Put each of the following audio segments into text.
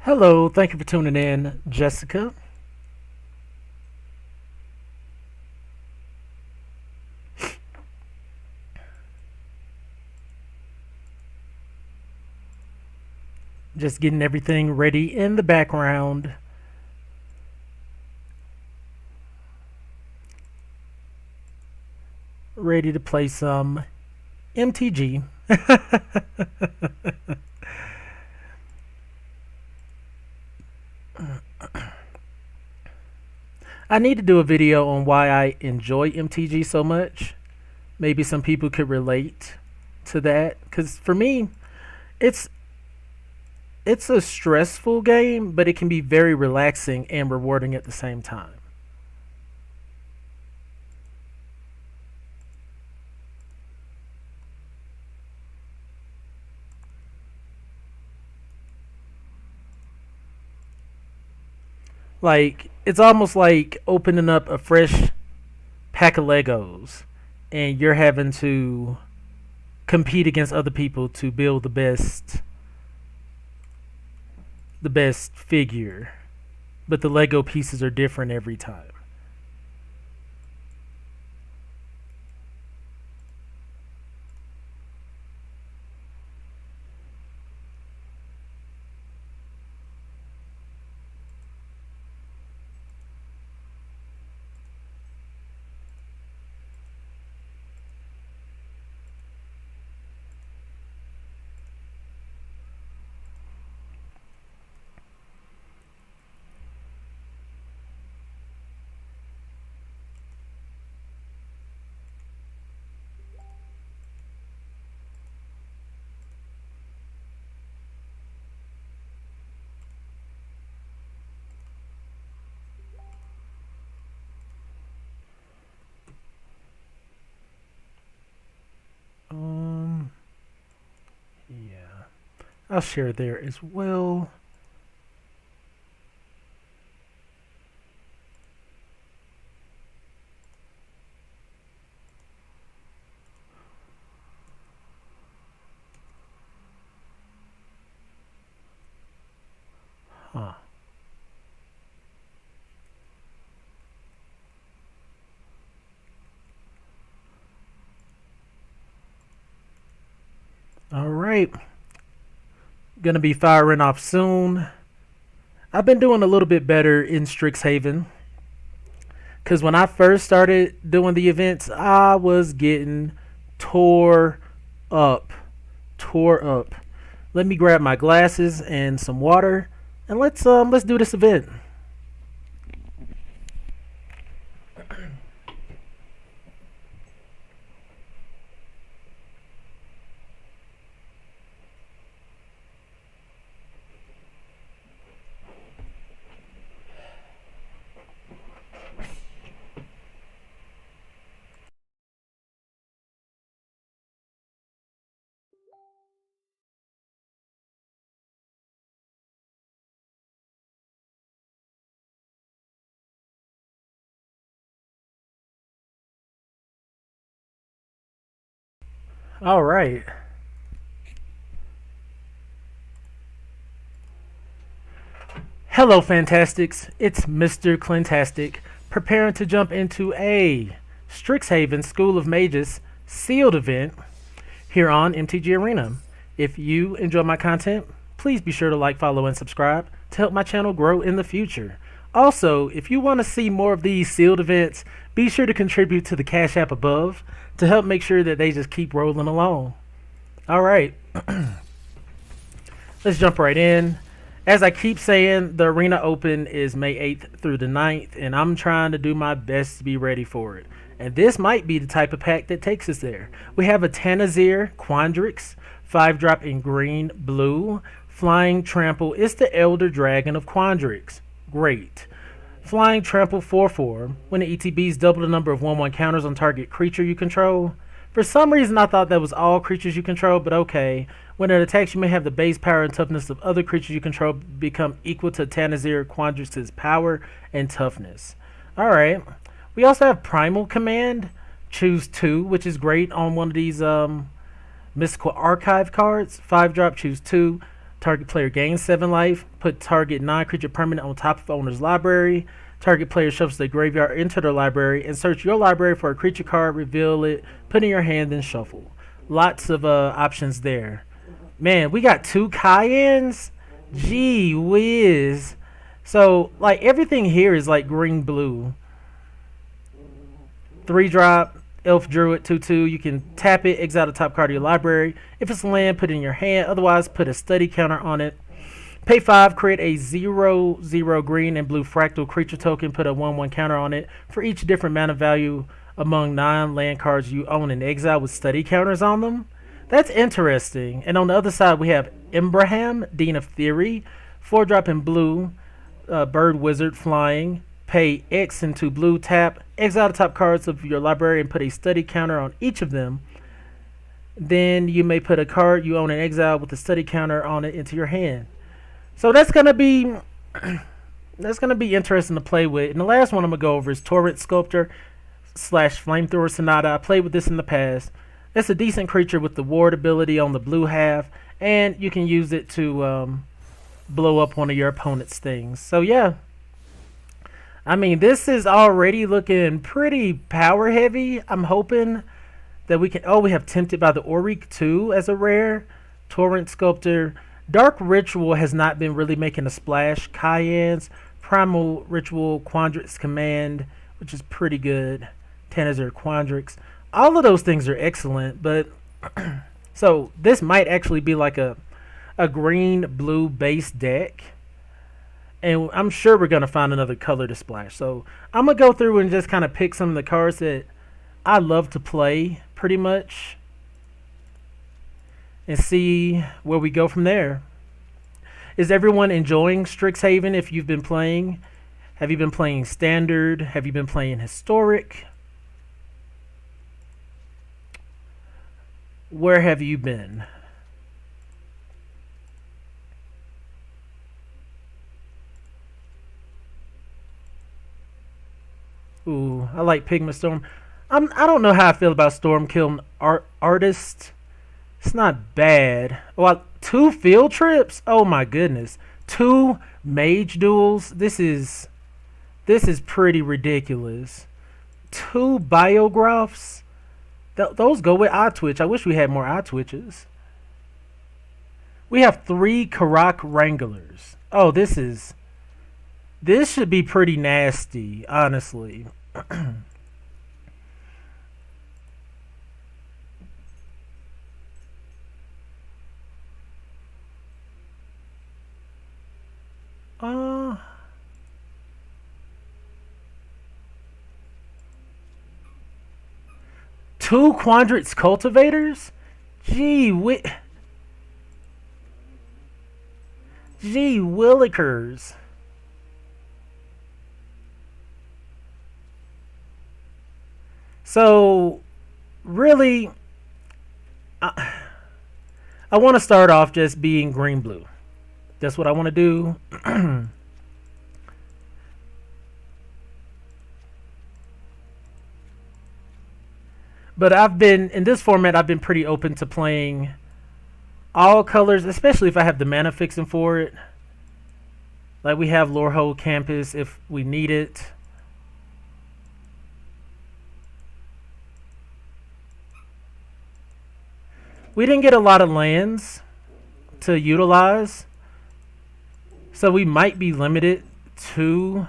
Hello, thank you for tuning in, Jessica. Just getting everything ready in the background. Ready to play some MTG. I need to do a video on why I enjoy MTG so much. Maybe some people could relate to that. Because for me, it's it's a stressful game, but it can be very relaxing and rewarding at the same time. Like it's almost like opening up a fresh pack of Legos and you're having to compete against other people to build the best figure. But the Lego pieces are different every time. Um yeah. I'll share there as well. Huh. All right. Gonna be firing off soon. I've been doing a little bit better in Strixhaven because when I first started doing the events, I was getting tore up, tore up. Let me grab my glasses and some water, and let's do this event. All right. Hello, Fantastics. It's Mr. Clintastik, preparing to jump into a Strixhaven School of Mages sealed event here on MTG Arena. If you enjoy my content, please be sure to like, follow, and subscribe to help my channel grow in the future. Also, if you want to see more of these sealed events, be sure to contribute to the Cash App above to help make sure that they just keep rolling along. All right, let's jump right in. As I keep saying, the Arena Open is May 8th through the 9th, and I'm trying to do my best to be ready for it. And this might be the type of pack that takes us there. We have a Tanazir Quandrix, 5 drop in green, blue. Flying Trample is the Elder Dragon of Quandrix. Great. Flying Trample 4/4. When the ETBs double the number of 1/1 counters on target creature you control. For some reason, I thought that was all creatures you control, but okay. When it attacks, you may have the base power and toughness of other creatures you control become equal to Tanazir Quandrix's power and toughness. Alright. We also have Primal Command. Choose 2, which is great on one of these Mystical Archive cards. 5 drop, choose 2. Target player gains 7 life. Put target non-creature permanent on top of owner's library. Target player shuffles the graveyard into their library and search your library for a creature card, reveal it, put in your hand, then shuffle. Lots of options there. Man, we got 2 Cayennes? Gee whiz. So, like, everything here is like green-blue. 3-drop, Elf Druid 2/2. You can tap it, exile the top card of your library. If it's land, put it in your hand. Otherwise, put a study counter on it. Pay 5, create a 0/0 green and blue fractal creature token. Put a 1/1 counter on it for each different mana value among 9 land cards you own in exile with study counters on them. That's interesting. And on the other side, we have Imbraham, Dean of Theory. 4-drop in blue, bird wizard flying. Pay X into blue, tap, exile the top cards of your library and put a study counter on each of them. Then you may put a card you own in exile with a study counter on it into your hand. So that's gonna be interesting to play with. And the last one I'm gonna go over is Torrent Sculptor / Flamethrower Sonata. I played with this in the past. It's a decent creature with the ward ability on the blue half, and you can use it to blow up one of your opponent's things. So yeah, I mean, this is already looking pretty power heavy. I'm hoping that we can. Oh, we have Tempted by the Auric too as a rare. Torrent Sculptor. Dark Ritual has not been really making a splash. Cayennes, Primal Ritual, Quandrix Command, which is pretty good. Tanazir Quandrix. All of those things are excellent, but so this might actually be like a green-blue base deck. And I'm sure we're going to find another color to splash. So I'm going to go through and just kind of pick some of the cards that I love to play, pretty much, and see where we go from there. Is everyone enjoying Strixhaven if you've been playing? Have you been playing Standard? Have you been playing Historic? Where have you been? Ooh, I like Pigment Storm. I don't know how I feel about Stormkill Artist. It's not bad. Well, 2 field trips? Oh my goodness. 2 mage duels? This is pretty ridiculous. 2 biographs? Those go with eye twitch. I wish we had more eye twitches. We have 3 Karak Wranglers. Oh, this should be pretty nasty, honestly. uh 2 Quandrix Cultivators? Gee willikers. So, really, I want to start off just being green-blue. That's what I want to do. But in this format, I've been pretty open to playing all colors, especially if I have the mana fixing for it. Like we have Lorehold Campus if we need it. We didn't get a lot of lands to utilize, so we might be limited to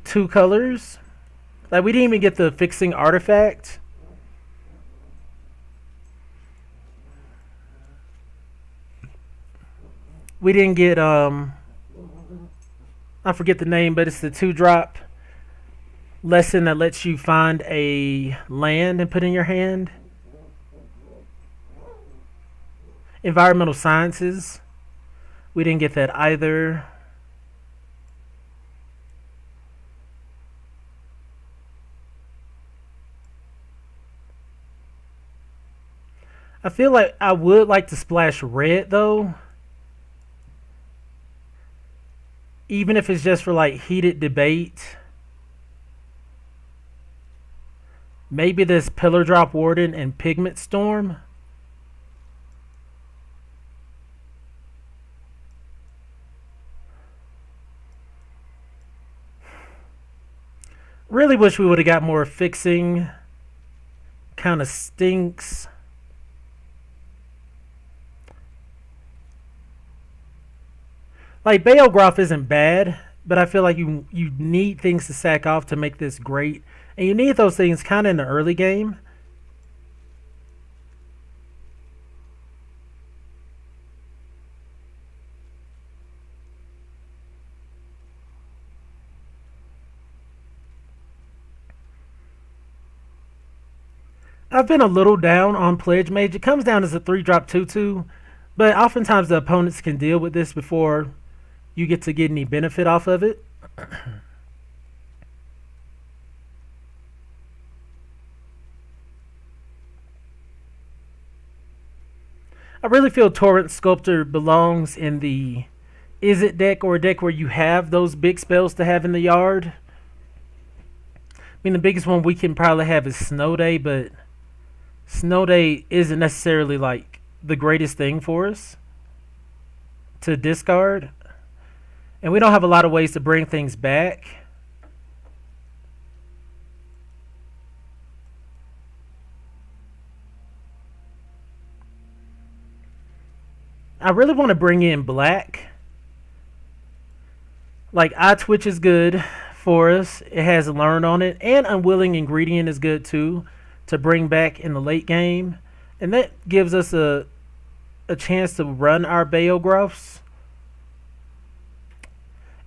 2 colors. Like we didn't even get the fixing artifact. We didn't get I forget the name, but it's the 2-drop lesson that lets you find a land and put in your hand. Environmental Sciences. We didn't get that either. I feel like I would like to splash red though. Even if it's just for like heated debate. Maybe this Pillar Drop Warden and Pigment Storm. Really wish we would have got more fixing. Kind of stinks. Like, Baelgroff isn't bad, but I feel like you need things to sack off to make this great. And you need those things kind of in the early game. I've been a little down on Pledge Mage. It comes down as a 3-drop 2/2, but oftentimes the opponents can deal with this before you get to get any benefit off of it. I really feel Torrent Sculptor belongs in the Is It deck, or a deck where you have those big spells to have in the yard. I mean, the biggest one we can probably have is Snow Day, but Snow Day isn't necessarily like the greatest thing for us to discard. And we don't have a lot of ways to bring things back. I really want to bring in black. Like, Eye Twitch is good for us. It has Learn on it. And Unwilling Ingredient is good too to bring back in the late game. And that gives us a chance to run our Baelgroffs.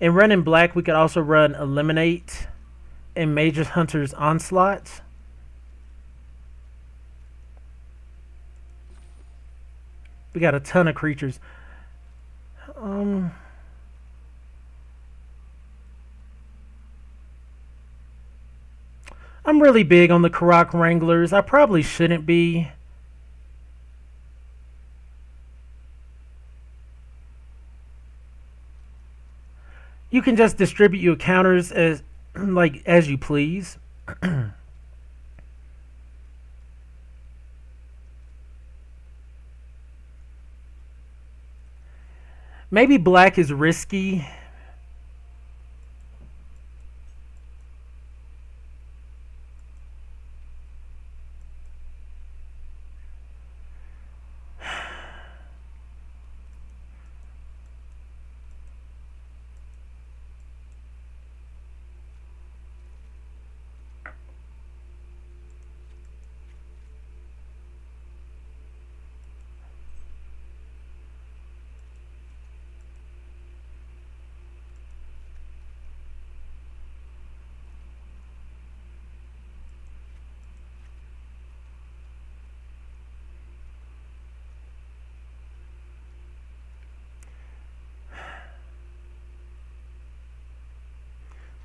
And running black, we could also run Eliminate and Major Hunter's Onslaught. We got a ton of creatures. I'm really big on the Karak Wranglers. I probably shouldn't be. You can just distribute your counters as as you please. Maybe black is risky.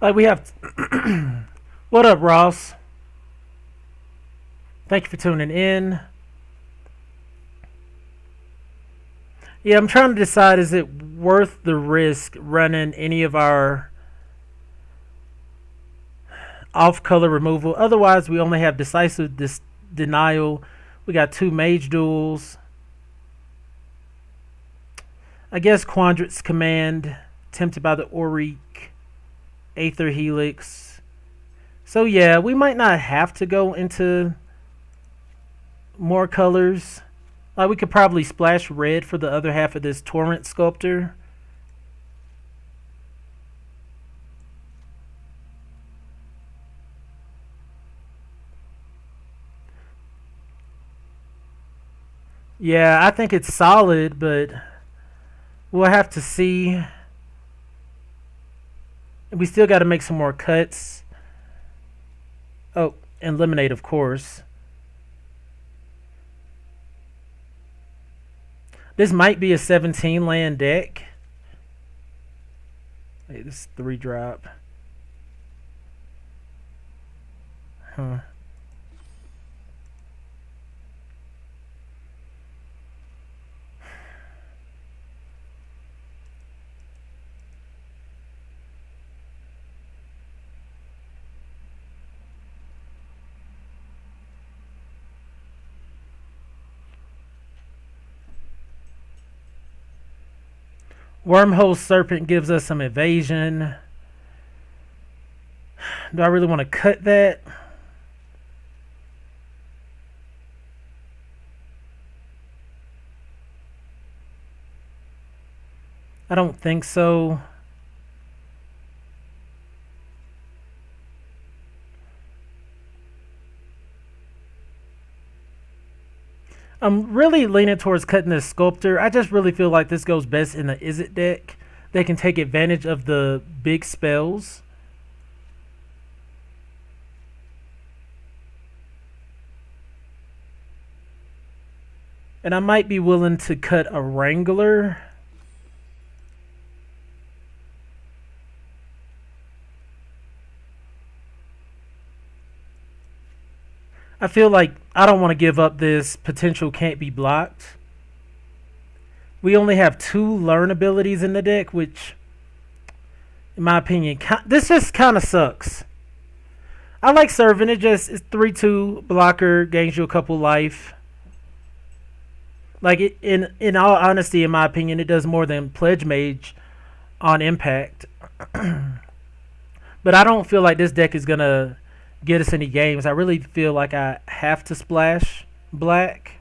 Like, we have. What up, Ross? Thank you for tuning in. Yeah, I'm trying to decide, is it worth the risk running any of our off color removal? Otherwise, we only have Decisive Denial. We got 2 Mage Duels. I guess Quandrit's Command, Tempted by the Auric, Aether Helix. So yeah, we might not have to go into more colors. Like, we could probably splash red for the other half of this Torrent Sculptor. Yeah, I think it's solid, but we'll have to see. We still got to make some more cuts. Oh, and Eliminate, of course. This might be a 17 land deck. Hey, this is 3-drop. Huh. Wormhole Serpent gives us some evasion. Do I really want to cut that? I don't think so. I'm really leaning towards cutting this sculptor. I just really feel like this goes best in the Is It deck. They can take advantage of the big spells. And I might be willing to cut a Wrangler. I feel like I don't want to give up this potential can't be blocked. We only have 2 learn abilities in the deck, which, in my opinion, this just kind of sucks. I like Servant. It's 3/2 blocker, gains you a couple life. Like, in all honesty, in my opinion, it does more than Pledge Mage on impact. But I don't feel like this deck is going to get us any games. I really feel like I have to splash black.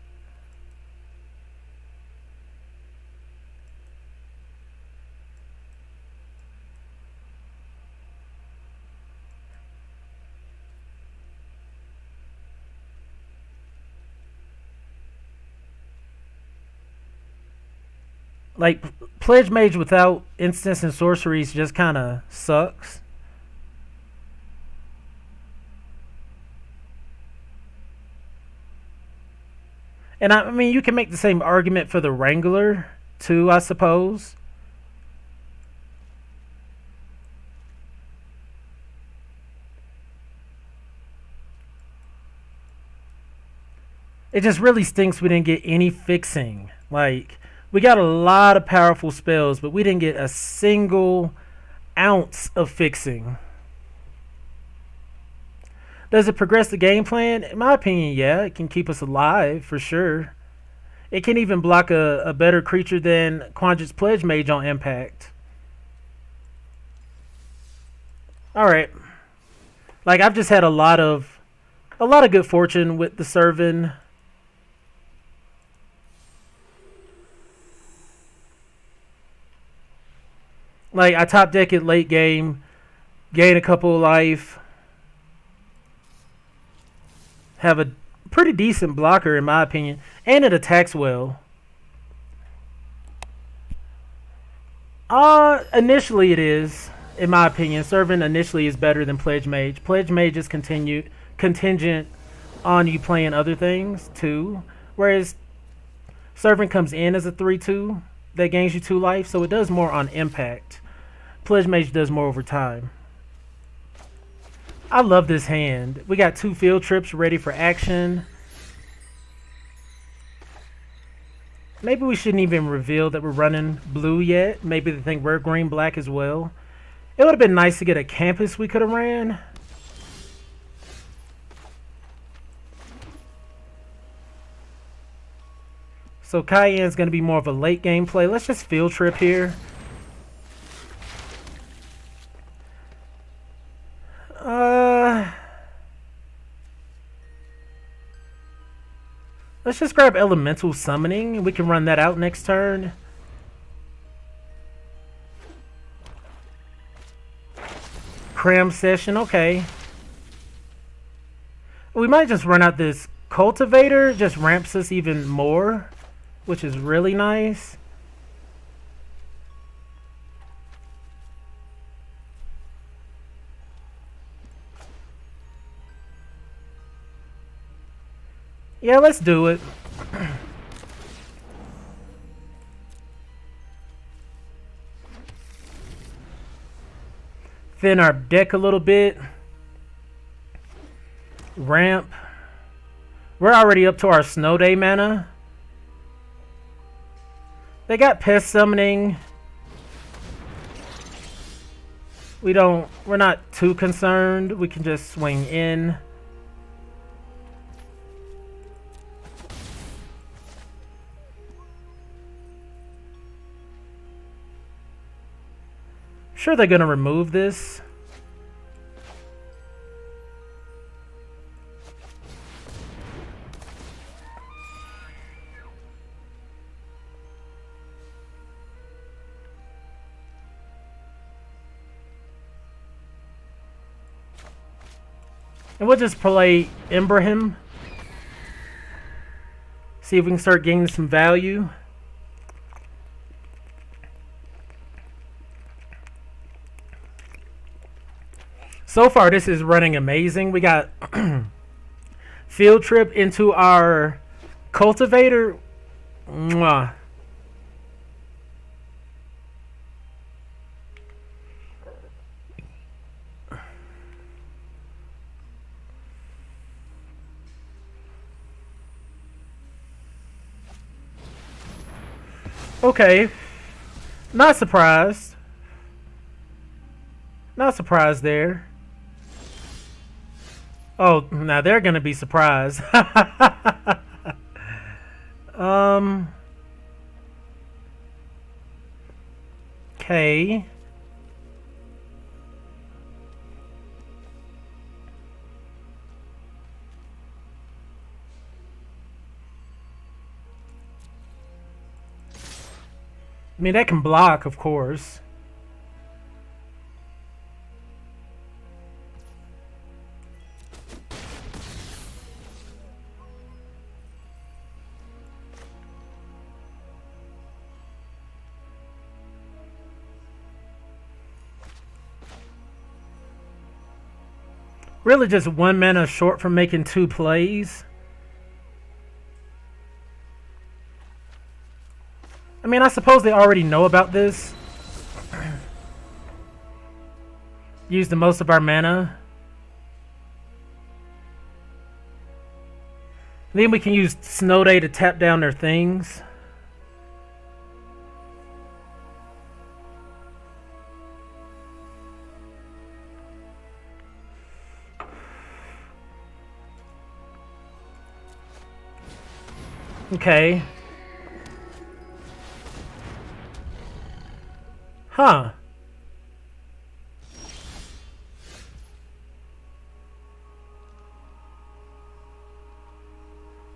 Like, Pledge Mage without instants and sorceries just kind of sucks. And I mean, you can make the same argument for the Wrangler, too, I suppose. It just really stinks we didn't get any fixing. Like, we got a lot of powerful spells, but we didn't get a single ounce of fixing. Does it progress the game plan? In my opinion, yeah. It can keep us alive, for sure. It can even block a better creature than Quandrit's Pledge Mage on impact. Alright. Like, I've just had a lot of good fortune with the Servant. Like, I top deck it late game, gain a couple of life, have a pretty decent blocker in my opinion, and it attacks well. Initially it is, in my opinion. Servant initially is better than Pledge Mage. Pledge Mage is contingent on you playing other things too, whereas Servant comes in as a 3/2 that gains you 2 life, so it does more on impact. Pledge Mage does more over time. I love this hand. We got 2 field trips ready for action. Maybe we shouldn't even reveal that we're running blue yet. Maybe they think we're green black as well. It would have been nice to get a campus we could have ran. So Cayenne's going to be more of a late game play. Let's just field trip here. Let's just grab Elemental Summoning. We can run that out next turn. Cram Session, okay. We might just run out this Cultivator. Just ramps us even more, which is really nice. Yeah, let's do it. Thin our deck a little bit. Ramp. We're already up to our Snow Day mana. They got Pest Summoning. We're not too concerned. We can just swing in. Sure, they're gonna remove this. And we'll just play Ibrahim. See if we can start gaining some value. So far, this is running amazing. We got field trip into our cultivator. Mwah. Okay. Not surprised. Not surprised there. Oh, now they're gonna be surprised. Okay. I mean, that can block, of course. Really just 1 mana short from making 2 plays. I mean, I suppose they already know about this. Use the most of our mana. Then we can use Snow Day to tap down their things. Okay. Huh.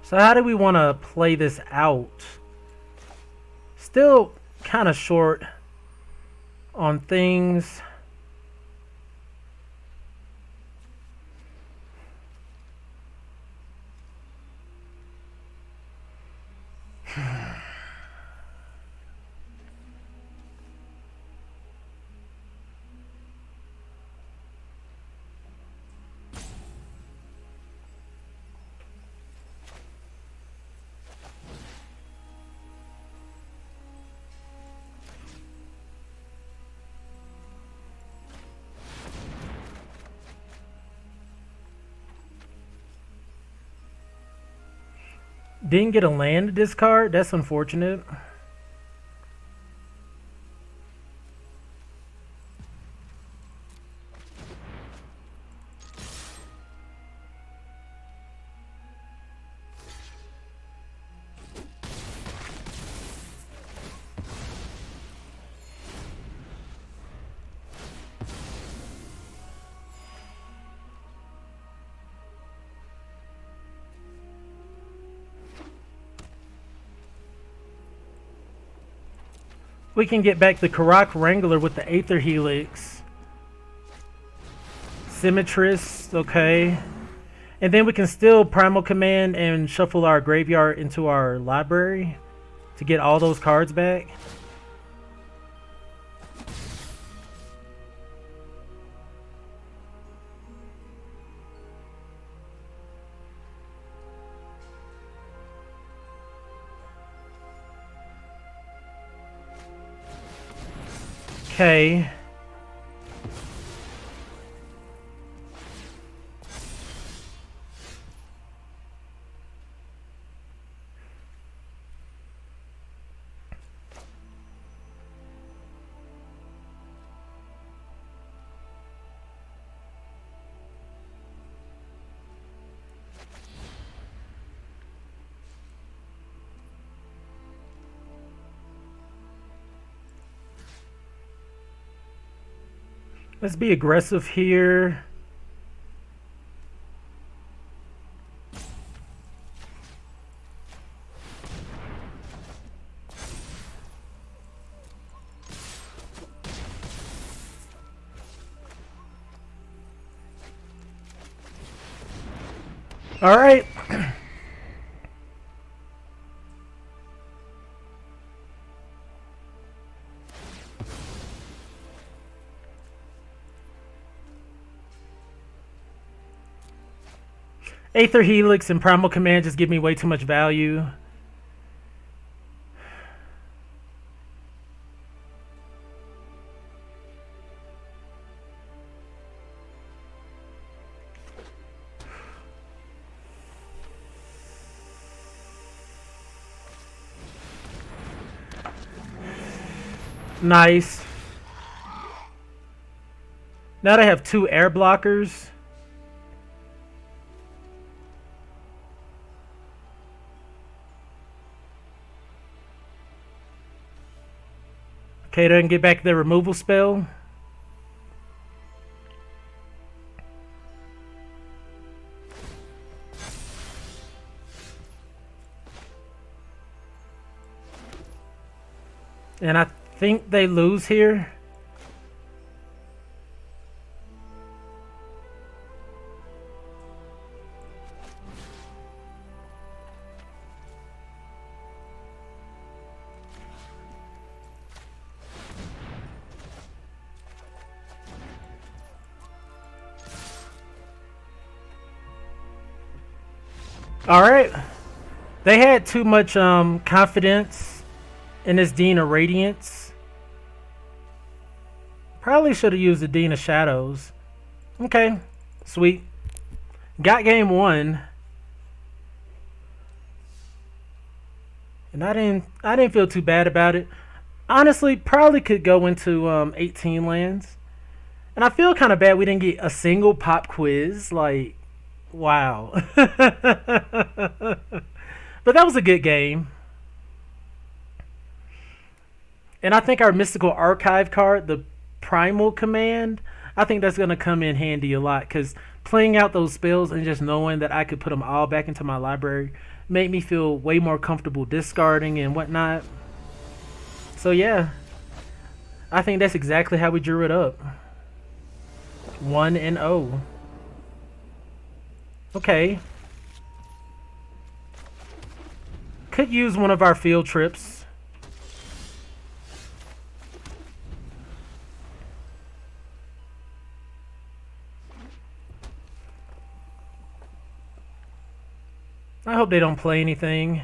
So how do we want to play this out? Still kind of short on things. Didn't get a land to discard? That's unfortunate. We can get back the Karak Wrangler with the Aether Helix. Symmetrist, okay. And then we can still Primal Command and shuffle our graveyard into our library to get all those cards back. Okay. Let's be aggressive here. All right. Aether Helix and Primal Command just give me way too much value. Nice. Now they have 2 air blockers. Okay, they can get back their removal spell. And I think they lose here. Alright. They had too much confidence in this Dean of Radiance. Probably should have used the Dean of Shadows. Okay. Sweet. Got game 1. And I didn't feel too bad about it. Honestly, probably could go into 18 lands. And I feel kind of bad we didn't get a single pop quiz. Like, wow. But that was a good game. And I think our Mystical Archive card, the Primal Command, I think that's going to come in handy a lot. Because playing out those spells and just knowing that I could put them all back into my library made me feel way more comfortable discarding and whatnot. So yeah, I think that's exactly how we drew it up. 1-0. Okay. Could use one of our field trips. I hope they don't play anything.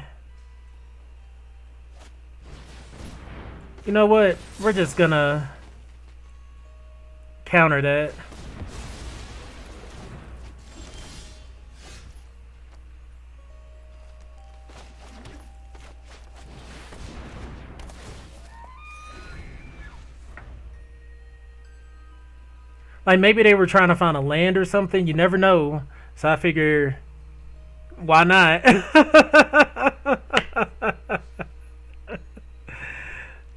You know what? We're just gonna counter that. Like maybe they were trying to find a land or something. You never know. So I figure, why not?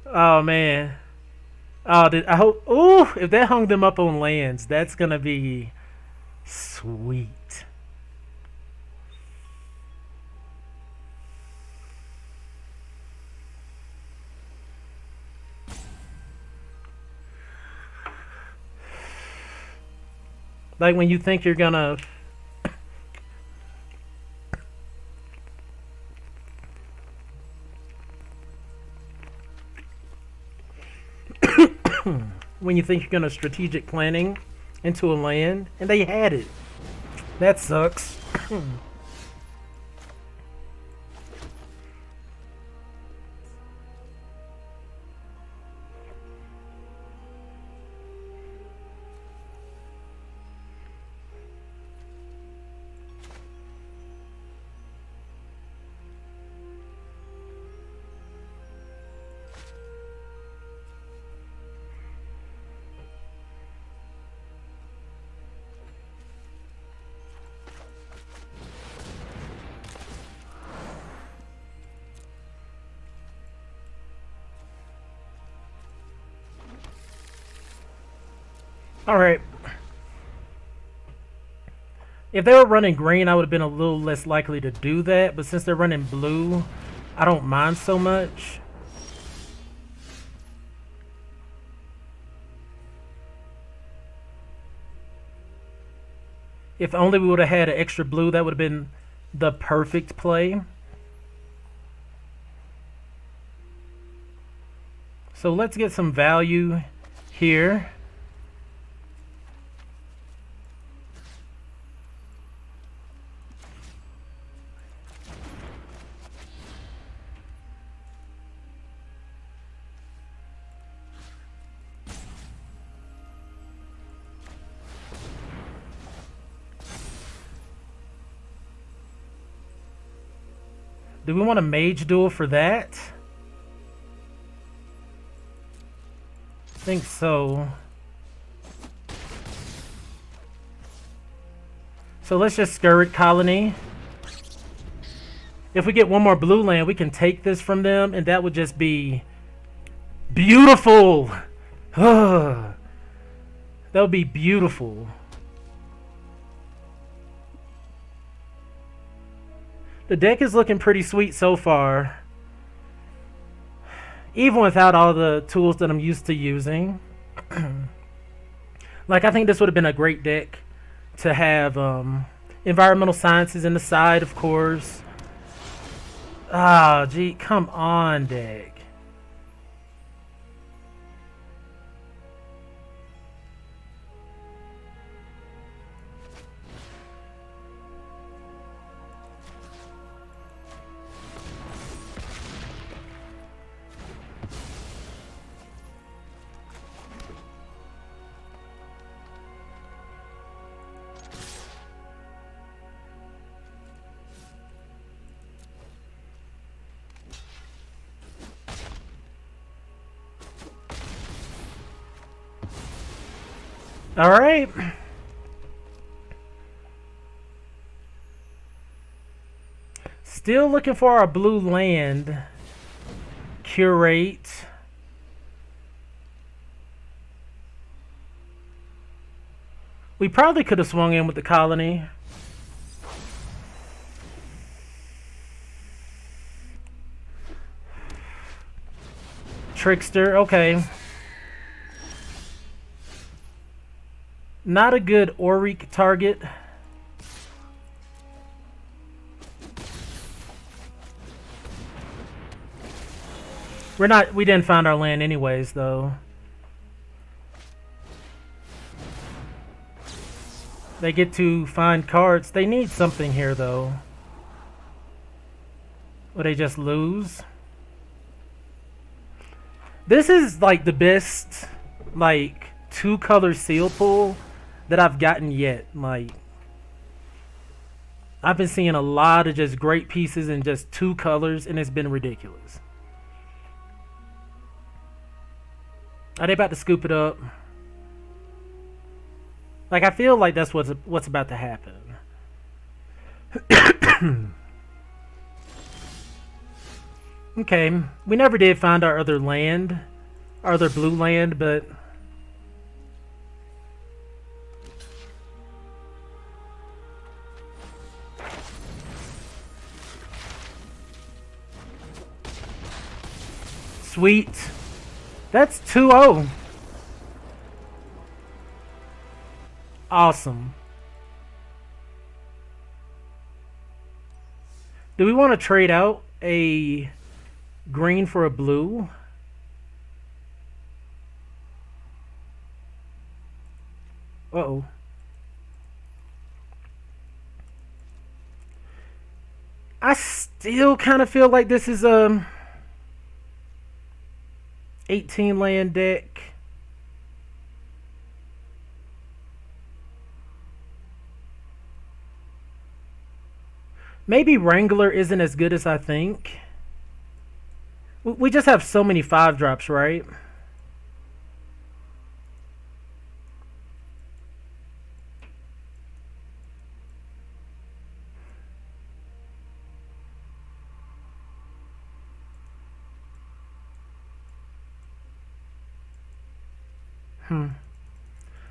Oh man. Oh, I hope. Ooh, if that hung them up on lands, that's gonna be sweet. Like when you think you're gonna when you think you're gonna strategic planning into a land and they had it. That sucks. Alright. If they were running green, I would have been a little less likely to do that. But since they're running blue, I don't mind so much. If only we would have had an extra blue, that would have been the perfect play. So let's get some value here. Do we want a mage duel for that? I think so. So let's just Scurrid Colony. If we get one more blue land, we can take this from them, and that would just be beautiful. That would be beautiful. The deck is looking pretty sweet so far, even without all the tools that I'm used to using. Like, I think this would have been a great deck to have environmental sciences in the side, of course. Ah, gee, come on, deck. All right. Still looking for our blue land. Curate. We probably could have swung in with the colony. Trickster, okay. Not a good Auric target. We didn't find our land anyways, though. They get to find cards. They need something here, though. Or they just lose. This is like the best, like, 2-color seal pull that I've gotten yet. Like, I've been seeing a lot of just great pieces in just 2 colors, and it's been ridiculous. Are they about to scoop it up? Like, I feel like that's what's about to happen. Okay, we never did find our other land, our other blue land, but sweet. That's 2-0. Awesome. Do we want to trade out a green for a blue? Uh-oh. I still kind of feel like this is a 18 land deck. Maybe Wrangler isn't as good as I think. We just have so many 5-drops, right?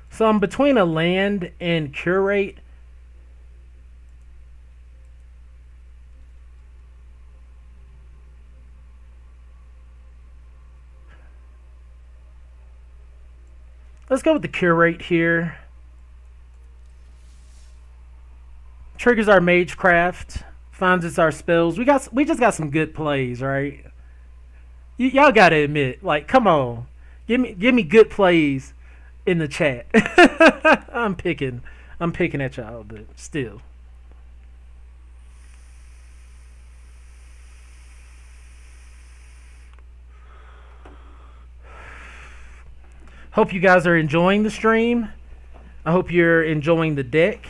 So I'm between a land and curate. Let's go with the curate here. triggers our magecraft, finds us our spells. We just got some good plays, right? Y'all gotta admit, like, come on, give me good plays in the chat. I'm picking at y'all, but still. Hope you guys are enjoying the stream. I hope you're enjoying the deck.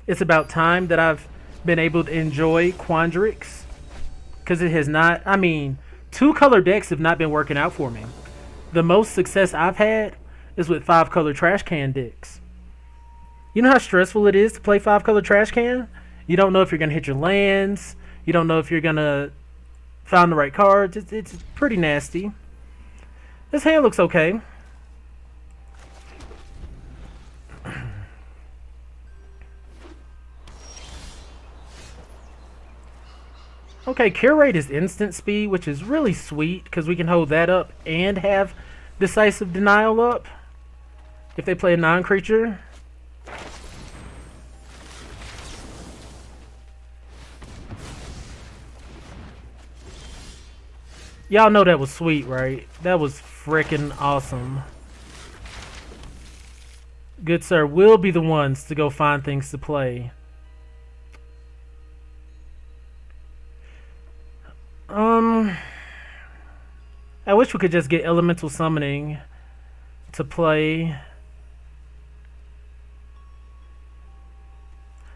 It's about time that I've been able to enjoy Quandrix, because it has not, I mean, 2-color decks have not been working out for me. The most success I've had is with 5-color trash can decks. You know how stressful it is to play 5-color trash can? You don't know if you're going to hit your lands. You don't know if you're going to find the right cards. It's pretty nasty. This hand looks okay. Okay, Curate is instant speed, which is really sweet because we can hold that up and have Decisive Denial up if they play a non-creature. Y'all know that was sweet, right? That was freaking awesome. Good sir, we'll be the ones to go find things to play. I wish we could just get Elemental Summoning to play.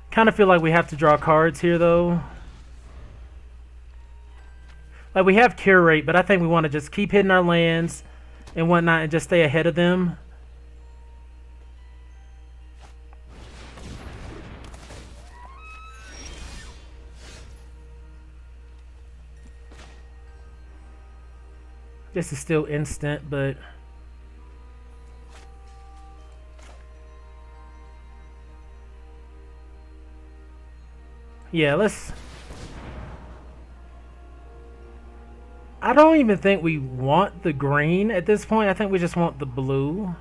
Kind of feel like we have to draw cards here, though. Like, we have Curate, but I think we want to just keep hitting our lands and whatnot and just stay ahead of them. This is still instant, but yeah, let's. I don't even think we want the green at this point. I think we just want the blue.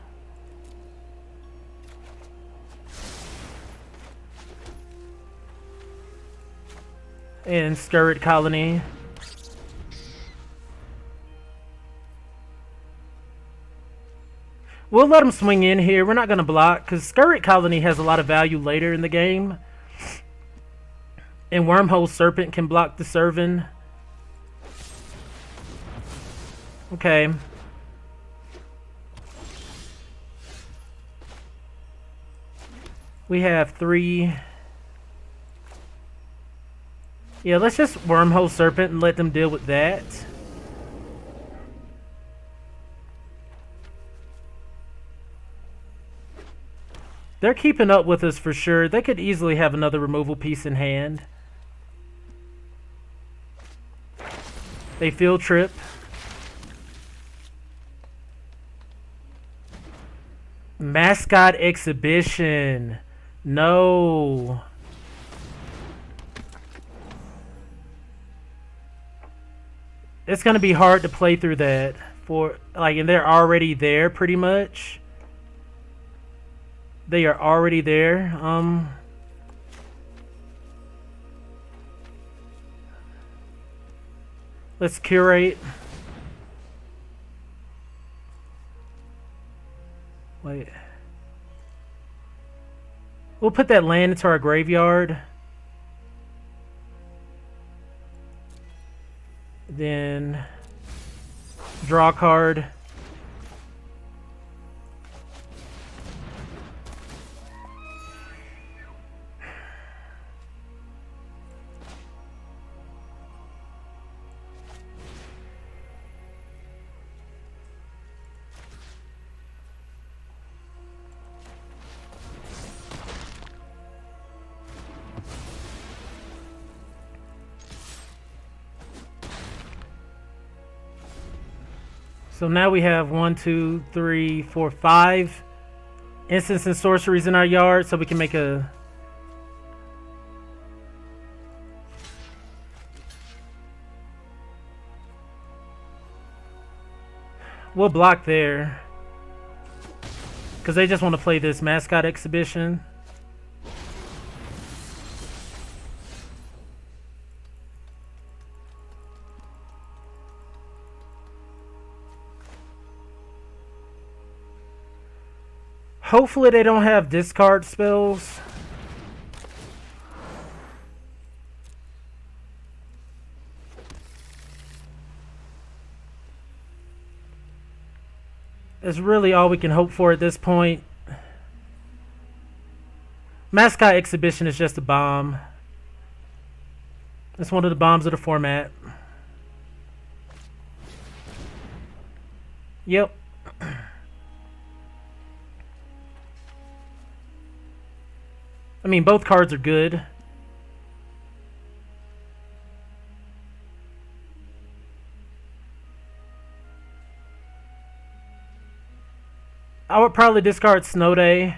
And Scurrid Colony. We'll let him swing in here. We're not going to block because Scurrid Colony has a lot of value later in the game. And Wormhole Serpent can block the Servant. Okay. We have 3. Yeah, let's just Wormhole Serpent and let them deal with that. They're keeping up with us for sure. They could easily have another removal piece in hand. They field trip. Mascot Exhibition. No. It's going to be hard to play through that. And they're already there pretty much. They are already there. Let's curate. Wait. We'll put that land into our graveyard. Then draw a card. So now we have 1, 2, 3, 4, 5 instants and sorceries in our yard, so we can make a. We'll block there because they just want to play this Mascot Exhibition. Hopefully they don't have discard spells. That's really all we can hope for at this point. Mascot Exhibition is just a bomb. It's one of the bombs of the format. Yep. I mean, both cards are good. I would probably discard Snow Day,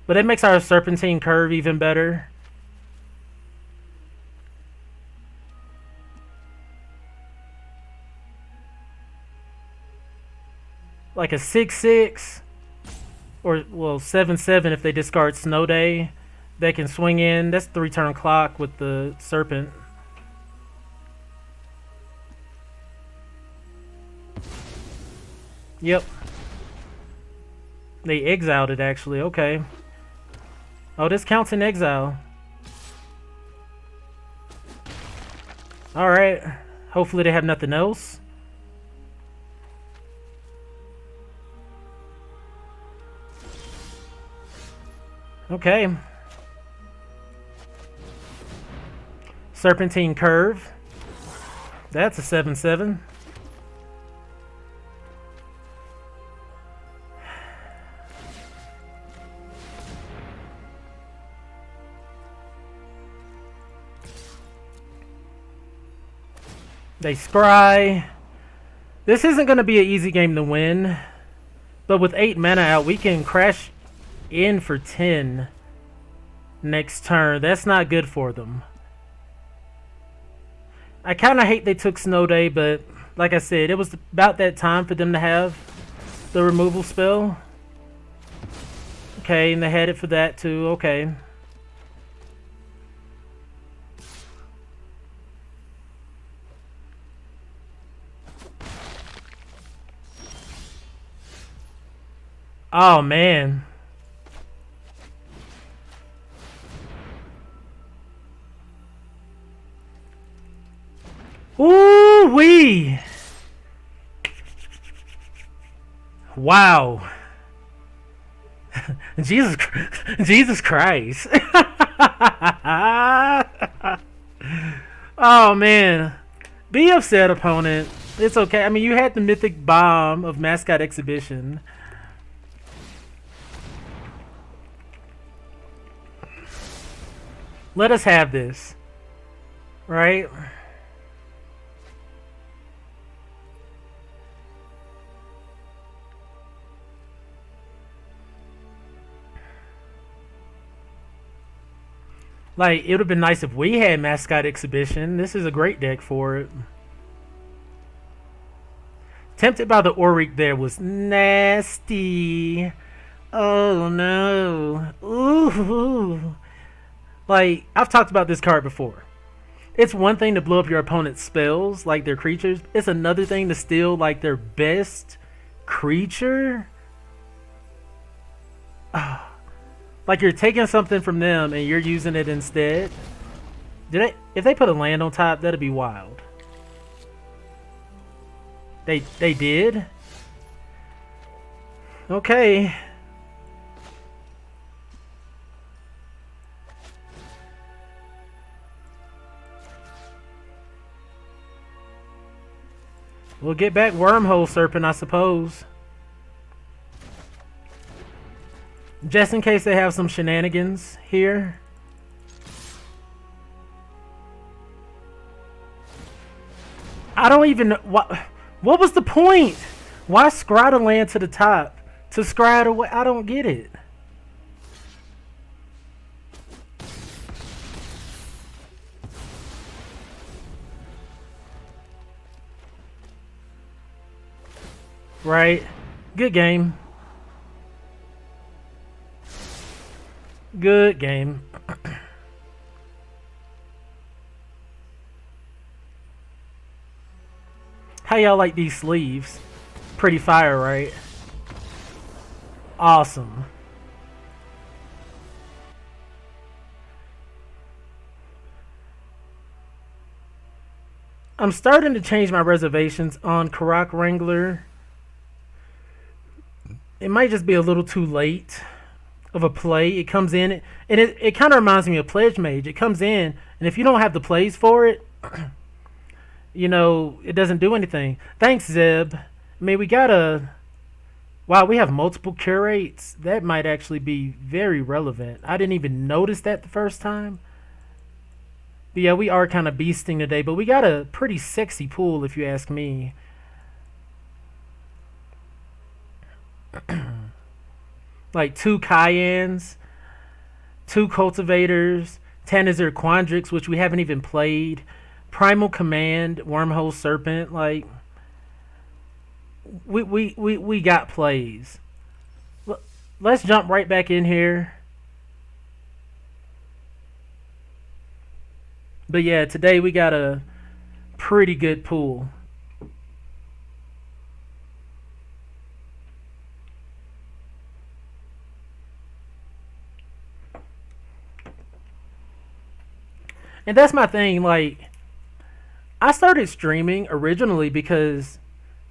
but it makes our Serpentine Curve even better. Like a 6/6, or well 7/7 if they discard Snow Day. They can swing in. That's 3-turn clock with the Serpent. Yep. They exiled it actually. Okay. Oh, this counts in exile. Alright. Hopefully they have nothing else. Okay. Serpentine Curve. That's a 7/7. They scry. This isn't going to be an easy game to win. But with 8 mana out, we can crash in for 10 next turn. That's not good for them. I kind of hate they took Snow Day, but like I said, it was about that time for them to have the removal spell. Okay, and they had it for that too. Okay. Oh, man. Ooh-wee. Wow. Jesus Christ. Oh, man. Be upset, opponent. It's okay. I mean, you had the mythic bomb of Mascot Exhibition. Let us have this. Right? Like, it would have been nice if we had Mascot Exhibition. This is a great deck for it. Tempted by the Auric there was nasty. Oh, no. Ooh. Like, I've talked about this card before. It's one thing to blow up your opponent's spells, like their creatures. It's another thing to steal, like, their best creature. Like, you're taking something from them and you're using it instead. If they put a land on top, that'd be wild. They did? Okay. We'll get back Wormhole Serpent, I suppose. Just in case they have some shenanigans here. I don't even know. What was the point? Why scry the land to the top? To scry it away? I don't get it. Right. Good game. Good game. How y'all like these sleeves? Pretty fire, right? Awesome. I'm starting to change my reservations on Karak Wrangler. It might just be a little too late of a play. It comes in, and it kind of reminds me of Pledge Mage. It comes in, and if you don't have the plays for it, it doesn't do anything. Thanks, Zeb. I mean, we got a... Wow, we have multiple curates. That might actually be very relevant. I didn't even notice that the first time. But yeah, we are kind of beasting today, but we got a pretty sexy pool, if you ask me. Like 2 Cayennes, 2 Cultivators, Tanazir Quandrix, which we haven't even played, Primal Command, Wormhole Serpent. Like, we got plays. Let's jump right back in here. But yeah, today we got a pretty good pool. And that's my thing. Like, I started streaming originally because,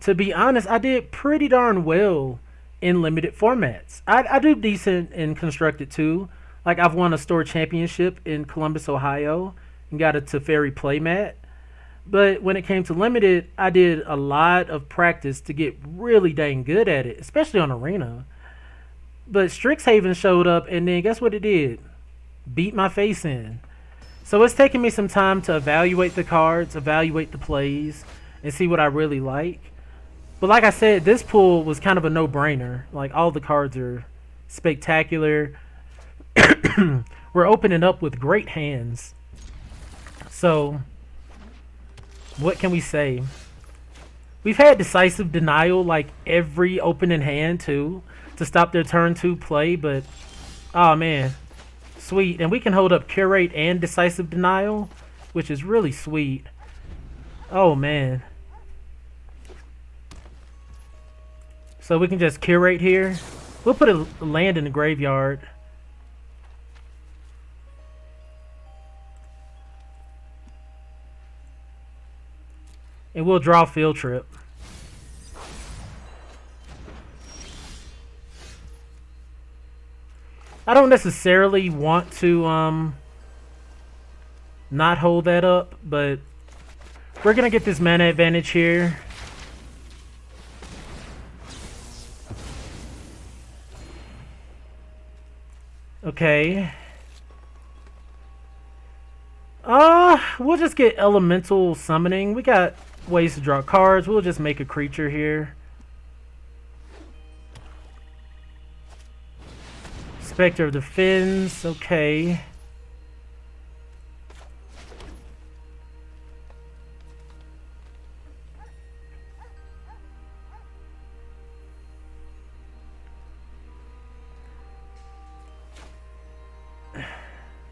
to be honest, I did pretty darn well in limited formats. I do decent in constructed too. Like, I've won a store championship in Columbus, Ohio, and got a Teferi playmat. But when it came to limited, I did a lot of practice to get really dang good at it, especially on arena. But Strixhaven showed up, and then guess what it did? Beat my face in. So it's taking me some time to evaluate the cards, evaluate the plays, and see what I really like. But like I said, this pool was kind of a no-brainer. Like, all the cards are spectacular. We're opening up with great hands. So, what can we say? We've had Decisive Denial like every opening hand too, to stop their turn 2 play, but oh man, sweet. And we can hold up Curate and Decisive Denial, which is really sweet. Oh man. So we can just Curate here. We'll put a land in the graveyard. And we'll draw Field Trip. I don't necessarily want to not hold that up, but we're gonna get this mana advantage here. Okay. We'll just get Elemental Summoning. We got ways to draw cards. We'll just make a creature here. Spectre of the Fins. Okay.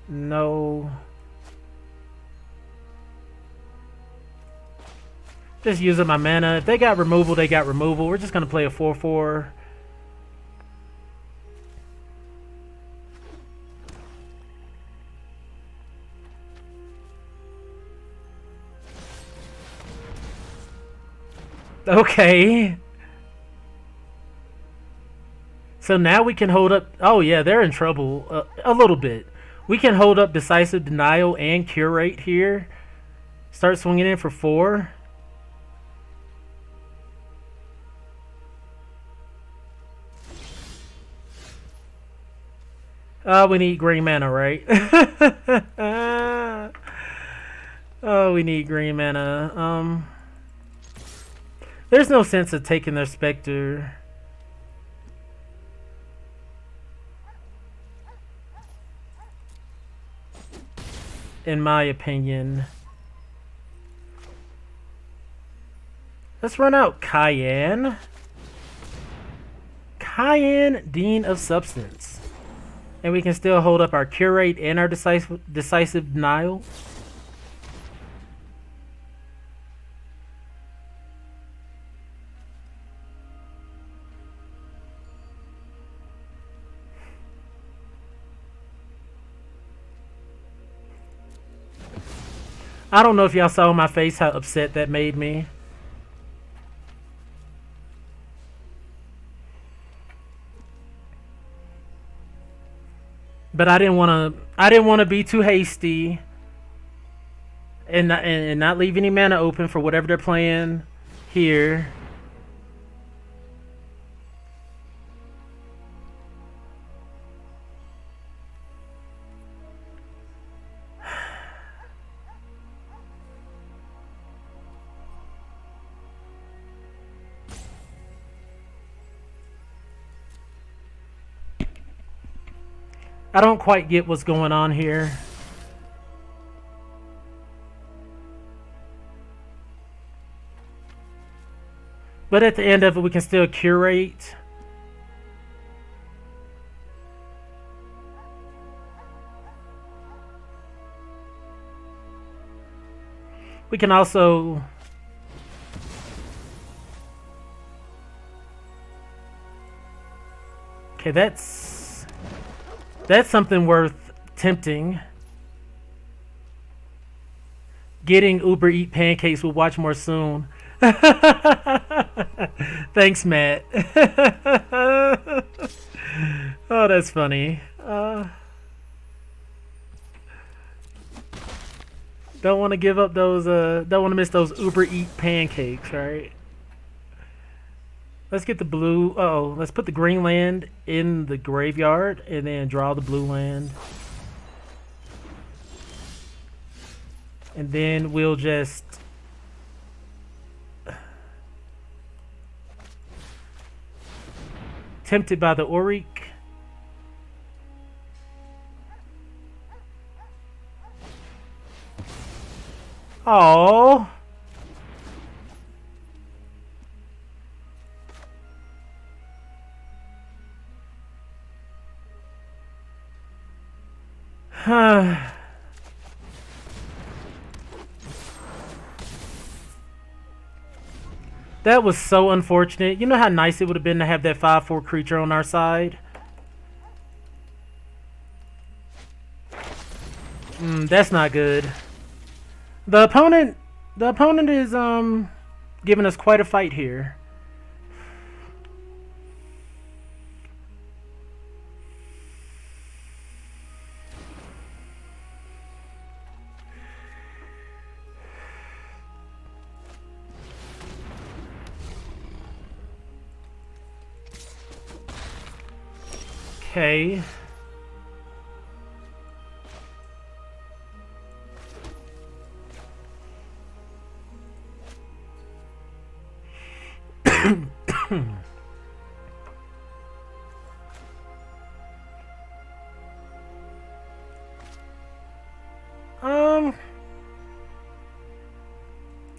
No. Just using my mana. If they got removal, they got removal. We're just going to play a 4/4. Okay. So now we can hold up... Oh, yeah, they're in trouble. A little bit. We can hold up Decisive Denial and Curate here. Start swinging in for 4. We need green mana, right? Oh, we need green mana. There's no sense of taking their Spectre. In my opinion. Let's run out Cayenne. Cayenne, Dean of Substance. And we can still hold up our Curate and our Decisive Denial. I don't know if y'all saw on my face how upset that made me. But I didn't want to. I didn't want to be too hasty and not leave any mana open for whatever they're playing here. I don't quite get what's going on here. But at the end of it, we can still curate. We can also... Okay, that's something worth tempting. Getting Uber Eat pancakes. We'll watch more soon. Thanks, Matt. Oh, that's funny. Don't want to give up those. Don't want to miss those Uber Eat pancakes, right? Let's get the blue. Oh, let's put the green land in the graveyard and then draw the blue land. And then we'll just... Tempted by the Auric. Oh. That was so unfortunate. You know how nice it would have been to have that 5/4 creature on our side? That's not good. The opponent is giving us quite a fight here. Okay.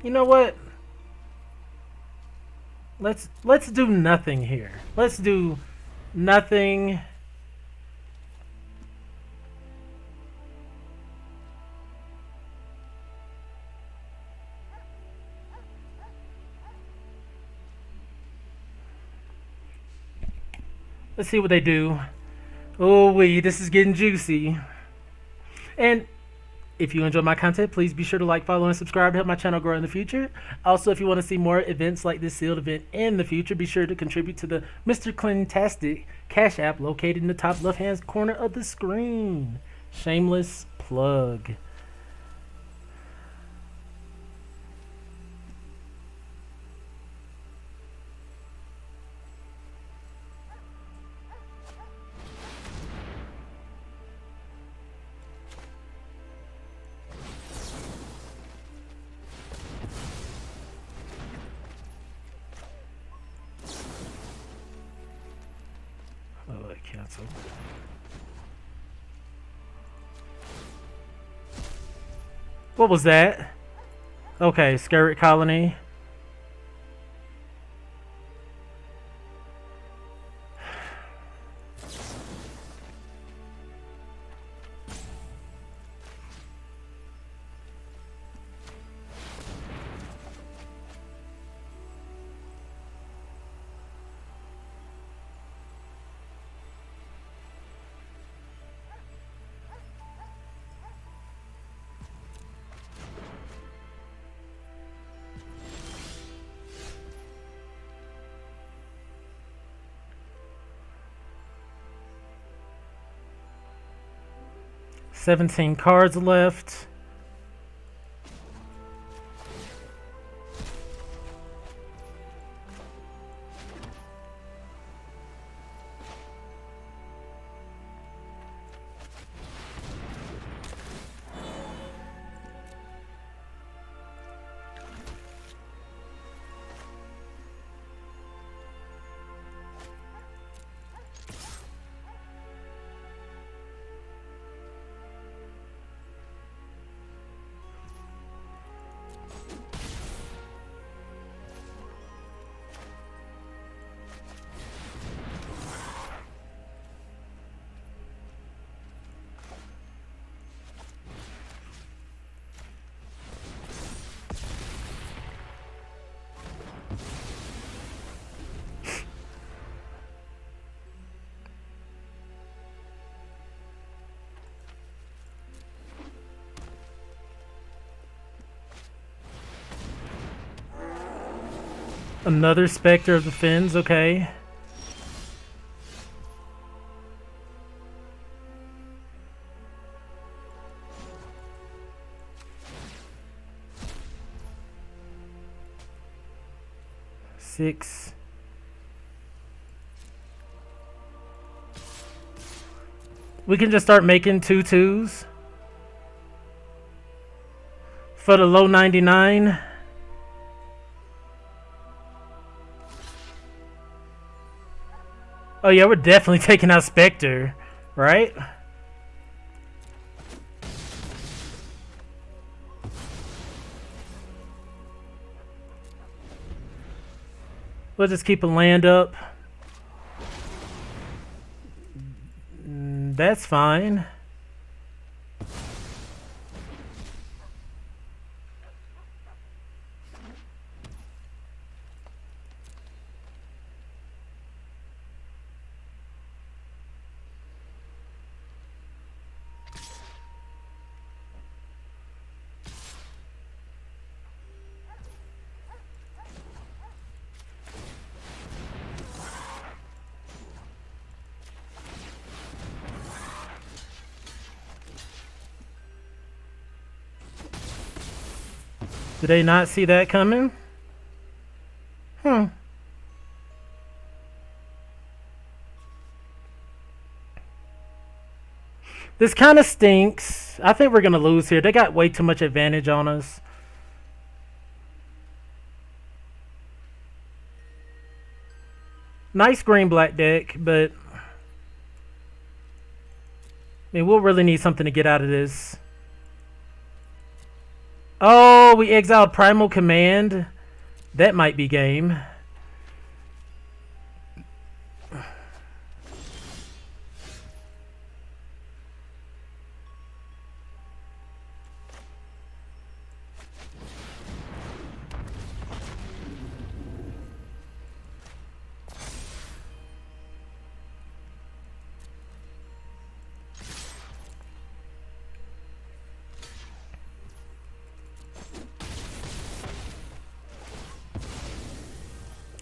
You know what? Let's do nothing here. Let's do nothing. Let's see what they do. Oh wee, this is getting juicy. And if you enjoy my content, please be sure to like, follow, and subscribe to help my channel grow in the future. Also, if you want to see more events like this sealed event in the future, be sure to contribute to the Mr.Clintastik Cash App located in the top left-hand corner of the screen. Shameless plug. Cancel. What was that? Okay, Scarlet Colony. 17 cards left. Another Spectre of the Fens, okay. Six. We can just start making 2/2s for the low 99. Oh yeah, we're definitely taking out Spectre, right? We'll just keep a land up. That's fine. Did they not see that coming? This kind of stinks. I think we're going to lose here. They got way too much advantage on us. Nice green-black deck, but I mean, we'll really need something to get out of this. Oh, we exiled Primal Command. That might be game.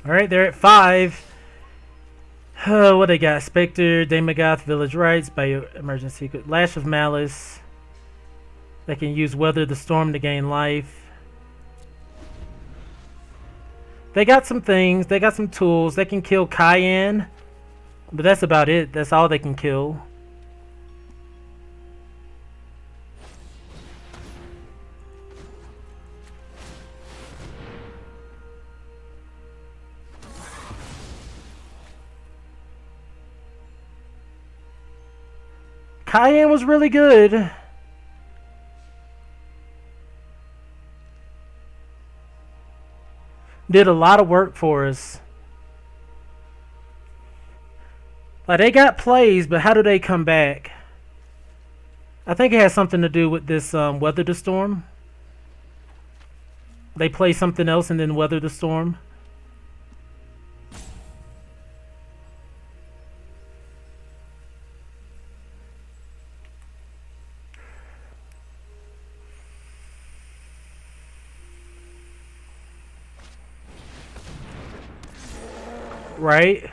Alright, they're at 5. What they got? Spectre, Daemogoth, Village Rites, Bio Emergency, Lash of Malice. They can use Weather the Storm to gain life. They got some things. They got some tools. They can kill Cayenne. But that's about it. That's all they can kill. Cayenne was really good. Did a lot of work for us. Like, they got plays, but how do they come back? I think it has something to do with this Weather the Storm. They play something else and then Weather the Storm. Right?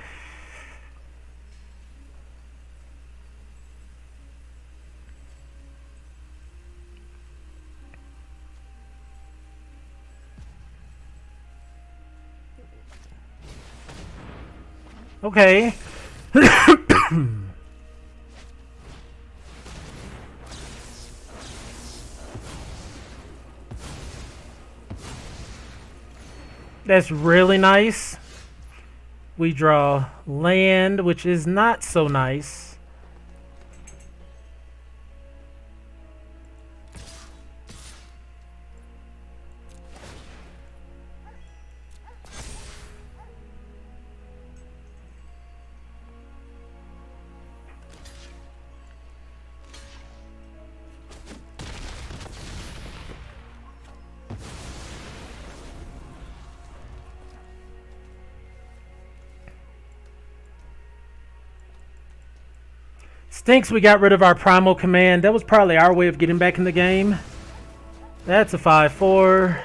Okay. That's really nice. We draw land, which is not so nice. Stinks we got rid of our primal command. That was probably our way of getting back in the game. That's a 5-4.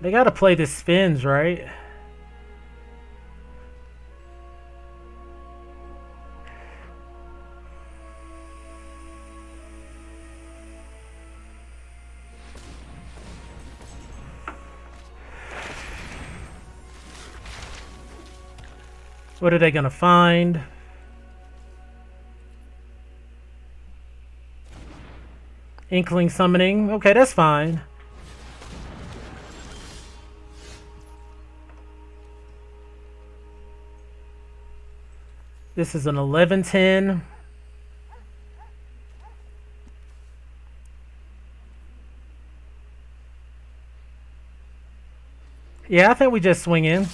They gotta play the Spins, right? What are they gonna find? Inkling summoning. Okay, that's fine. This is an 11-10. Yeah, I think we just swing in.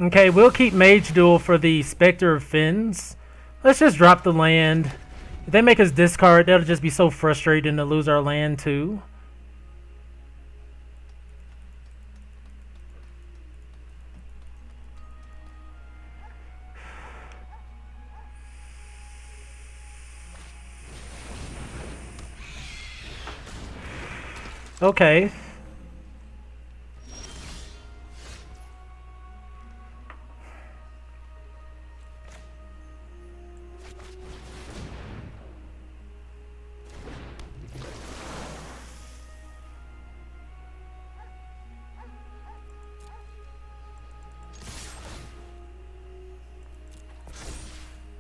Okay, we'll keep Mage Duel for the Spectre of Fins. Let's just drop the land. If they make us discard, that'll just be so frustrating to lose our land too. Okay.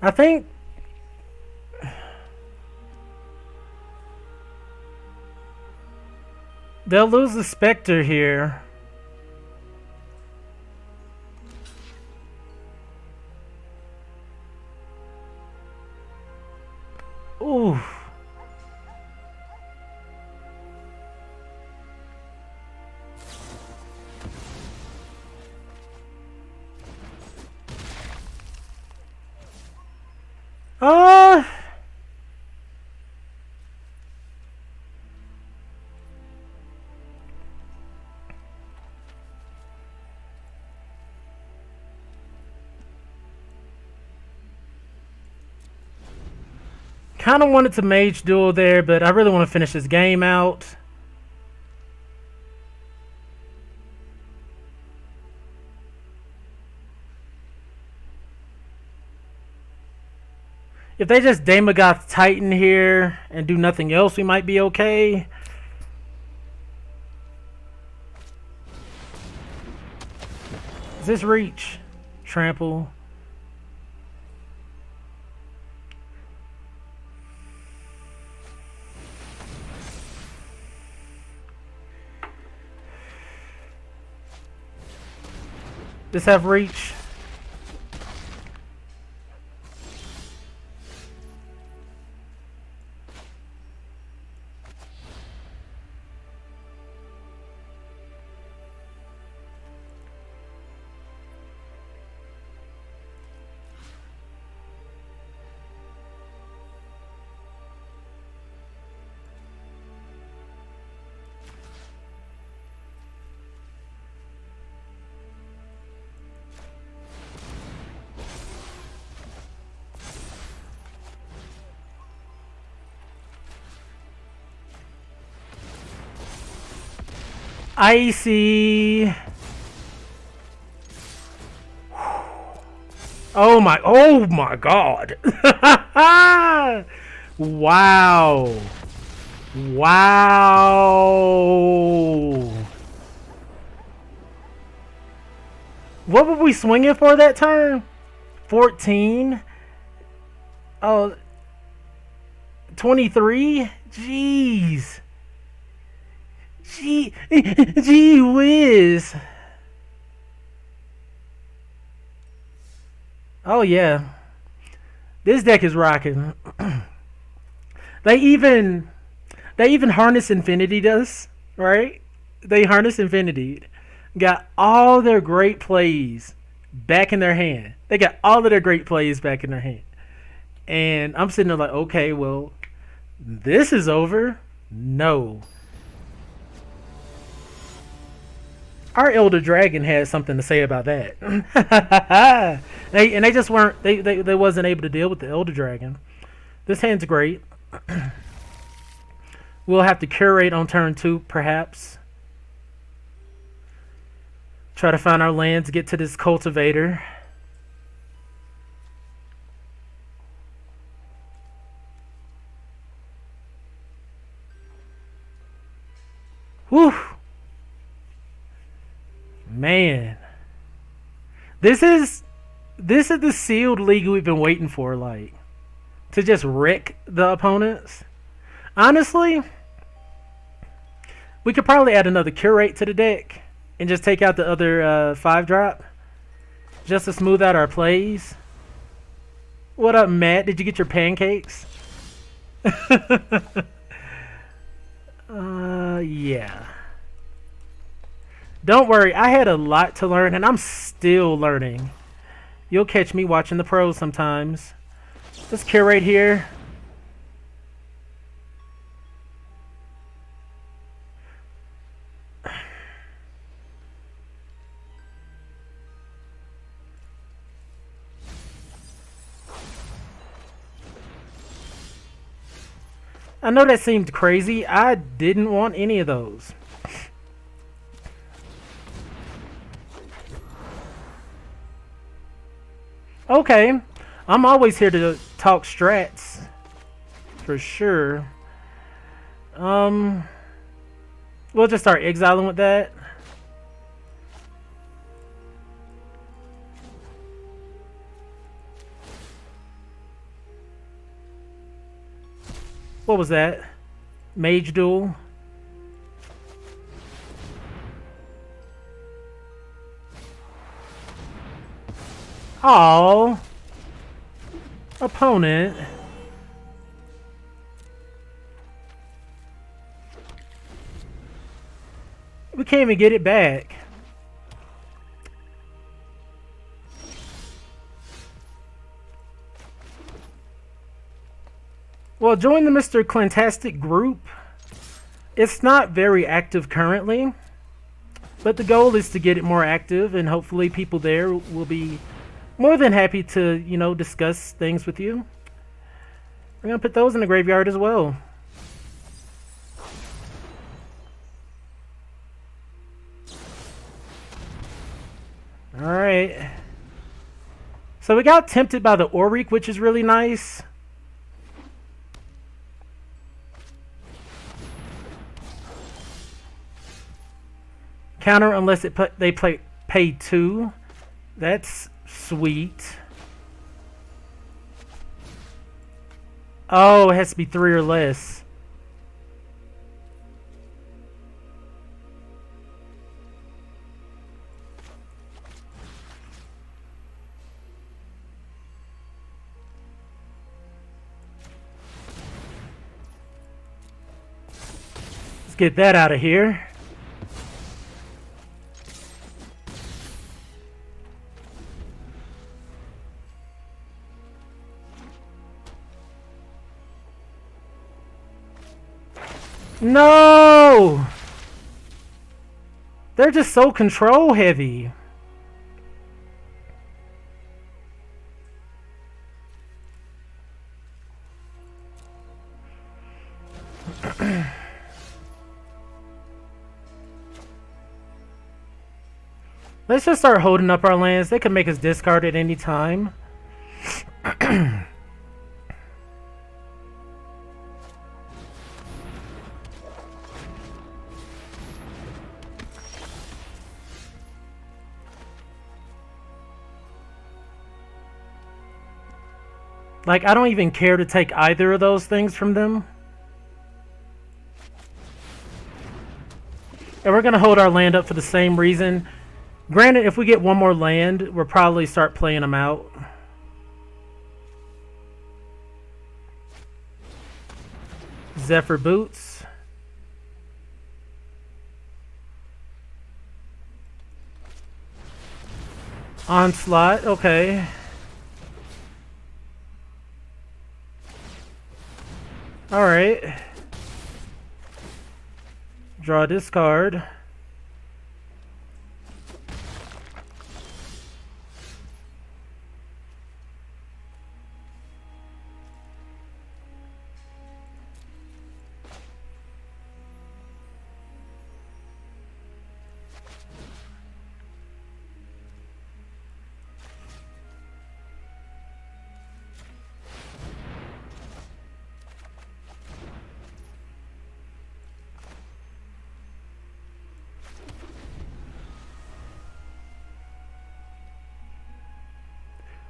I think they'll lose the Spectre here. Ooh. Kind of wanted to Mage Duel there, but I really want to finish this game out. If they just Daemogoth Titan here and do nothing else, we might be okay. Is this reach? Trample. Does have reach? Icy. Oh my god. Wow. Wow. What were we swinging for that turn? 14? Oh, 23? Jeez. Gee whiz. Oh yeah. This deck is rocking. They even harness Infinity does, right? They harness Infinity. Got all their great plays back in their hand. They got all of their great plays back in their hand. And I'm sitting there like, okay, well, this is over. No. Our Elder Dragon had something to say about that. they just weren't they wasn't able to deal with the Elder Dragon. This hand's great. We'll have to curate on turn 2, perhaps. Try to find our lands, get to this cultivator. Whew. Man. This is the sealed league we've been waiting for, like, to just wreck the opponents. Honestly, we could probably add another curate to the deck and just take out the other 5-drop just to smooth out our plays. What up, Matt? Did you get your pancakes? Yeah. Don't worry, I had a lot to learn and I'm still learning. You'll catch me watching the pros sometimes. Let's curate here. I know that seemed crazy. I didn't want any of those. Okay. I'm always here to talk strats. For sure. We'll just start exiling with that. What was that? Mage duel. Oh, opponent. We can't even get it back. Well, join the Mr.Clintastik group. It's not very active currently, but the goal is to get it more active, and hopefully people there will be more than happy to, you know, discuss things with you. We're going to put those in the graveyard as well. Alright. So we got tempted by the Auric, which is really nice. Counter unless they pay 2. That's sweet. Oh, it has to be 3 or less. Let's get that out of here. No! They're just so control heavy. Let's just start holding up our lands. They can make us discard at any time. Like, I don't even care to take either of those things from them. And we're going to hold our land up for the same reason. Granted, if we get one more land, we'll probably start playing them out. Zephyr Boots. Onslaught, okay. Alright. Draw this card.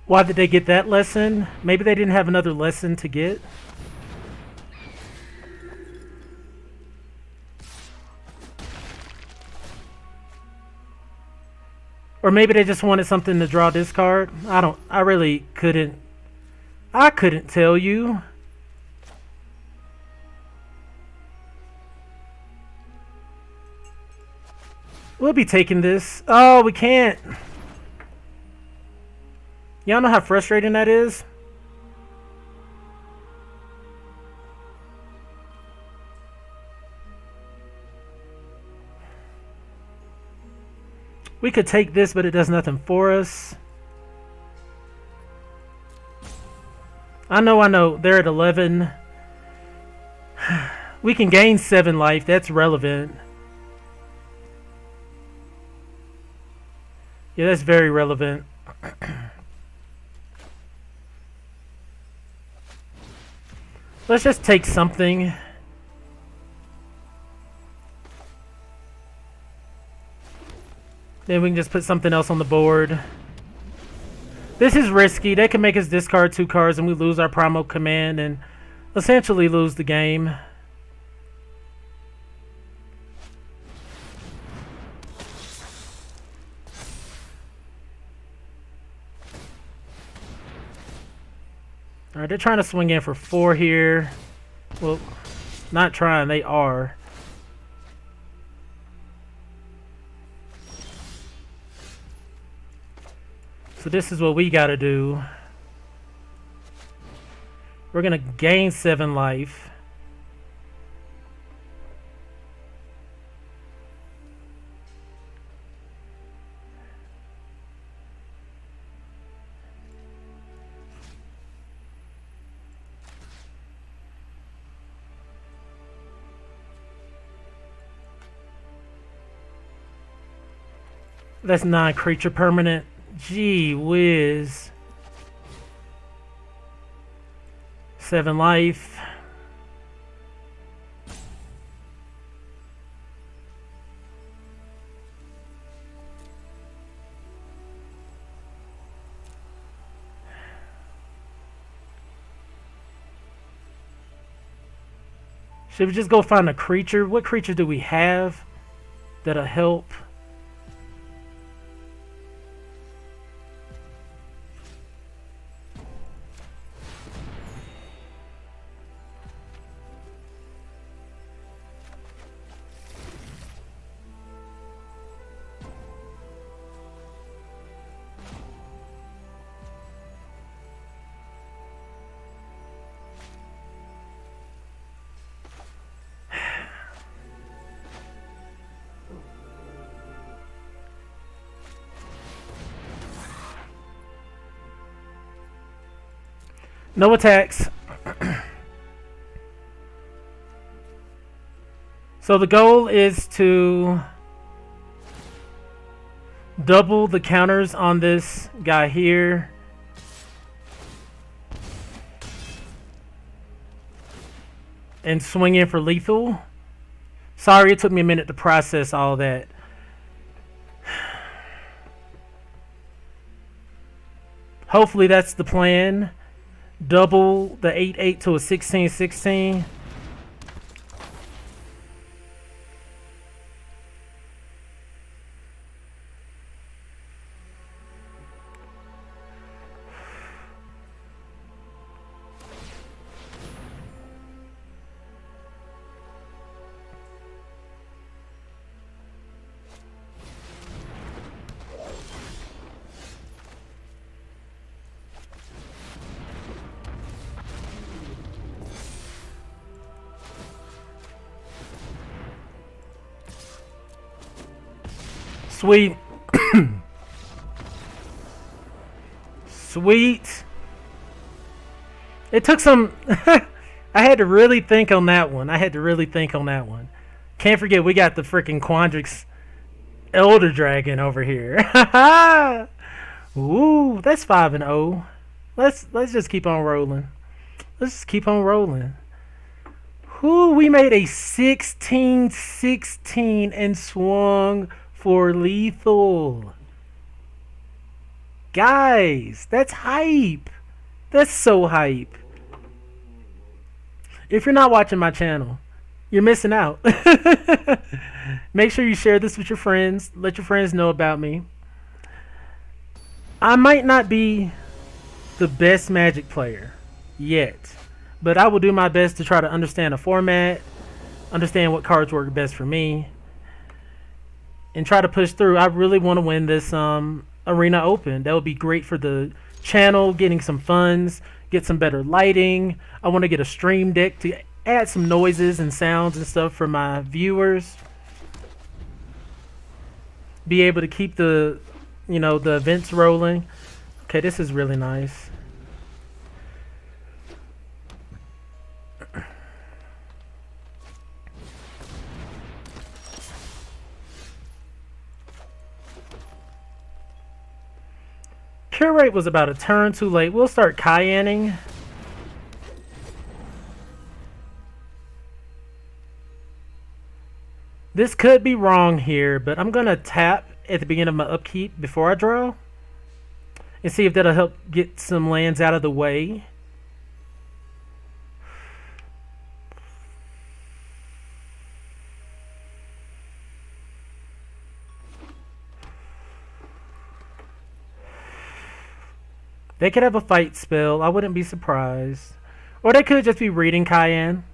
Why did they get that lesson? Maybe they didn't have another lesson to get. Or maybe they just wanted something to draw this card. I really couldn't. I couldn't tell you. We'll be taking this. Oh, we can't. Y'all know how frustrating that is? We could take this, but it does nothing for us. I know. They're at 11. We can gain 7 life. That's relevant. Yeah, that's very relevant. Let's just take something. Then we can just put something else on the board. This is risky. They can make us discard 2 cards and we lose our Primal Command and essentially lose the game. Alright, they're trying to swing in for 4 here. Well, not trying, they are. So this is what we gotta do. We're gonna gain 7 life. That's non-creature permanent. Gee whiz. 7 life. Should we just go find a creature? What creature do we have that'll help? No attacks. So the goal is to Double the counters on this guy here. And swing in for lethal. Sorry, it took me a minute to process all that. Hopefully that's the plan. Double the 8-8 to a 16-16. Sweet. Sweet. It took some... I had to really think on that one. Can't forget we got the freaking Quandrix Elder Dragon over here. Ooh, that's 5-0. Let's just keep on rolling. Ooh, we made a 16-16 and swung for lethal. Guys, that's hype. That's so hype. If you're not watching my channel, you're missing out. Make sure you share this with your friends. Let your friends know about me. I might not be the best Magic player yet, but I will do my best to try to understand the format, understand what cards work best for me, and try to push through. I really want to win this Arena Open. That would be great for the channel, getting some funds, get some better lighting. I want to get a stream deck to add some noises and sounds and stuff for my viewers. Be able to keep the, the events rolling. Okay, this is really nice. Curate was about a turn too late. We'll start cayenning. This could be wrong here, but I'm going to tap at the beginning of my upkeep before I draw. And see if that'll help get some lands out of the way. They could have a fight spell. I wouldn't be surprised. Or they could just be reading Cayenne.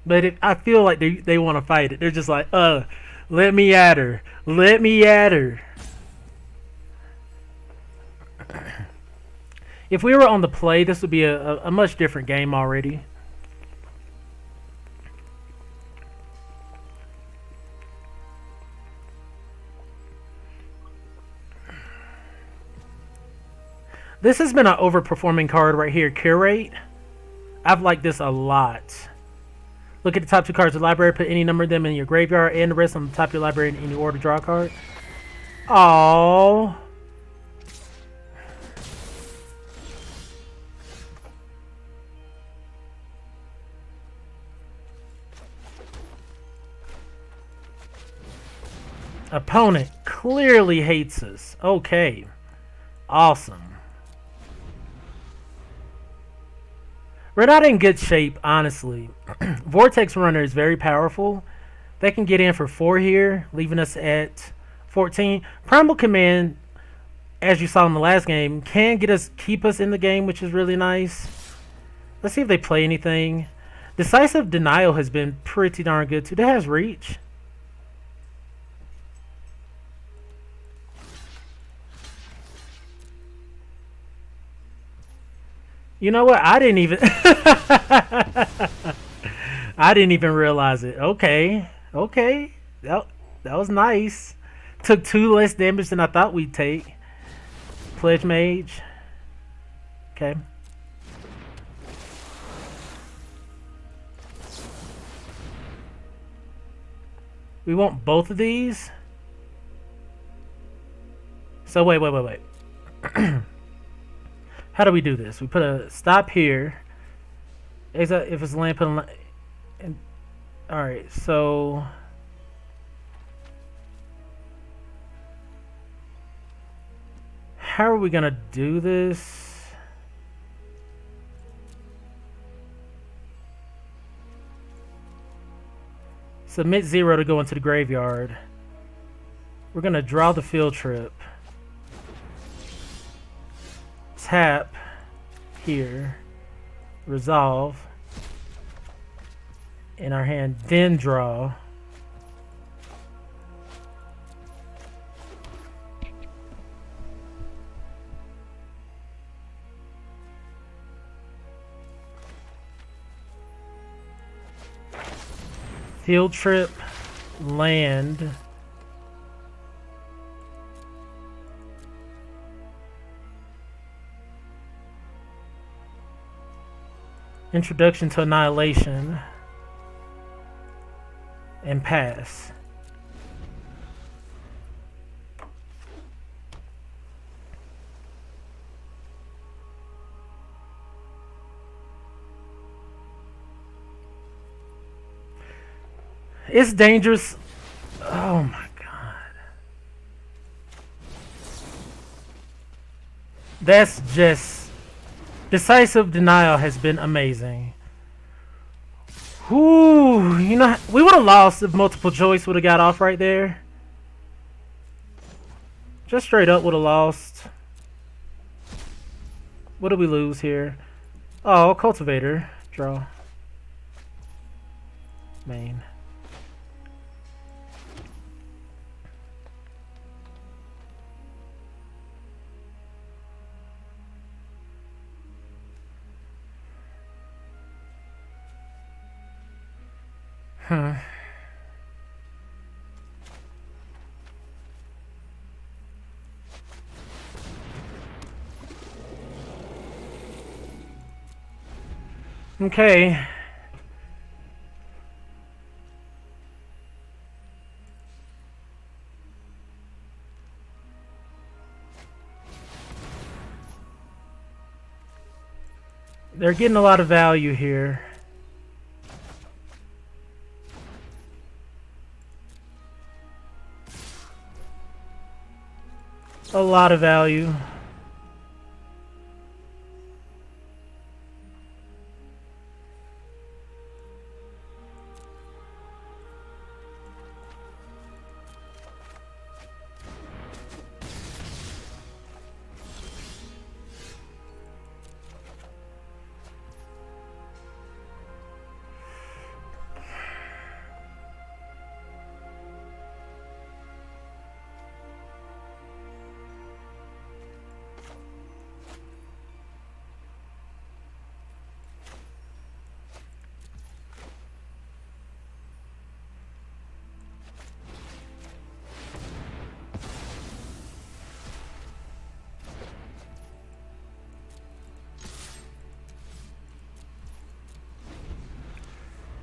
But I feel like they want to fight it. They're just like, let me at her. Let me at her. If we were on the play, this would be a much different game already. This has been an overperforming card right here, Curate. I've liked this a lot. Look at the top two cards of the library, put any number of them in your graveyard, and the rest on the top of your library in any order, draw a card. Aww. Opponent clearly hates us. Okay. Awesome. We're not in good shape, honestly. Vortex Runner is very powerful. They can get in for 4 here, leaving us at 14. Primal Command, as you saw in the last game, can keep us in the game, which is really nice. Let's see if they play anything. Decisive Denial has been pretty darn good too. That has reach. You know what? I didn't even I didn't even realize it. Okay. Okay. That was nice. Took 2 less damage than I thought we'd take. Pledge Mage. Okay. We want both of these. So wait. How do we do this? We put a stop here. If it's land, put a and all right. So how are we gonna do this? Submit 0 to go into the graveyard. We're gonna draw the field trip. Tap here. Resolve. In our hand, then draw. Field trip, land. Introduction to Annihilation. And pass. It's dangerous. Oh my god. That's just... Decisive Denial has been amazing. Whoo, you know, we would have lost if multiple choice would have got off right there. Just straight up would have lost. What did we lose here? Oh, Cultivator. Draw. Main. Huh. Okay. They're getting a lot of value here. A lot of value.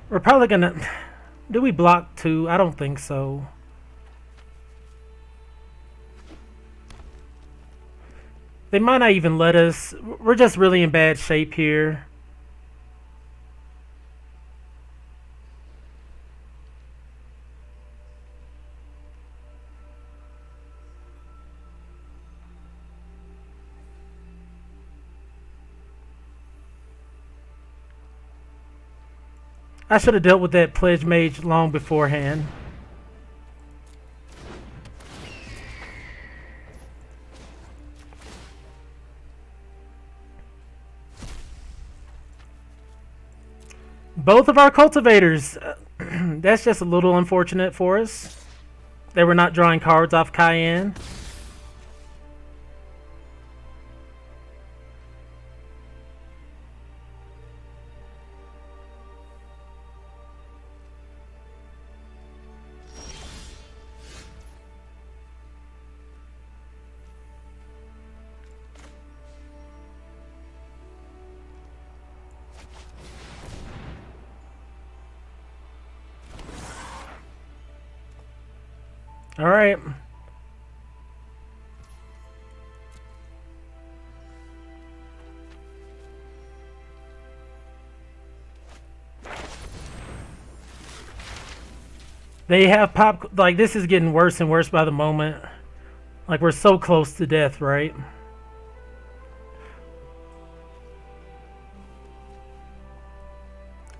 We're probably gonna... Do we block 2? I don't think so. They might not even let us. We're just really in bad shape here. I should have dealt with that Pledge Mage long beforehand. Both of our cultivators. That's just a little unfortunate for us. They were not drawing cards off Cayenne. All right. They have pop. Like, this is getting worse and worse by the moment. Like, we're so close to death, right?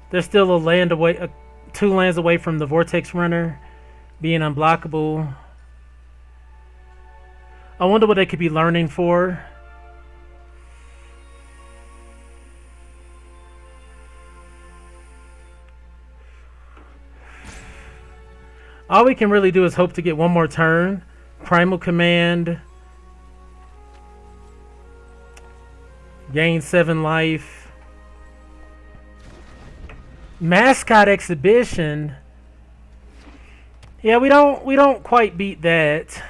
There's still a land away, 2 lands away from the Vortex Runner being unblockable. I wonder what they could be learning for. All we can really do is hope to get one more turn. Primal Command. Gain 7 life. Mascot Exhibition. Yeah, we don't quite beat that.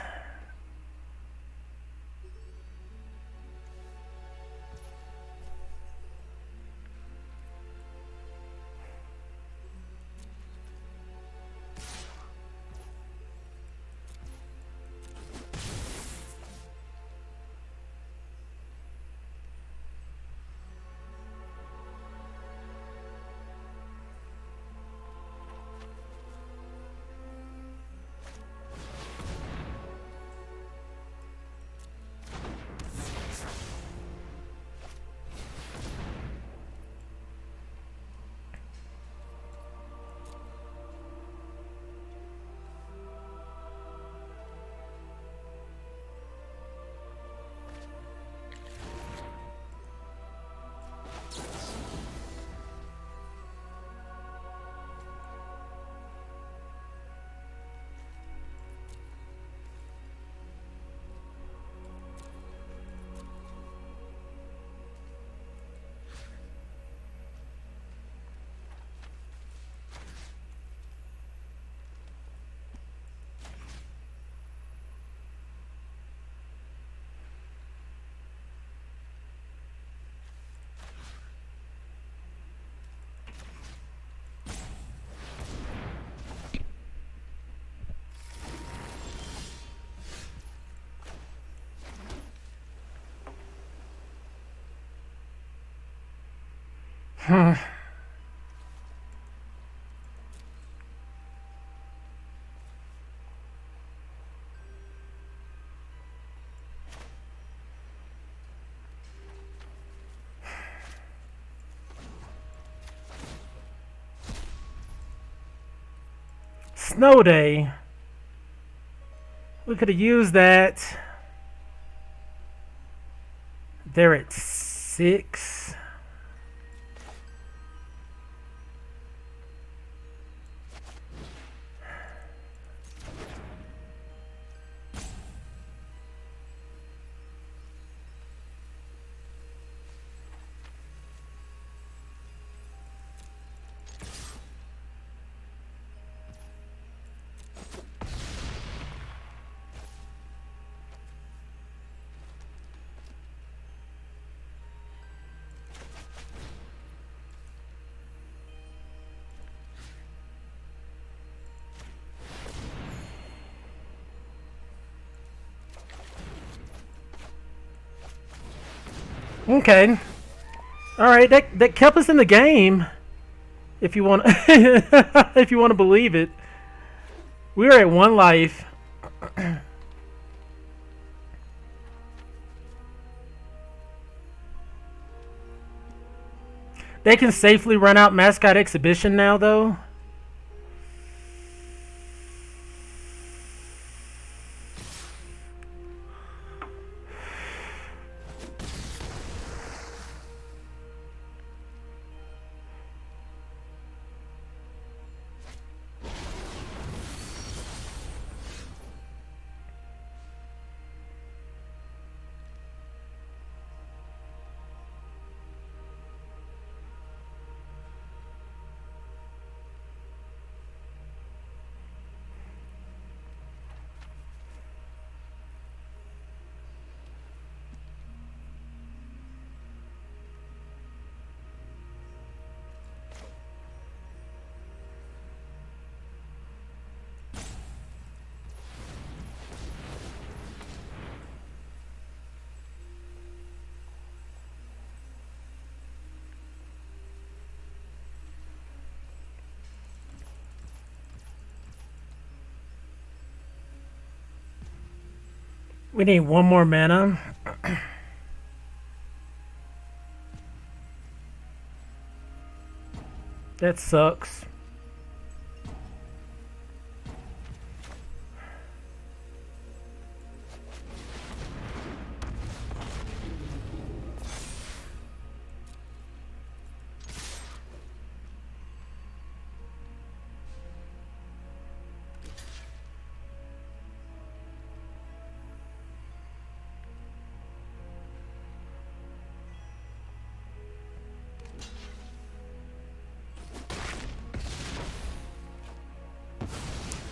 Snow Day. We could have used that. They're at 6. Okay. All right, that kept us in the game. If you want, if you want to believe it, we were at 1 life. They can safely run out Mascot Exhibition now, though. We need one more mana. That sucks.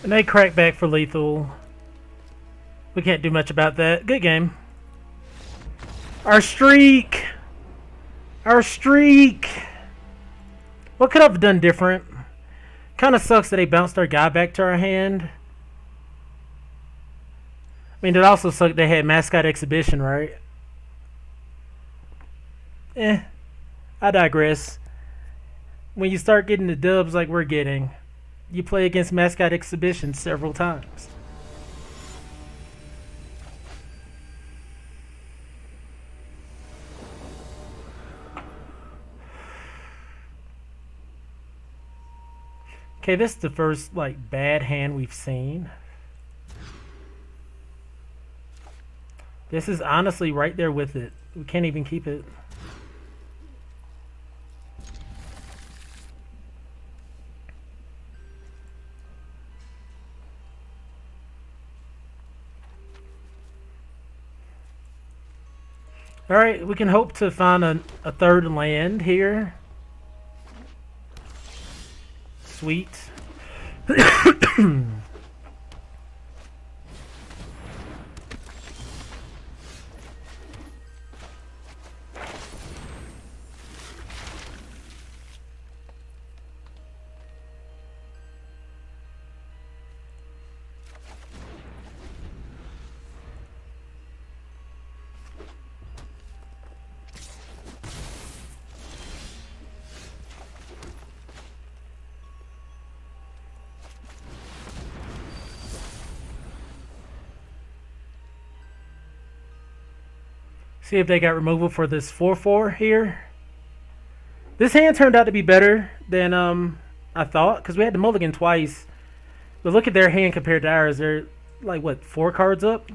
And they crack back for lethal. We can't do much about that. Good game. Our streak! Our streak! What could I have done different? Kind of sucks that they bounced our guy back to our hand. I mean, it also sucked they had mascot exhibition, right? I digress. When you start getting the dubs like we're getting, you play against mascot exhibition several times. Okay, this is the first like bad hand we've seen. This is honestly right there with it. We can't even keep it. Alright, we can hope to find a third land here. Sweet. See if they got removal for this 4/4 here. This hand turned out to be better than I thought, because we had to mulligan twice. But look at their hand compared to ours. They're like, what, 4 cards up?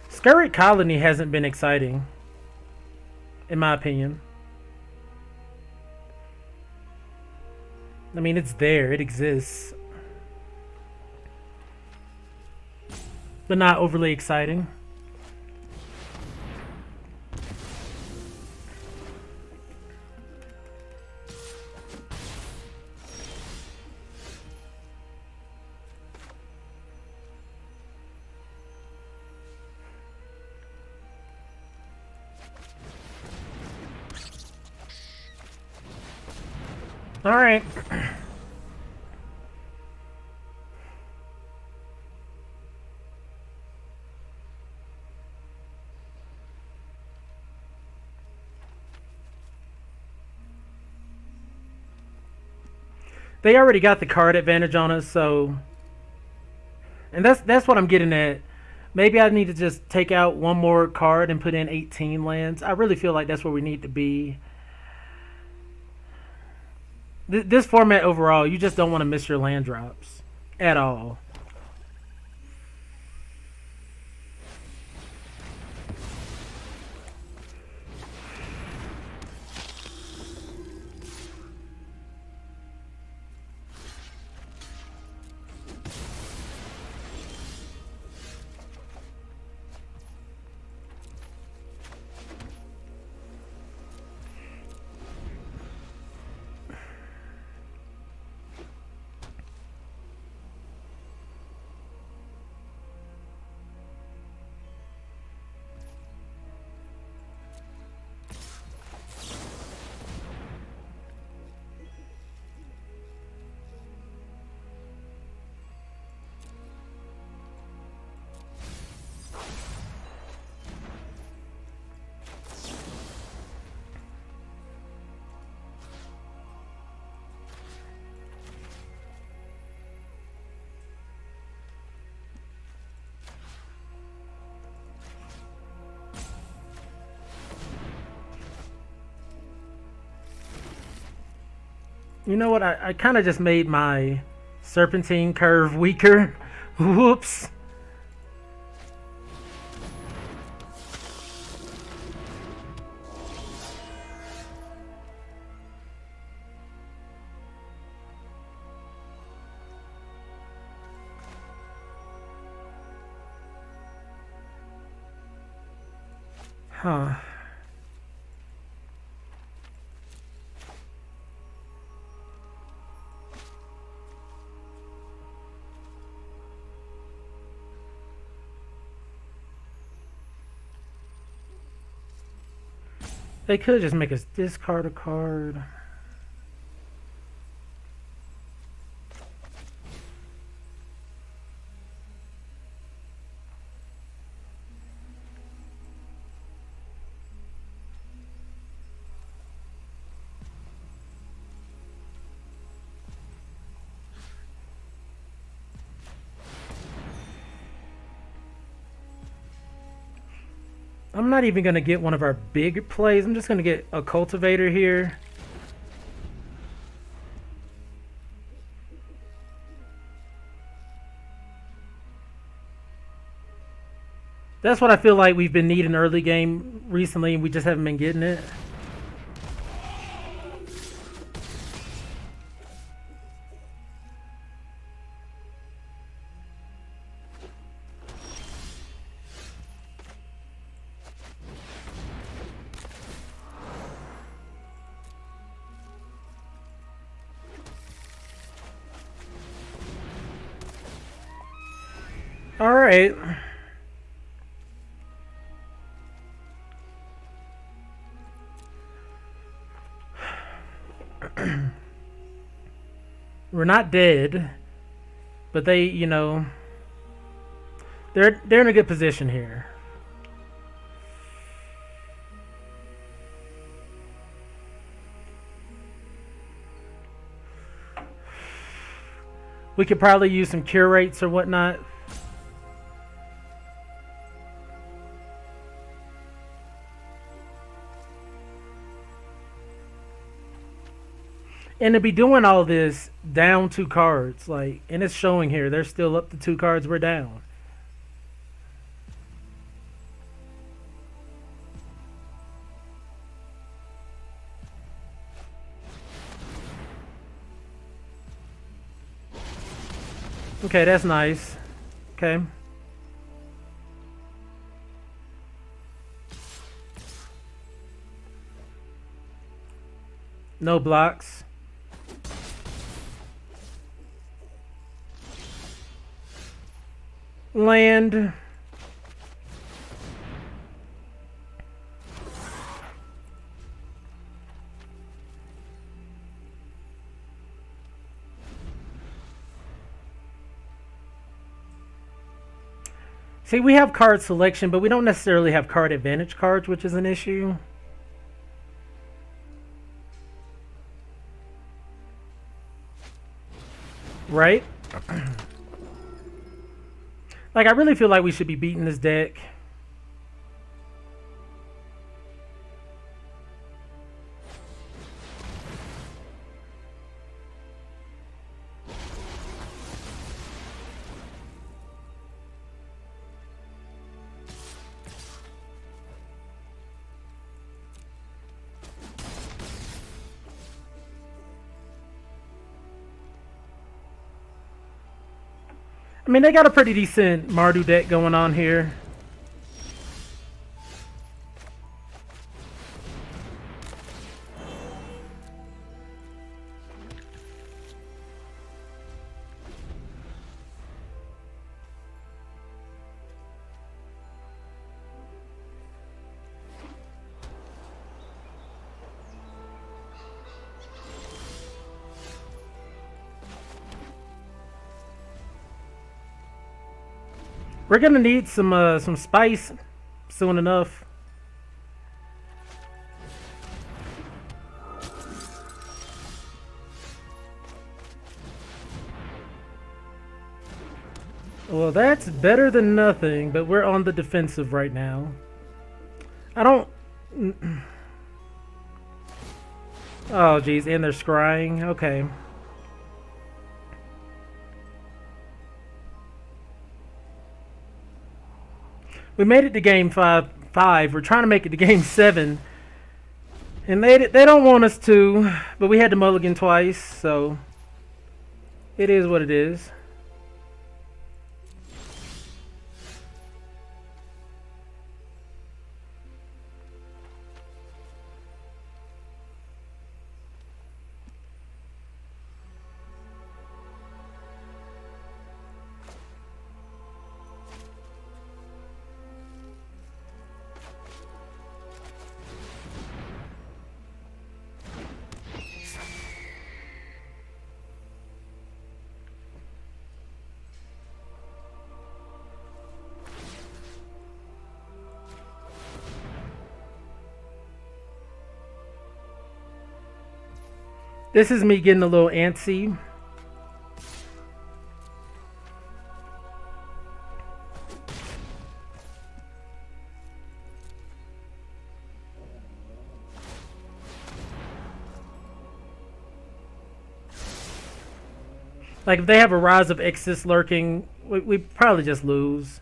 Scurried Colony hasn't been exciting, in my opinion. I mean, it's there. It exists. But not overly exciting. All right. They already got the card advantage on us, so, and that's what I'm getting at. Maybe I need to just take out one more card and put in 18 lands. I really feel like that's where we need to be. This format overall, you just don't want to miss your land drops at all. You know what? I kind of just made my serpentine curve weaker. Whoops. Huh. They could just make us discard a card. I'm not even going to get one of our big plays. I'm just going to get a cultivator here. That's what I feel like we've been needing early game recently. We just haven't been getting it. All right. We're not dead, but they, you know, they're in a good position here. We could probably use some curates or whatnot. And to be doing all this down 2 cards, like, and it's showing here, they're still up to 2 cards we're down. Okay, that's nice. Okay. No blocks. Land. See, we have card selection, but we don't necessarily have card advantage cards, which is an issue. Right? Like, I really feel like we should be beating this deck. I mean, they got a pretty decent Mardu deck going on here. We're gonna need some spice soon enough. Well, that's better than nothing, but we're on the defensive right now. I don't... Oh, geez, and they're scrying. Okay. We made it to game five. We're trying to make it to game 7. And they don't want us to, but we had to mulligan twice, so it is what it is. This is me getting a little antsy. Like, if they have a Rise of Exis lurking, we probably just lose.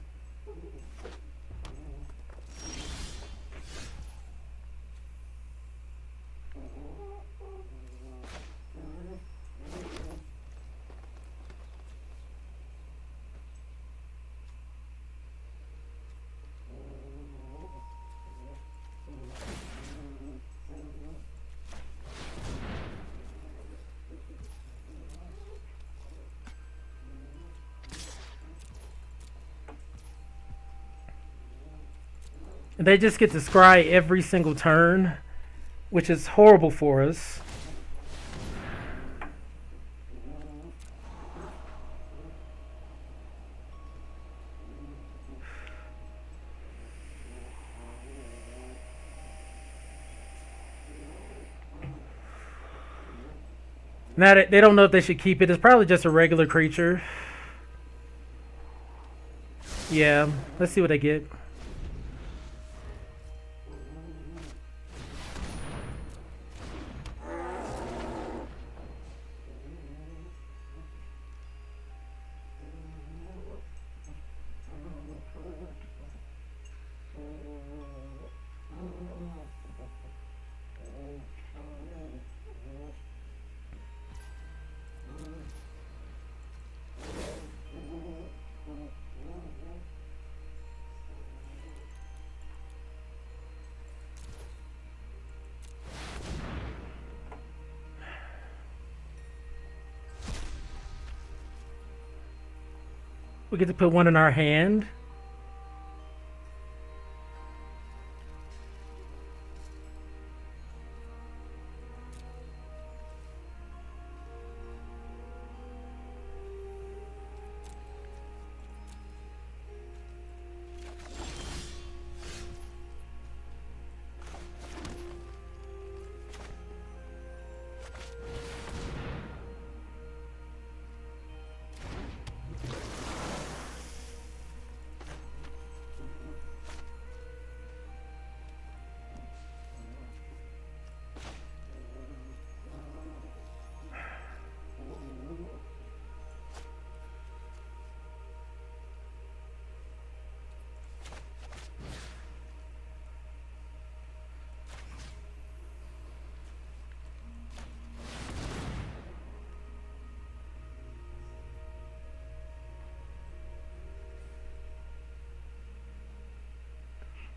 They just get to scry every single turn, which is horrible for us. Now they don't know if they should keep it. It's probably just a regular creature. Yeah, let's see what they get. We get to put one in our hand.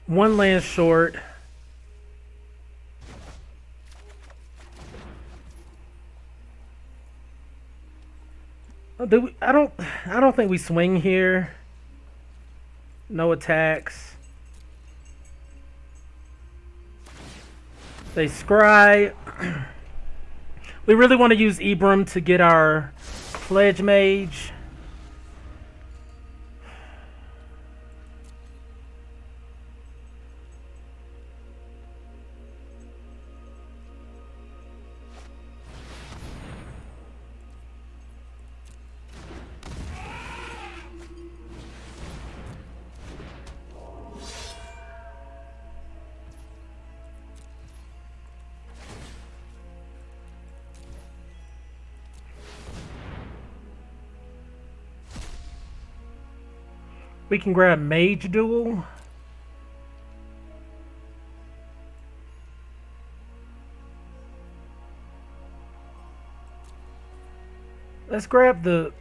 One land short. I don't think we swing here. No attacks. They scry. We really want to use Ibram to get our Pledge Mage. We can grab Mage Duel. Let's grab the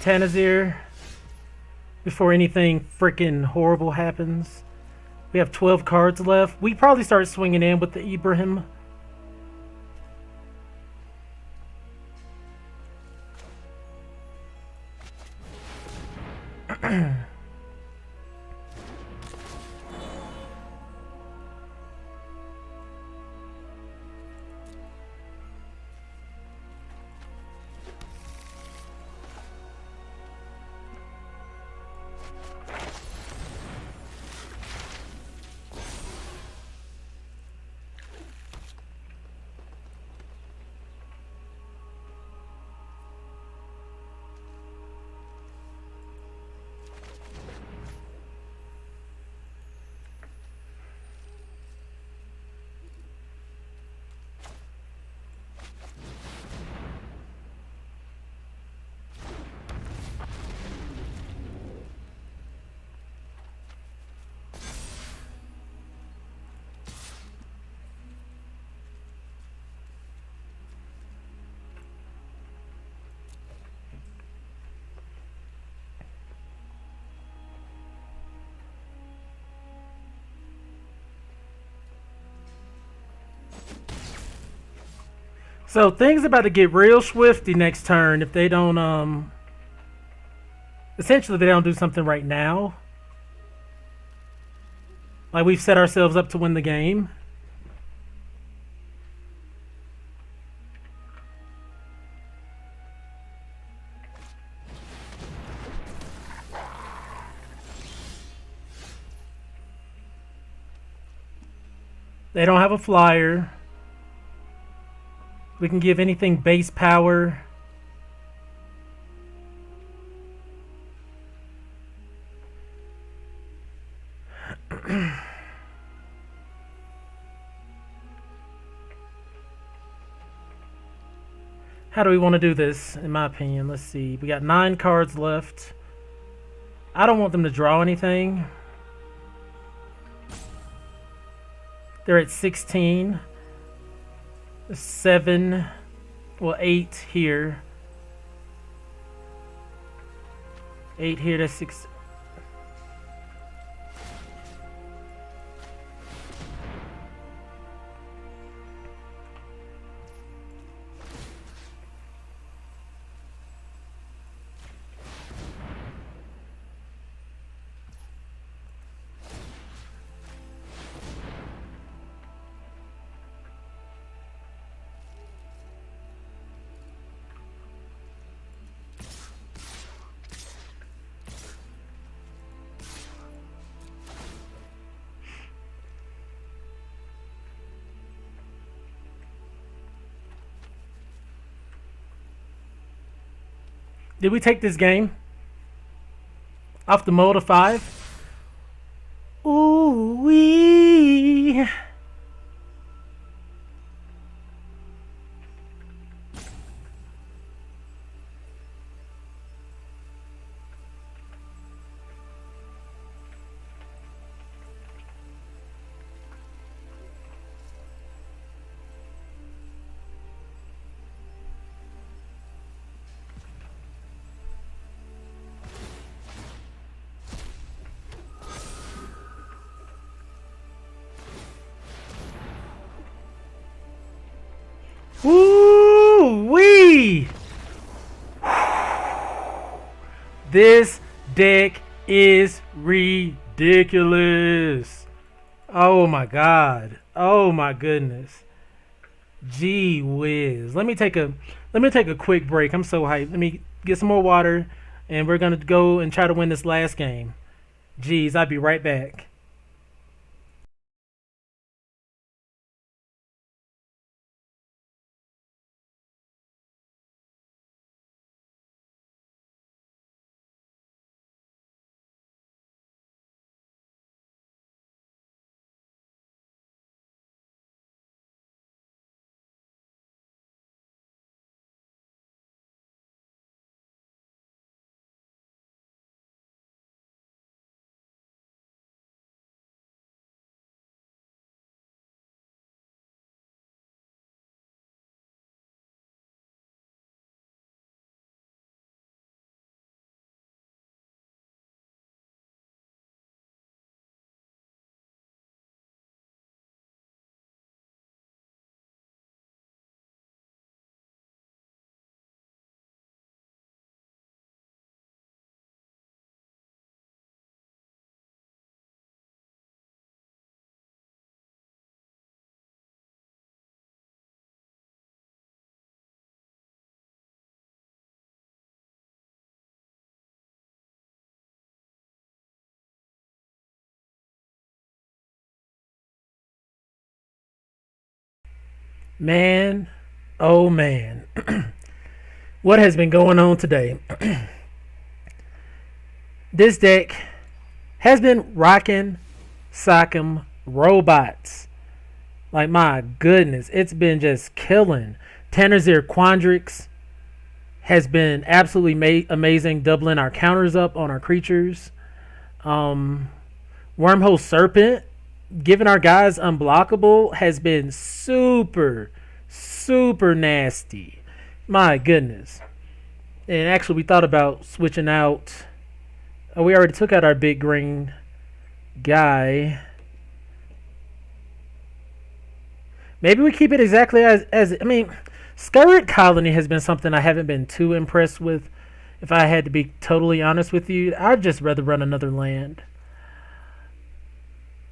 Tanazir before anything freaking horrible happens. We have 12 cards left. We probably start swinging in with the Ibrahim. So things about to get real swifty next turn if they don't essentially they don't do something right now. Like we've set ourselves up to win the game. They don't have a flyer. We can give anything base power. How do we want to do this, in my opinion? Let's see. We got 9 cards left. I don't want them to draw anything. They're at 16. 7. Well, 8 here. 8 here, that's 6. Did we take this game? Off the mode of 5? Ooh wee. Ooh wee. This deck is ridiculous. Oh my god. Oh my goodness. Gee whiz. Let me take a quick break. I'm so hyped. Let me get some more water and we're gonna go and try to win this last game. Jeez, I'll be right back. Man, oh man. What has been going on today? This deck has been rocking sock'em robots. Like, my goodness, it's been just killing. Tanazir Quandrix has been absolutely amazing, doubling our counters up on our creatures. Wormhole Serpent, giving our guys unblockable, has been super, super nasty. My goodness. And actually, we thought about switching out. Oh, we already took out our big green guy. Maybe we keep it exactly as I mean, Scarlet Colony has been something I haven't been too impressed with. If I had to be totally honest with you, I'd just rather run another land.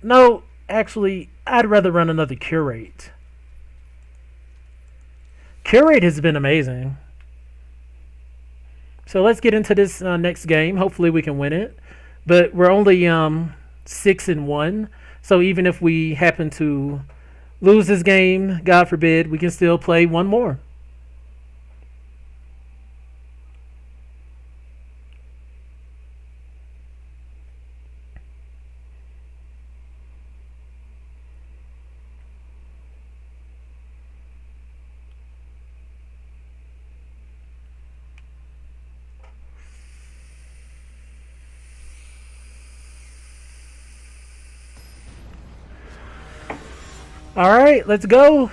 No, actually, I'd rather run another Curate. Curate has been amazing. So let's get into this next game. Hopefully we can win it. But we're only 6-1. So even if we happen to lose this game, God forbid, we can still play one more. All right, let's go.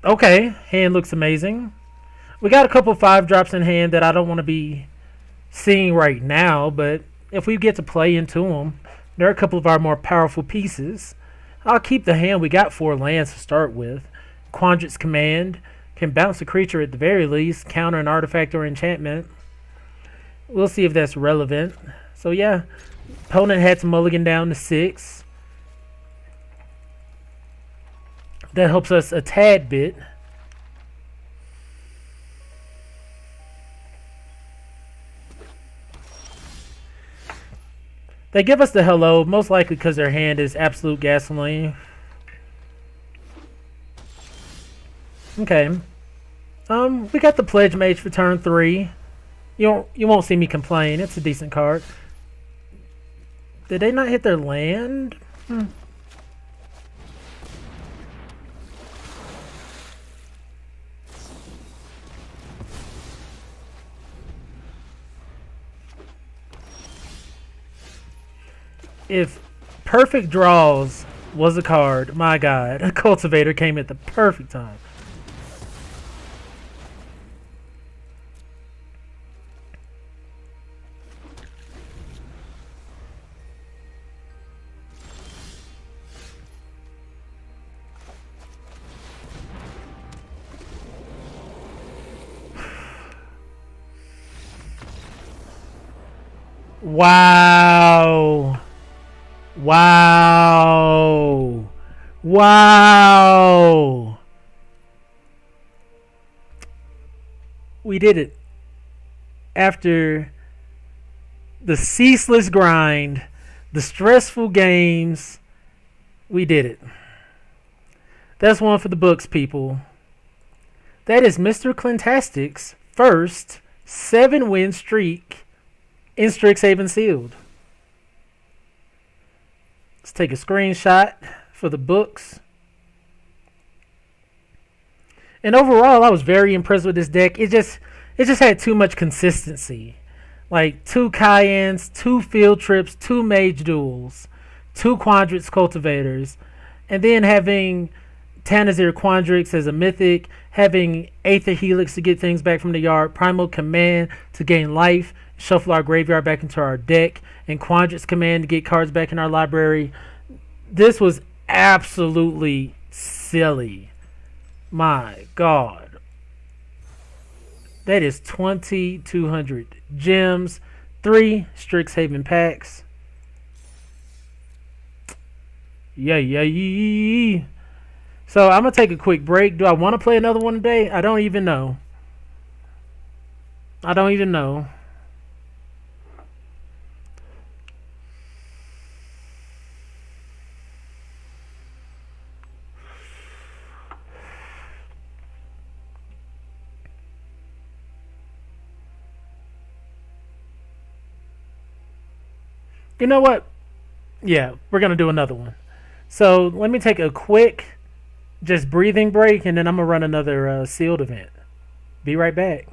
Okay, hand looks amazing. We got a couple 5-drops in hand that I don't want to be seeing right now, but if we get to play into them, there are a couple of our more powerful pieces. I'll keep the hand. We got 4 lands to start with. Quandrix Command can bounce a creature at the very least, counter an artifact or enchantment. We'll see if that's relevant. So yeah, opponent had to mulligan down to 6. That helps us a tad bit. They give us the hello, most likely because their hand is absolute gasoline. Okay. We got the Pledge Mage for turn 3. You won't see me complain. It's a decent card. Did they not hit their land? If Perfect Draws was a card, my God, a Cultivator came at the perfect time. Wow. Wow. Wow. We did it. After the ceaseless grind, the stressful games, we did it. That's one for the books, people. That is Mr.Clintastik's first 7-win streak in Strixhaven Sealed. Let's take a screenshot for the books. And overall, I was very impressed with this deck. It just had too much consistency. Like 2 Cayennes, 2 Field Trips, 2 Mage Duels, 2 Quandrix Cultivators, and then having Tanazir Quandrix as a mythic, having Aether Helix to get things back from the yard, Primal Command to gain life, shuffle our graveyard back into our deck, and Quandrix Command to get cards back in our library. This was absolutely silly. My God. That is 2,200 gems, 3 Strixhaven packs. Yeah. So I'm going to take a quick break. Do I want to play another one today? I don't even know. You know what? Yeah, we're gonna do another one. So let me take a quick, just breathing break, and then I'm gonna run another sealed event. Be right back.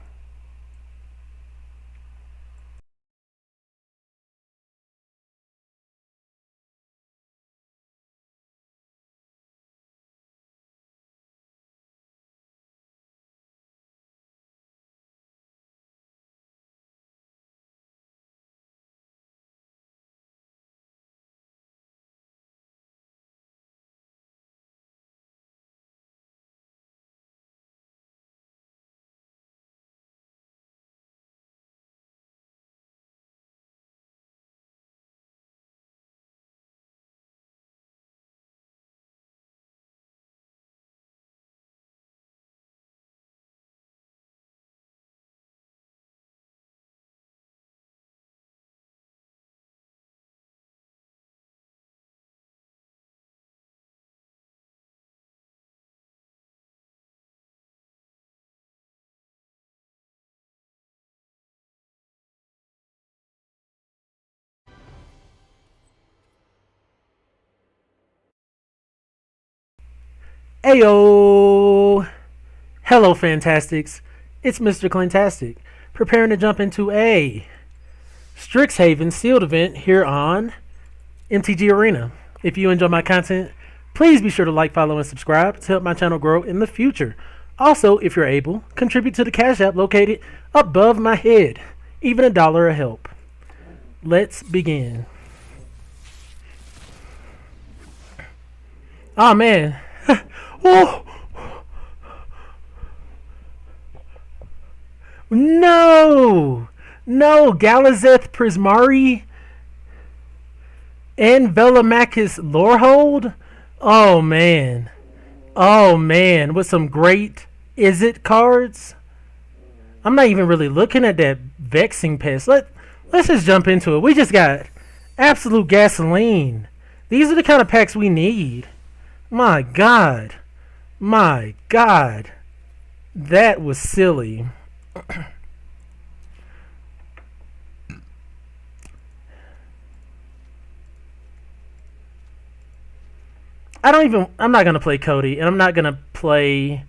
Ayo! Hello, Fantastics. It's Mr. Clintastik, preparing to jump into a Strixhaven sealed event here on MTG Arena. If you enjoy my content, please be sure to like, follow, and subscribe to help my channel grow in the future. Also, if you're able, contribute to the Cash App located above my head. Even $1 will help. Let's begin. Oh man. Oh no! No, Galazeth Prismari and Velomachus Lorehold? Oh man. Oh man, with some great Is It cards? I'm not even really looking at that Vexing Pest. Let's just jump into it. We just got absolute gasoline. These are the kind of packs we need. My God. My God. That was silly. I'm not going to play Cody, and I'm not going to play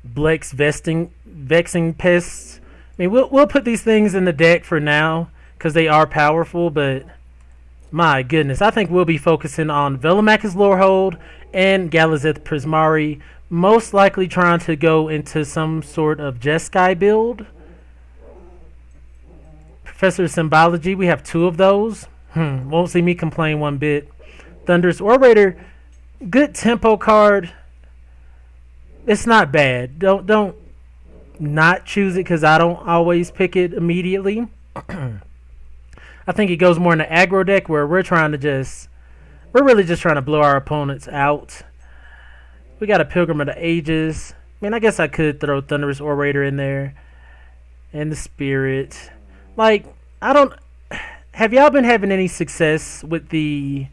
Blex Vexing Pests. I mean, we'll put these things in the deck for now, because they are powerful, but my goodness, I think we'll be focusing on Velomachus Lorehold and Galazeth Prismari, most likely trying to go into some sort of Jeskai build. Professor of Symbology, we have 2 of those. Won't see me complain one bit. Thunderous Orator, good tempo card. It's not bad. Don't not choose it because I don't always pick it immediately. I think it goes more in the aggro deck where we're really just trying to blow our opponents out. We got a Pilgrim of the Ages. I mean, I guess I could throw Thunderous Orator in there. And the Spirit. Like, have y'all been having any success with the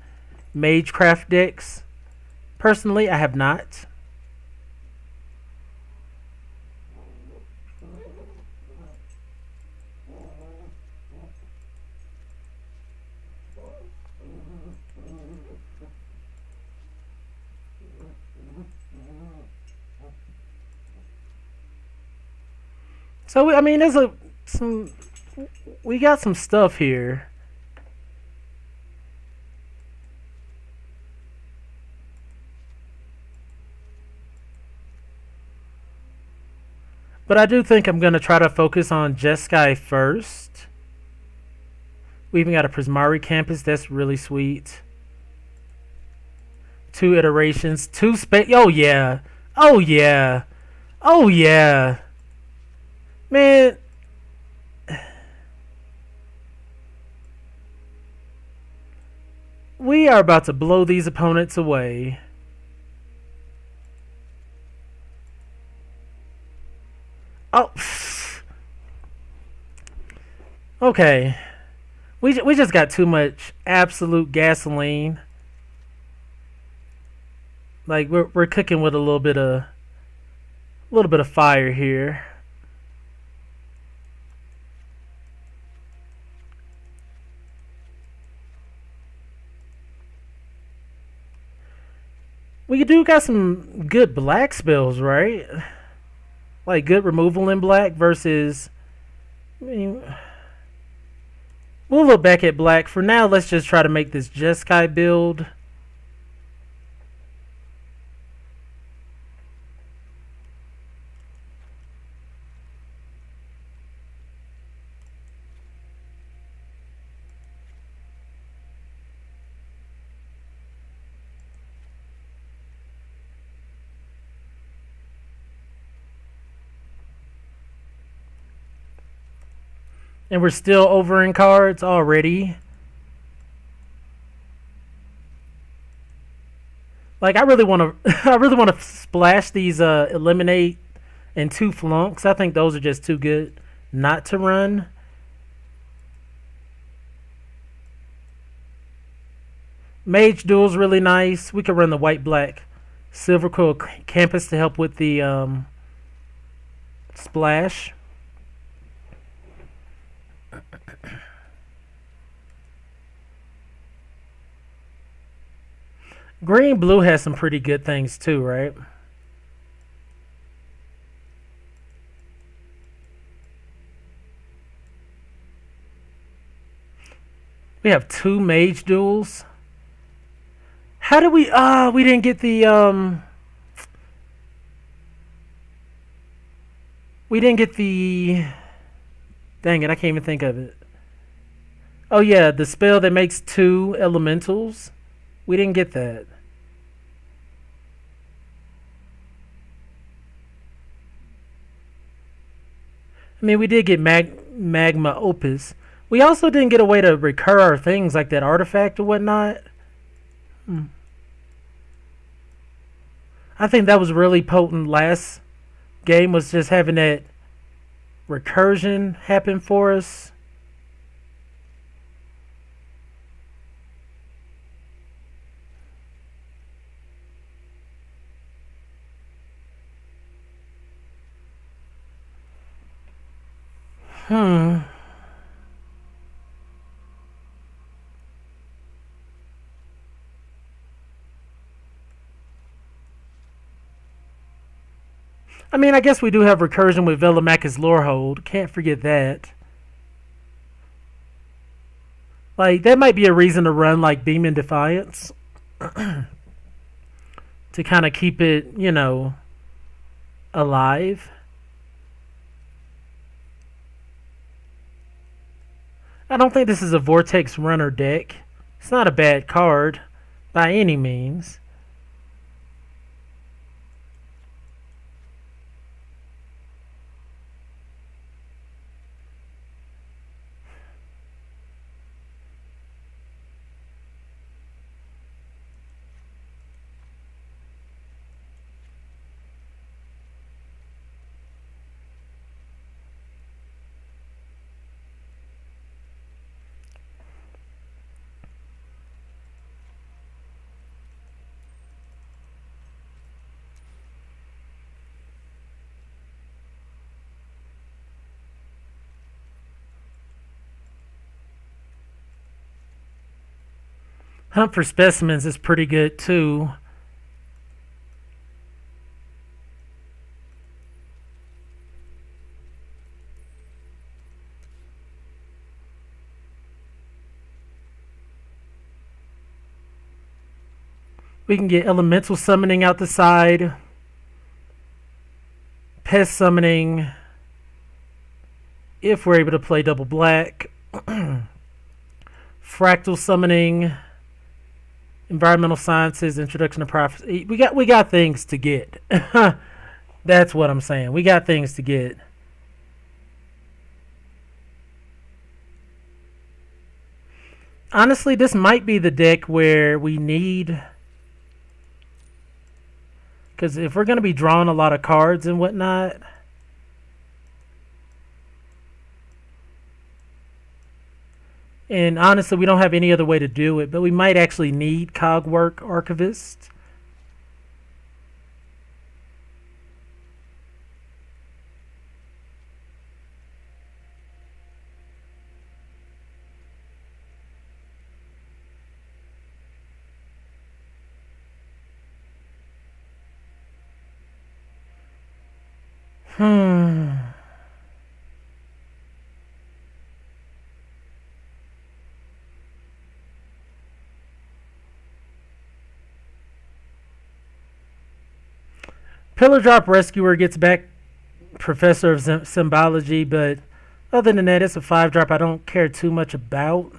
Magecraft decks? Personally, I have not. So I mean, we got some stuff here. But I do think I'm going to try to focus on Jeskai first. We even got a Prismari Campus. That's really sweet. 2 iterations. 2 space. Oh, yeah. Oh, yeah. Oh, yeah. Man. We are about to blow these opponents away. Oh. Okay. We just got too much absolute gasoline. Like we're cooking with a little bit of fire here. We do got some good black spells, right? Like good removal in black versus. I mean, we'll look back at black. For now, let's just try to make this Jeskai build. And we're still over in cards already. Like I really want to, I really want to splash these eliminate and 2 flunks. I think those are just too good not to run. Mage Duel's really nice. We could run the white black Silver Quill Campus to help with the splash. Green Blue has some pretty good things too, right? We have 2 Mage Duels. How did we didn't get the we didn't get the dang it, I can't even think of it. Oh yeah, the spell that makes 2 elementals. We didn't get that. I mean, we did get Magma Opus. We also didn't get a way to recur our things like that artifact or whatnot. I think that was really potent last game, was just having that recursion happen for us. Hmm. I mean, I guess we do have recursion with Velomachus Lorehold. Can't forget that. Like, that might be a reason to run, like, Beam in Defiance. To kind of keep it, you know, alive. I don't think this is a Vortex Runner deck. It's not a bad card by any means. Hunt for Specimens is pretty good too. We can get Elemental Summoning out the side. Pest Summoning. If we're able to play double black. Fractal Summoning. Environmental Sciences, Introduction to Prophecy. We got things to get. That's what I'm saying. We got things to get. Honestly, this might be the deck where we need, because if we're going to be drawing a lot of cards and whatnot, and honestly, we don't have any other way to do it, but we might actually need Cogwork Archivist. Hmm. Pillar Drop Rescuer gets back Professor of Symbology, but other than that, it's a 5 drop I don't care too much about.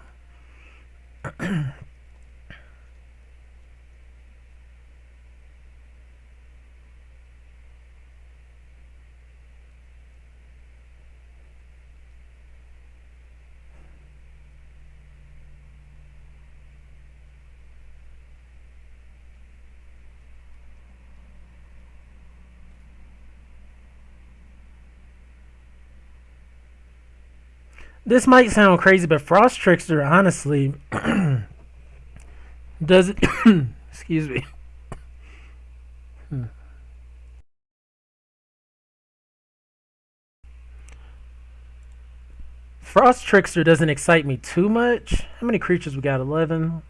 This might sound crazy, but Frost Trickster honestly does it. Excuse me. Frost Trickster doesn't excite me too much. How many creatures we got? 11.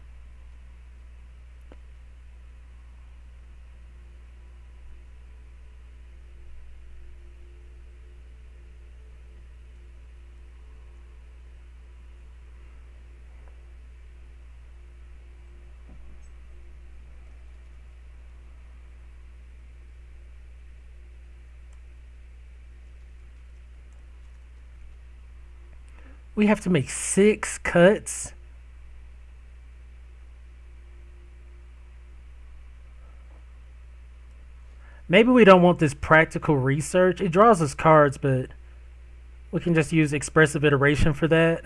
We have to make 6 cuts. Maybe we don't want this practical research. It draws us cards, but we can just use expressive iteration for that.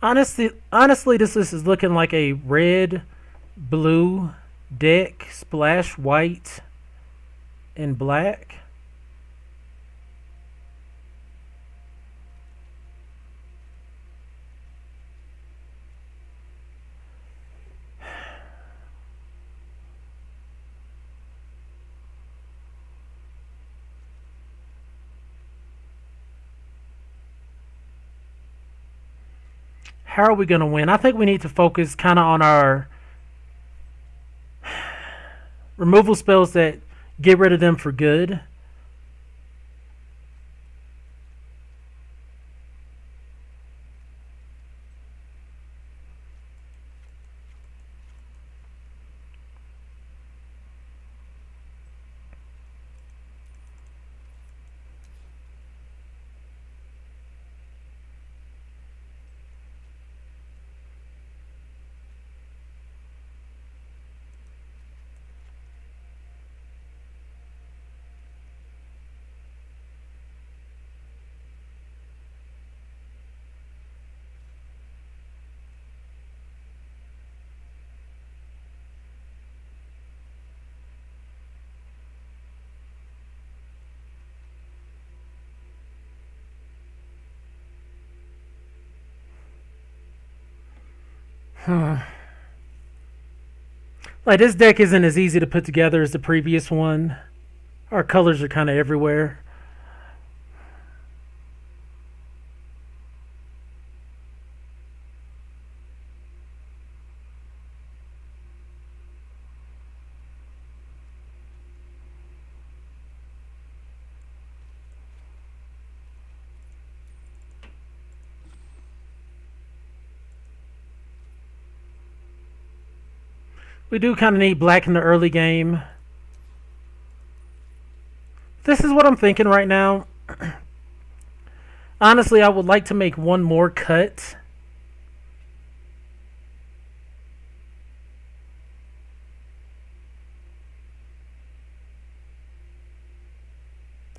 Honestly, this list is looking like a red, blue deck, splash white and black. How are we going to win? I think we need to focus kind of on our removal spells that get rid of them for good. Like, this deck isn't as easy to put together as the previous one. Our colors are kind of everywhere. We do kind of need black in the early game. This is what I'm thinking right now. Honestly, I would like to make one more cut.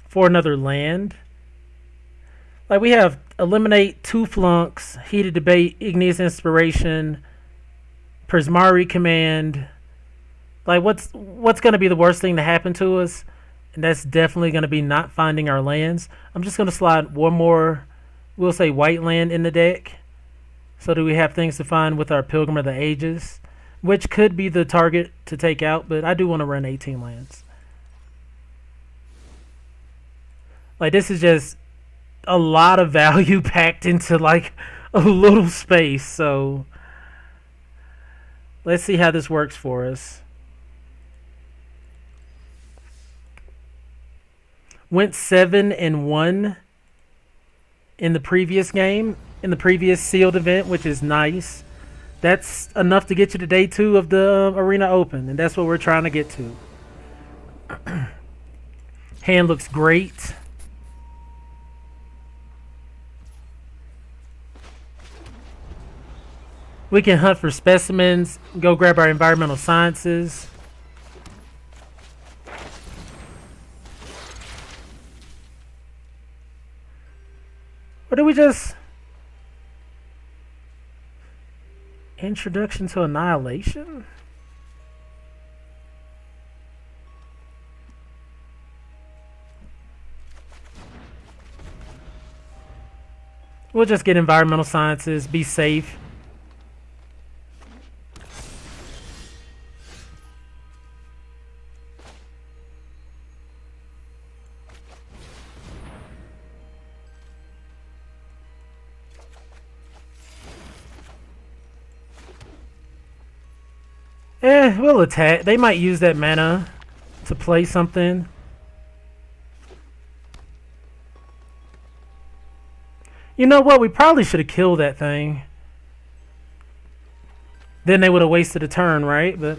For another land. Like, we have eliminate 2 flunks, heated debate, igneous inspiration, Prismari command. Like, what's going to be the worst thing to happen to us? And that's definitely going to be not finding our lands. I'm just going to slide one more We'll say white land in the deck. So do we have things to find with our Pilgrim of the Ages, which could be the target to take out, but I do want to run 18 lands. Like, this is just a lot of value packed into like a little space, so let's see how this works for us. Went 7-1 in the previous game, in the previous sealed event, which is nice. That's enough to get you to day 2 of the Arena Open, and that's what we're trying to get to. Hand looks great. We can hunt for specimens, go grab our environmental sciences. Or do we just... Introduction to Annihilation? We'll just get environmental sciences, be safe. We'll attack. They might use that mana to play something. You know what? We probably should have killed that thing. Then they would have wasted a turn, right? But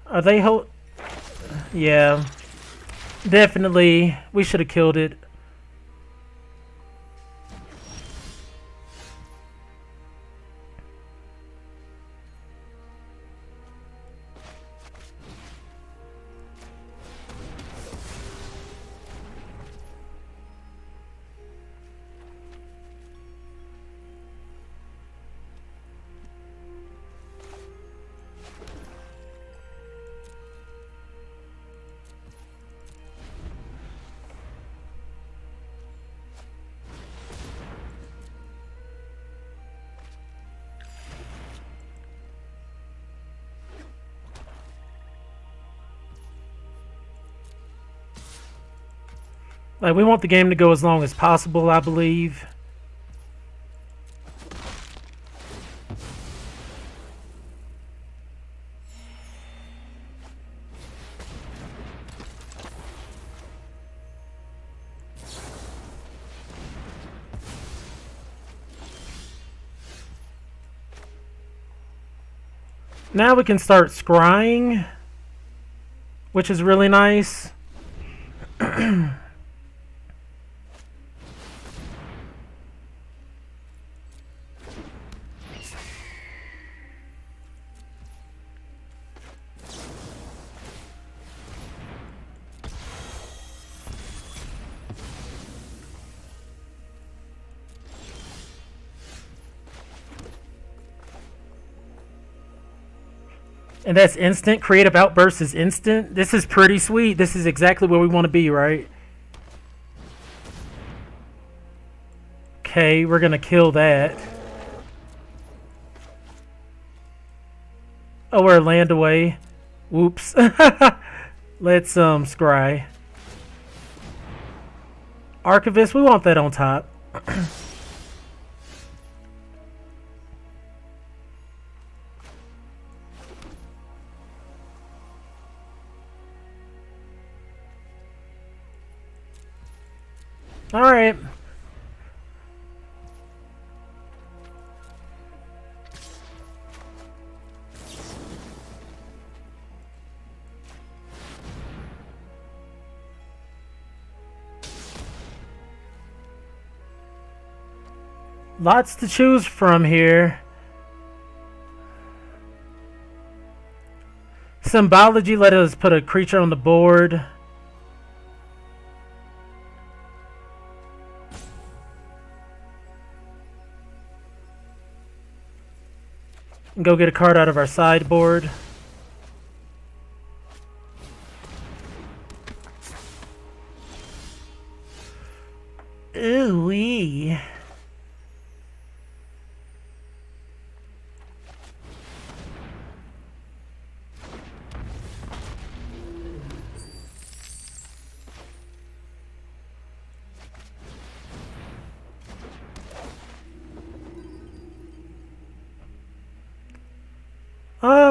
are they yeah. Definitely, we should have killed it. Like, we want the game to go as long as possible, I believe. Now we can start scrying, which is really nice. And that's instant. Creative Outburst is instant. This is pretty sweet. This is exactly where we want to be, right? Okay, we're going to kill that. Oh, we're land away. Whoops. Let's scry. Archivist, we want that on top. All right. Lots to choose from here. Symbology let us put a creature on the board. Go get a card out of our sideboard. Ooh-wee.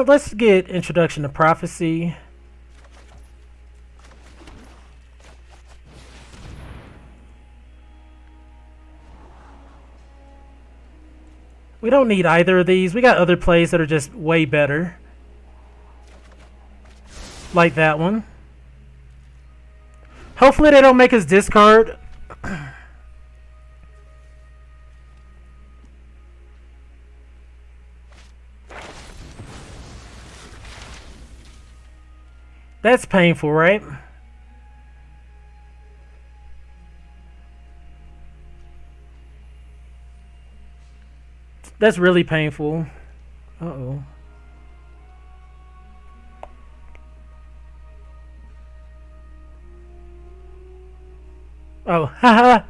Let's get Introduction to Prophecy. We don't need either of these. We got other plays that are just way better. Like that one. Hopefully they don't make us discard. That's painful, right? That's really painful. Uh-oh. Oh, haha.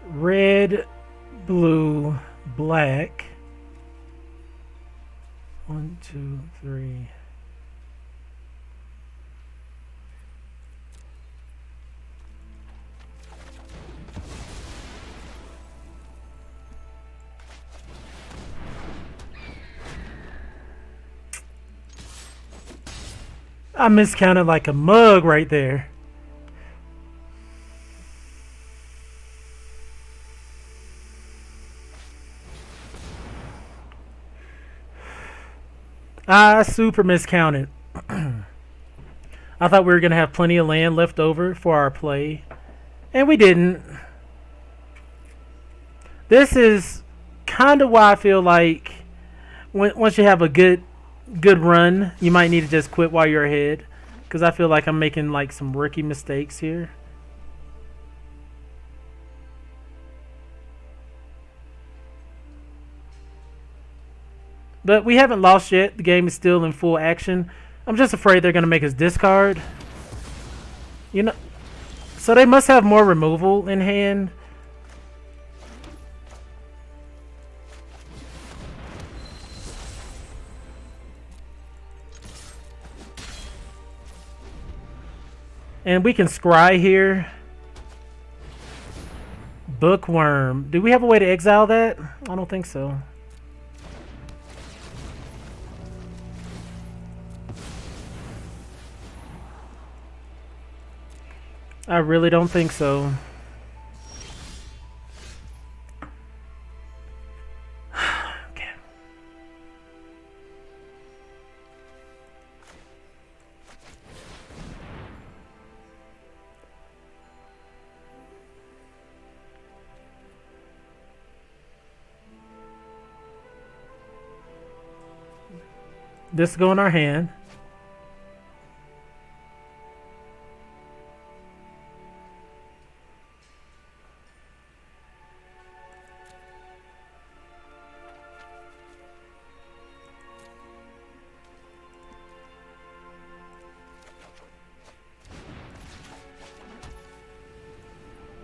Red, blue, black. 1, 2, 3. I miscounted like a mug right there. I super miscounted. I thought we were going to have plenty of land left over for our play. And we didn't. This is kind of why I feel like once you have a good run, you might need to just quit while you're ahead. Because I feel like I'm making like some rookie mistakes here. But we haven't lost yet. The game is still in full action. I'm just afraid they're going to make us discard. You know, so they must have more removal in hand. And we can scry here. Bookworm. Do we have a way to exile that? I don't think so. I really don't think so. Okay. This go in our hand.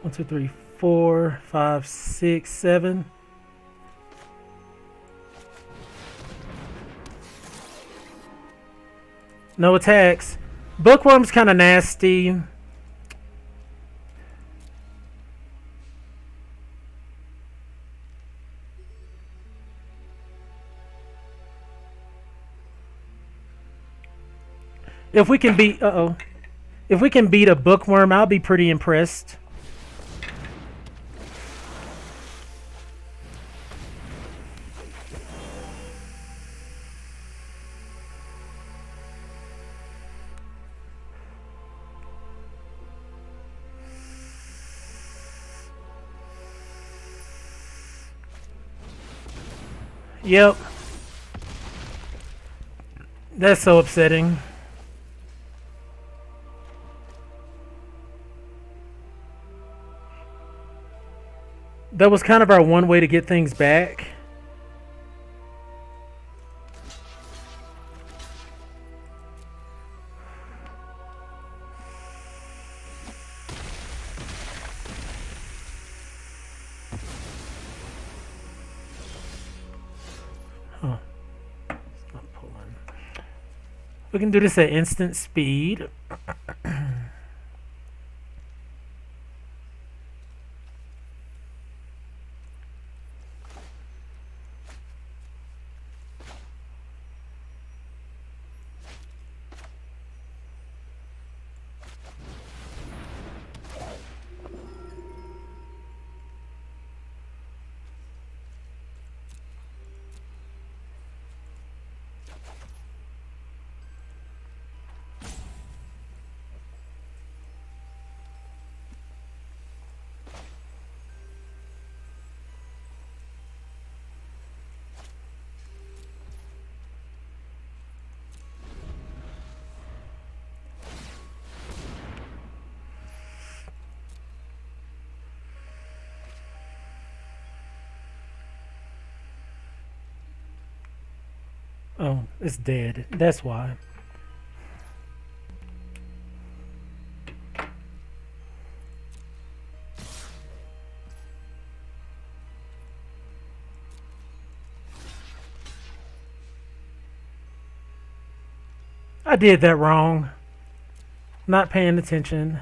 One, two, three, 4, 5, 6, 7. No attacks. Bookworm's kind of nasty. If we can beat, if we can beat a bookworm, I'll be pretty impressed. Yep. That's so upsetting. That was kind of our one way to get things back. Huh. It's not pulling. We can do this at instant speed. Oh, it's dead. That's why. I did that wrong. Not paying attention.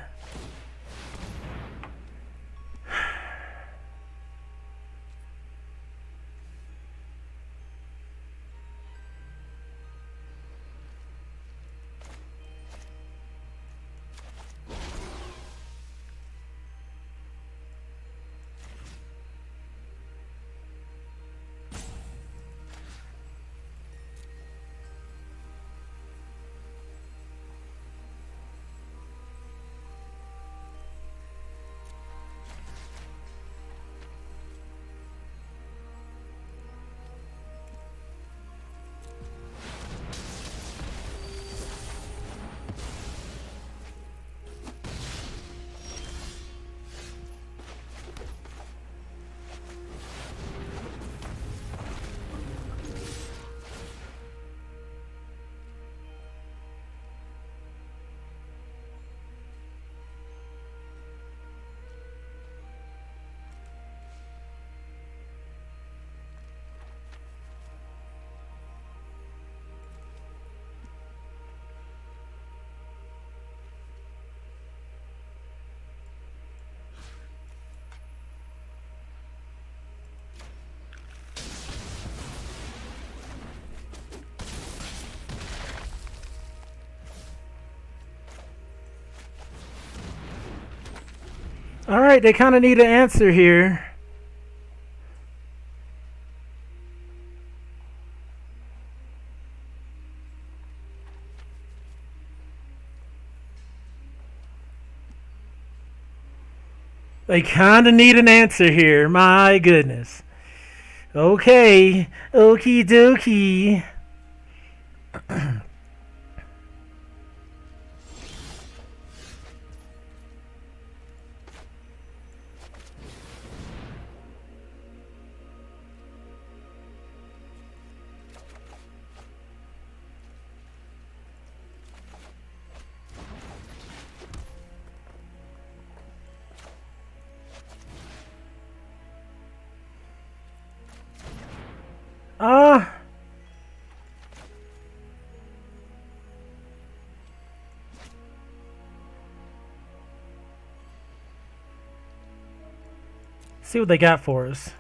Alright, they kind of need an answer here. They kind of need an answer here. My goodness. Okay. Okie dokie. See what they got for us.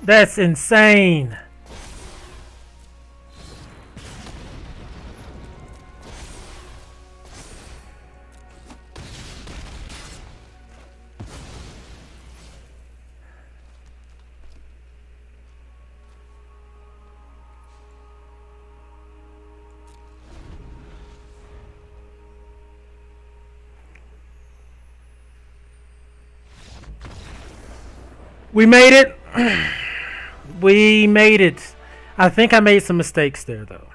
That's insane. We made it. We made it. I think I made some mistakes there, though.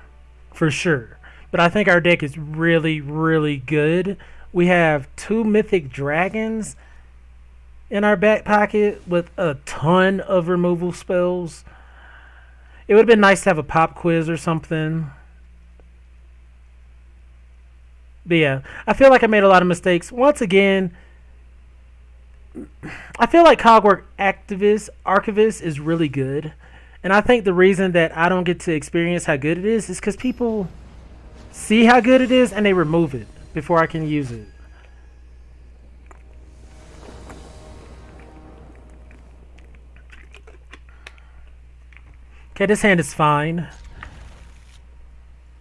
For sure. But I think our deck is really, really good. We have 2 mythic dragons in our back pocket with a ton of removal spells. It would have been nice to have a pop quiz or something. But yeah, I feel like I made a lot of mistakes. Once again, I feel like Cogwork Archivist is really good. And I think the reason that I don't get to experience how good it is because people see how good it is and they remove it before I can use it. Okay, this hand is fine.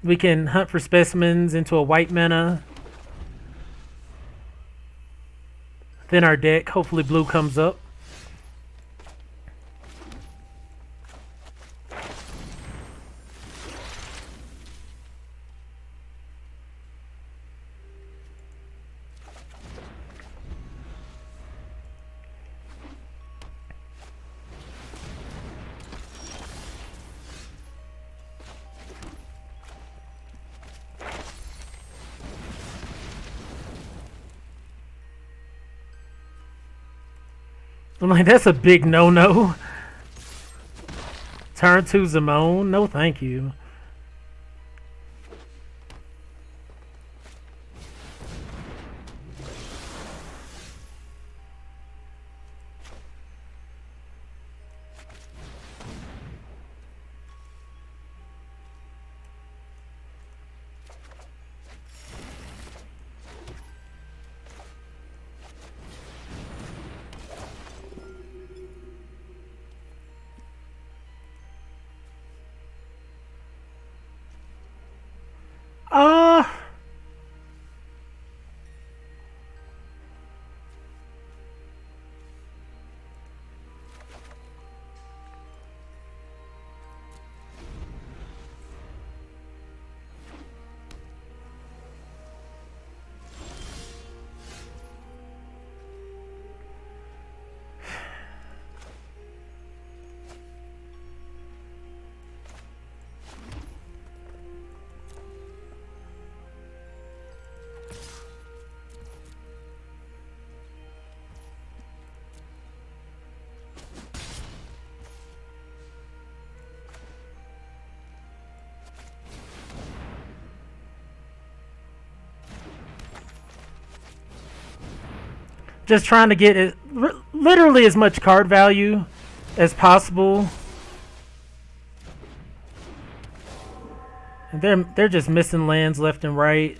We can hunt for specimens into a white mana. Then our deck, hopefully blue comes up. I'm like, that's a big no-no. Turn 2 Zimone. No, thank you. Uh, just trying to get literally as much card value as possible. And they're just missing lands left and right.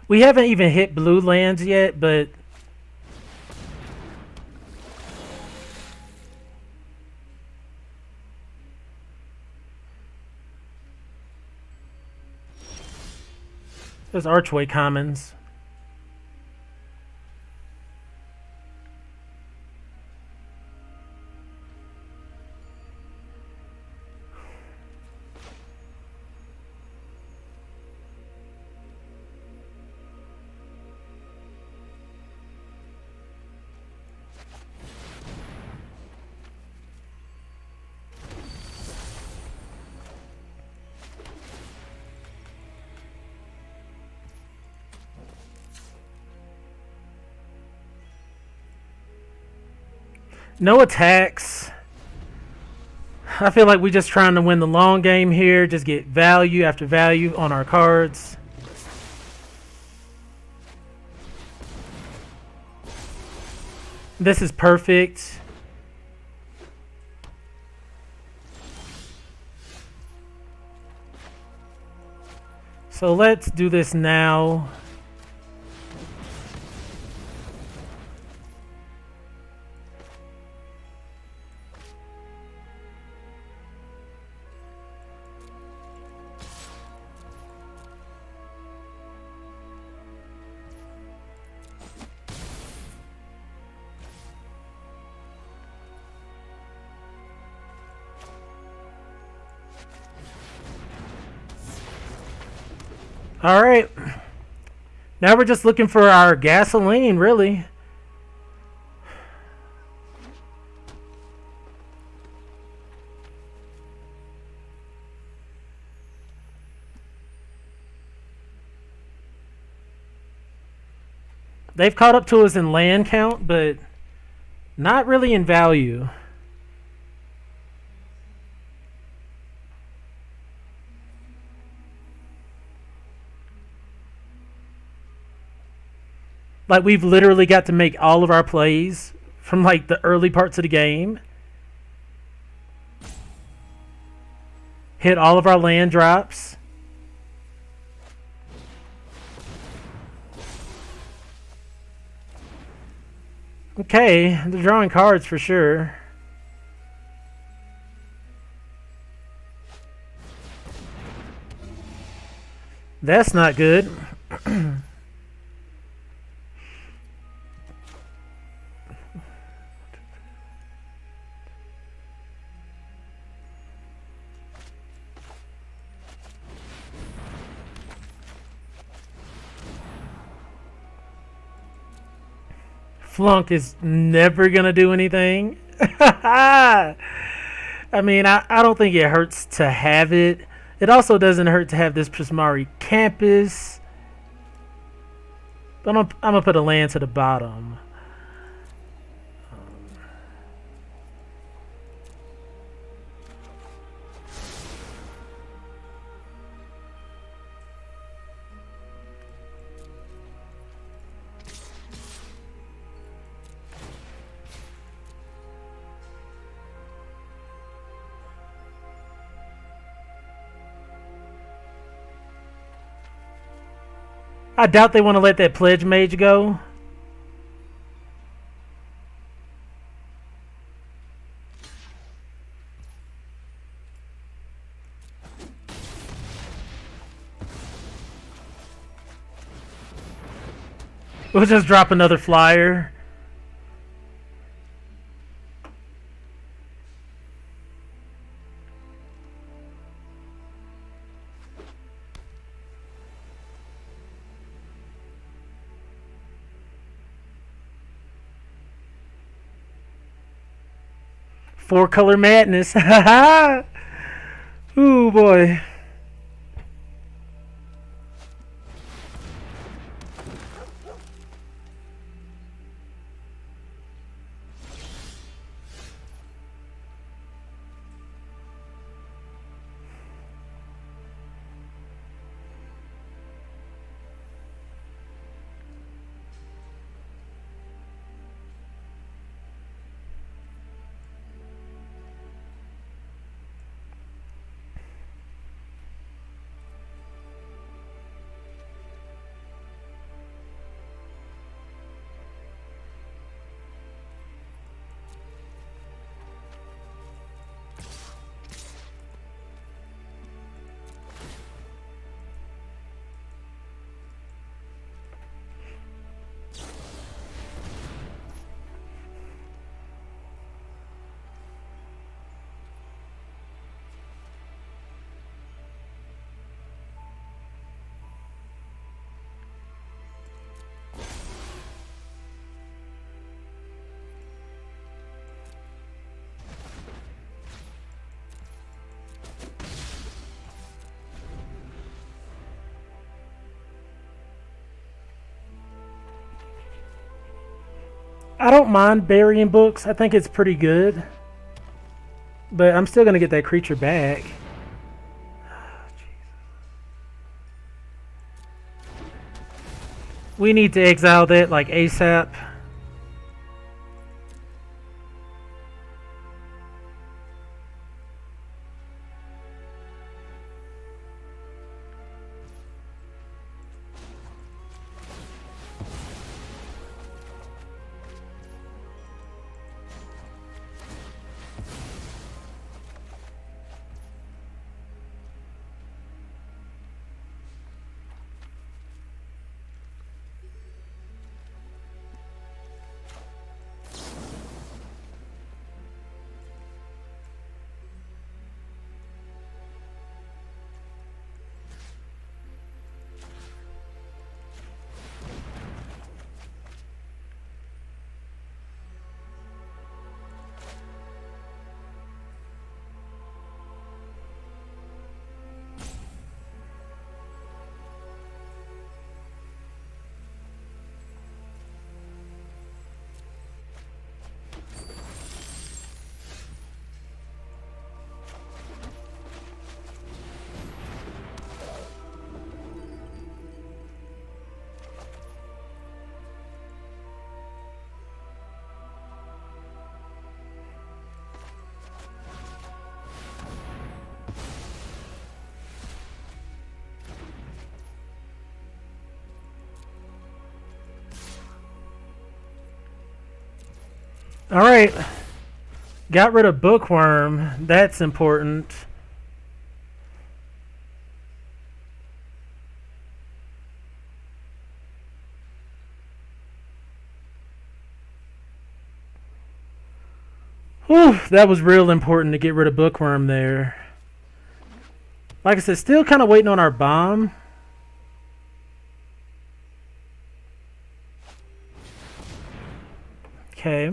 We haven't even hit blue lands yet, but there's Archway Commons. No attacks. I feel like we're just trying to win the long game here. Just get value after value on our cards. This is perfect. So let's do this now. All right. Now we're just looking for our gasoline, really. They've caught up to us in land count, but not really in value. Like, we've literally got to make all of our plays from like the early parts of the game. Hit all of our land drops. Okay, they're drawing cards for sure. That's not good. Flunk is never gonna do anything. I mean, I don't think it hurts to have it. It also doesn't hurt to have this Prismari Campus. But I'm gonna put a land to the bottom. I doubt they want to let that Pledge Mage go. We'll just drop another flyer. Four color madness. Ooh boy. I don't mind burying books. I think it's pretty good. But I'm still going to get that creature back. We need to exile that like ASAP. All right. Got rid of Bookworm. That's important. Whew, that was real important to get rid of Bookworm there. Like I said, still kind of waiting on our bomb. Okay.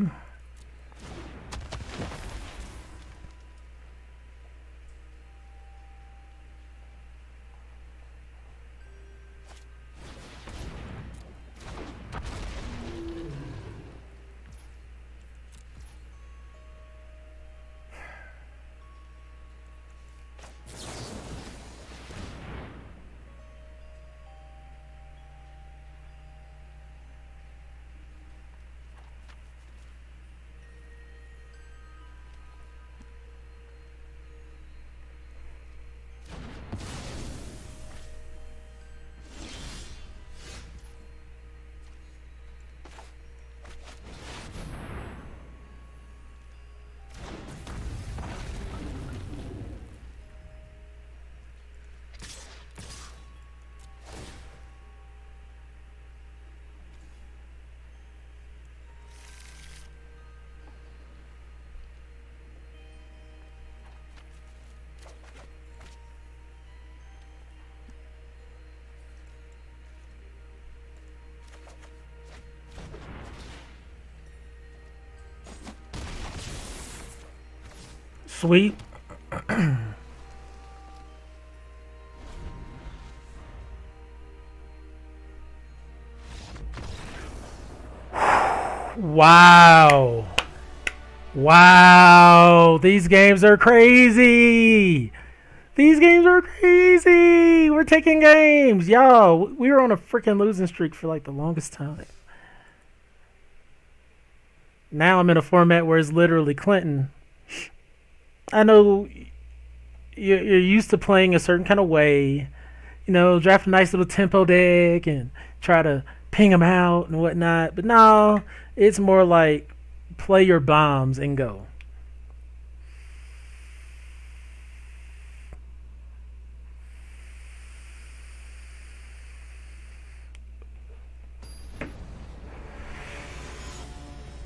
Sweet. Wow. Wow. These games are crazy. These games are crazy. We're taking games. Y'all, we were on a freaking losing streak for like the longest time. Now I'm in a format where it's literally Clinton. I know you're used to playing a certain kind of way. You know, draft a nice little tempo deck and try to ping them out and whatnot. But no, it's more like play your bombs and go.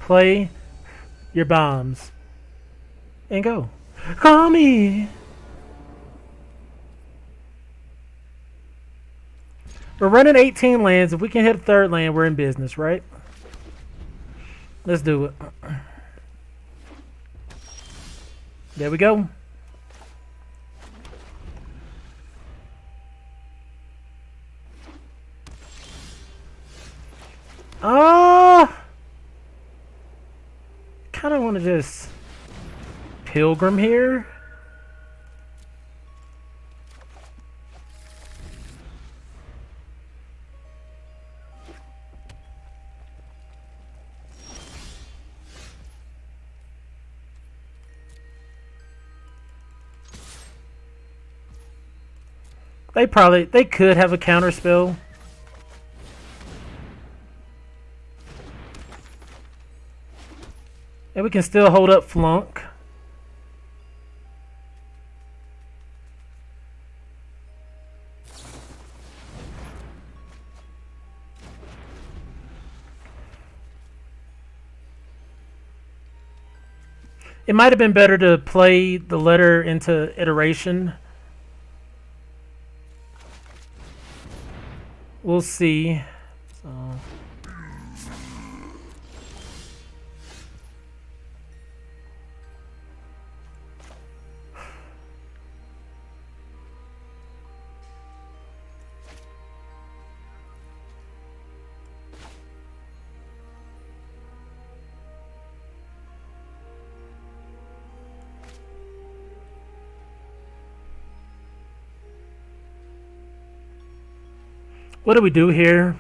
Play your bombs and go. Call me. We're running 18 lands. If we can hit a third land, we're in business, right? Let's do it. There we go. Oh! Kind of want to just Pilgrim here. They could have a counter spell. And we can still hold up Flunk. It might have been better to play the letter into iteration. We'll see. So. What do we do here?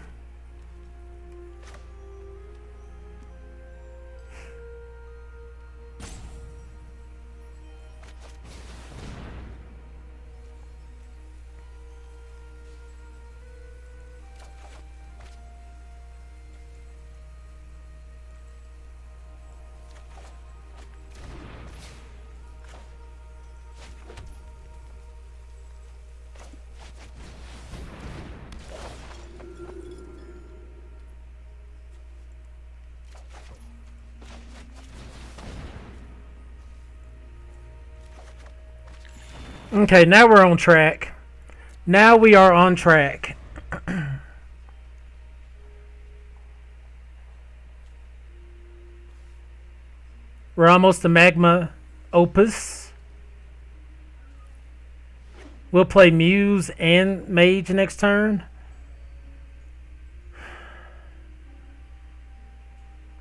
Okay, now we're on track. Now we are on track. We're almost to Magma Opus. We'll play Muse and Mage next turn.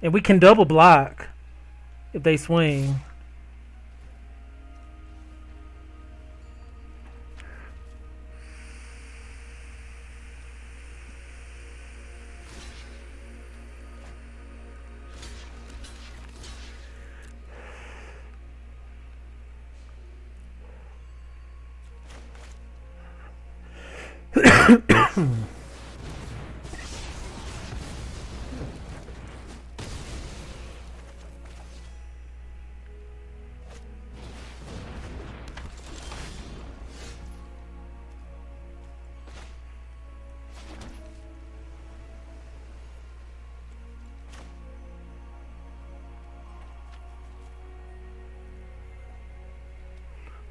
And we can double block if they swing.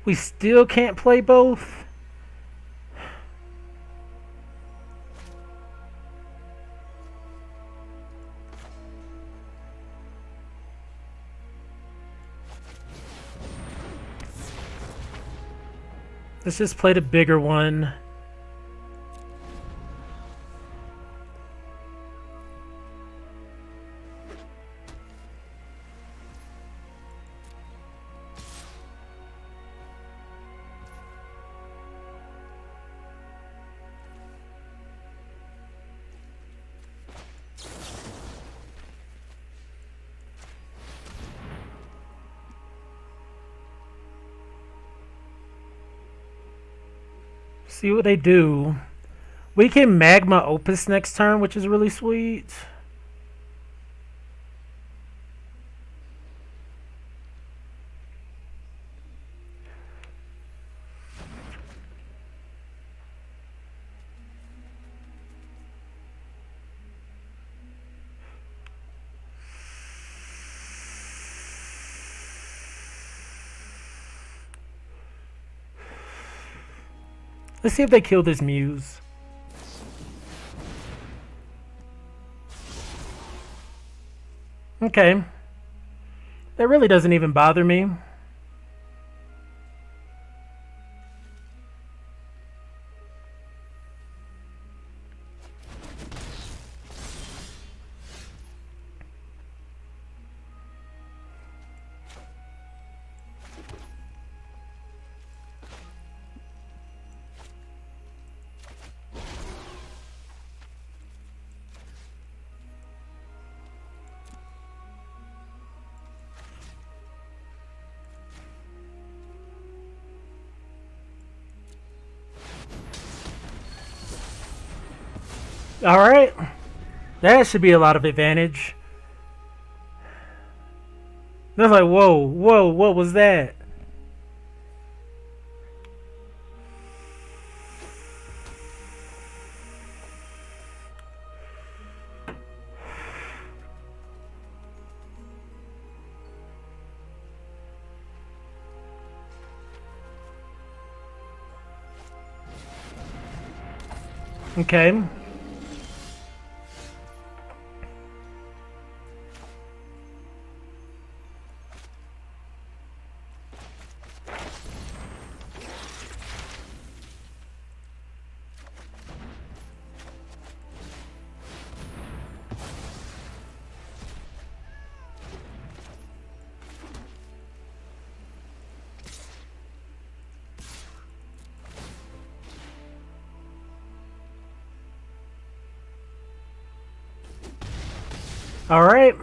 We still can't play both. Let's just play the bigger one. See what they do. We can Magma Opus next turn, which is really sweet. Let's see if they kill this Muse. Okay. That really doesn't even bother me. Alright. That should be a lot of advantage. They're like, whoa, whoa, what was that? Okay. Alright.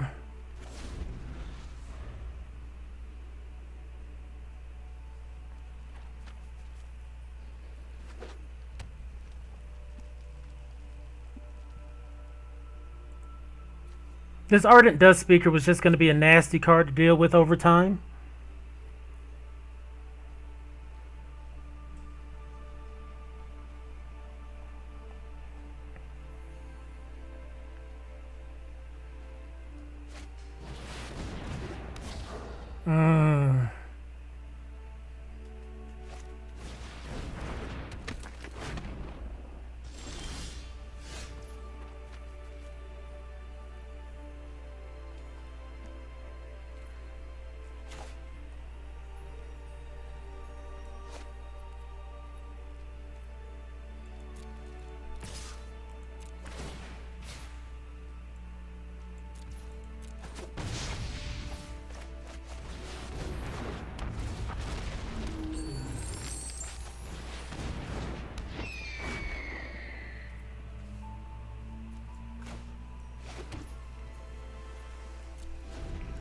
This Ardent Dust Speaker was just going to be a nasty card to deal with over time.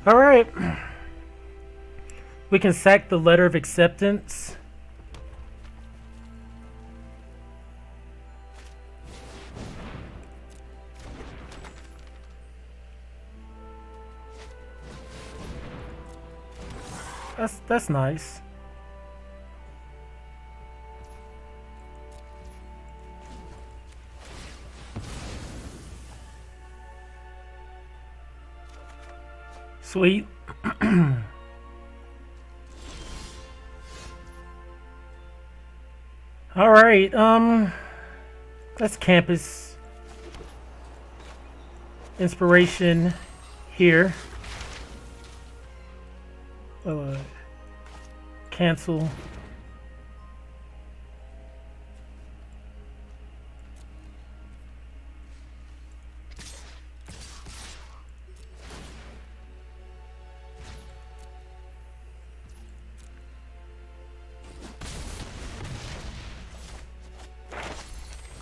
Alright. We can sack the letter of acceptance. That's nice. Sweet. All right. That's campus inspiration here. Cancel.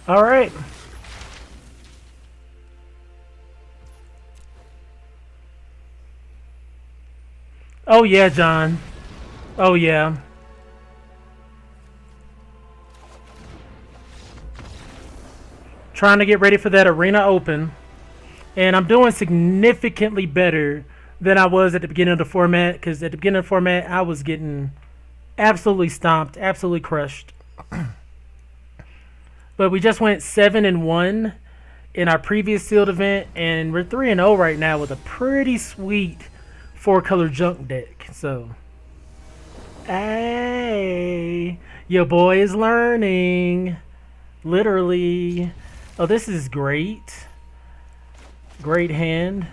All right. Oh yeah, John. Oh yeah. Trying to get ready for that arena open. And I'm doing significantly better than I was at the beginning of the format, because at the beginning of the format I was getting absolutely stomped, absolutely crushed. But we just went 7-1 in our previous sealed event, and we're 3-0 right now with a pretty sweet 4-color junk deck. So, hey, your boy is learning, literally. Oh, this is great. Great hand.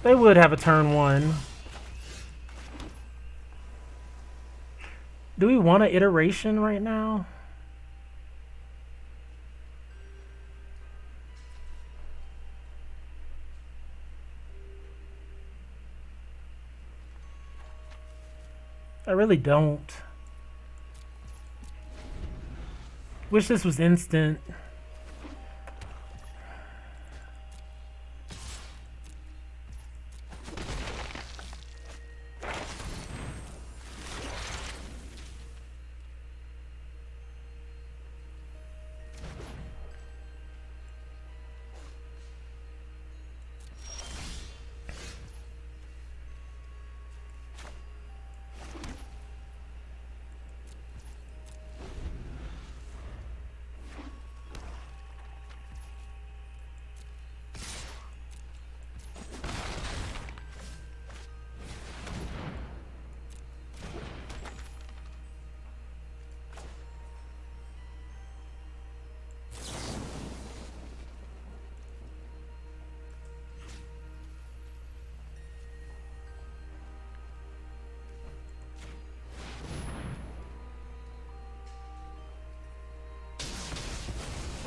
They would have a turn 1. Do we want an iteration right now? I really don't. Wish this was instant.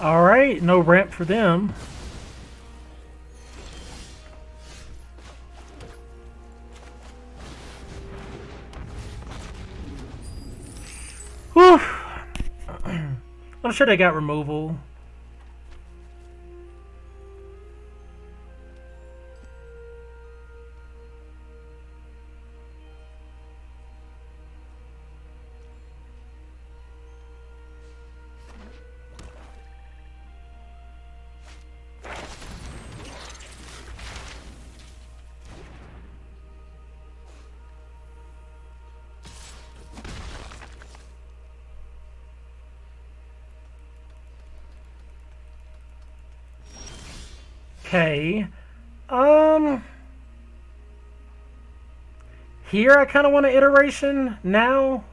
All right, no ramp for them. Whew. I'm sure they got removal. Okay. Here I kind of want an iteration now.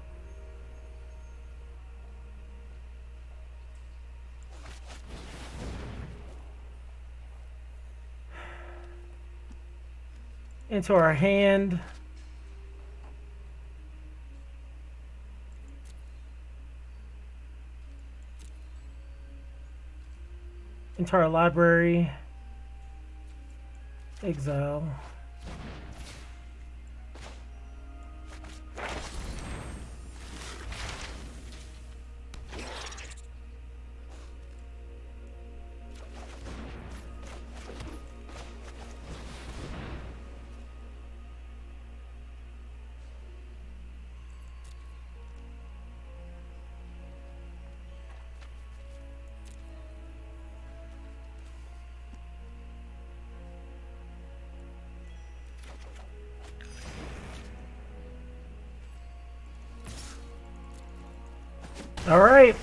Into our hand. Into our library. Exile. All right.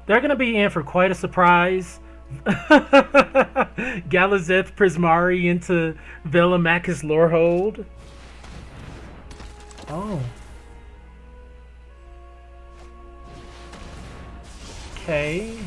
They're going to be in for quite a surprise. Galazeth Prismari into Velomachus Lorehold. Oh. Okay.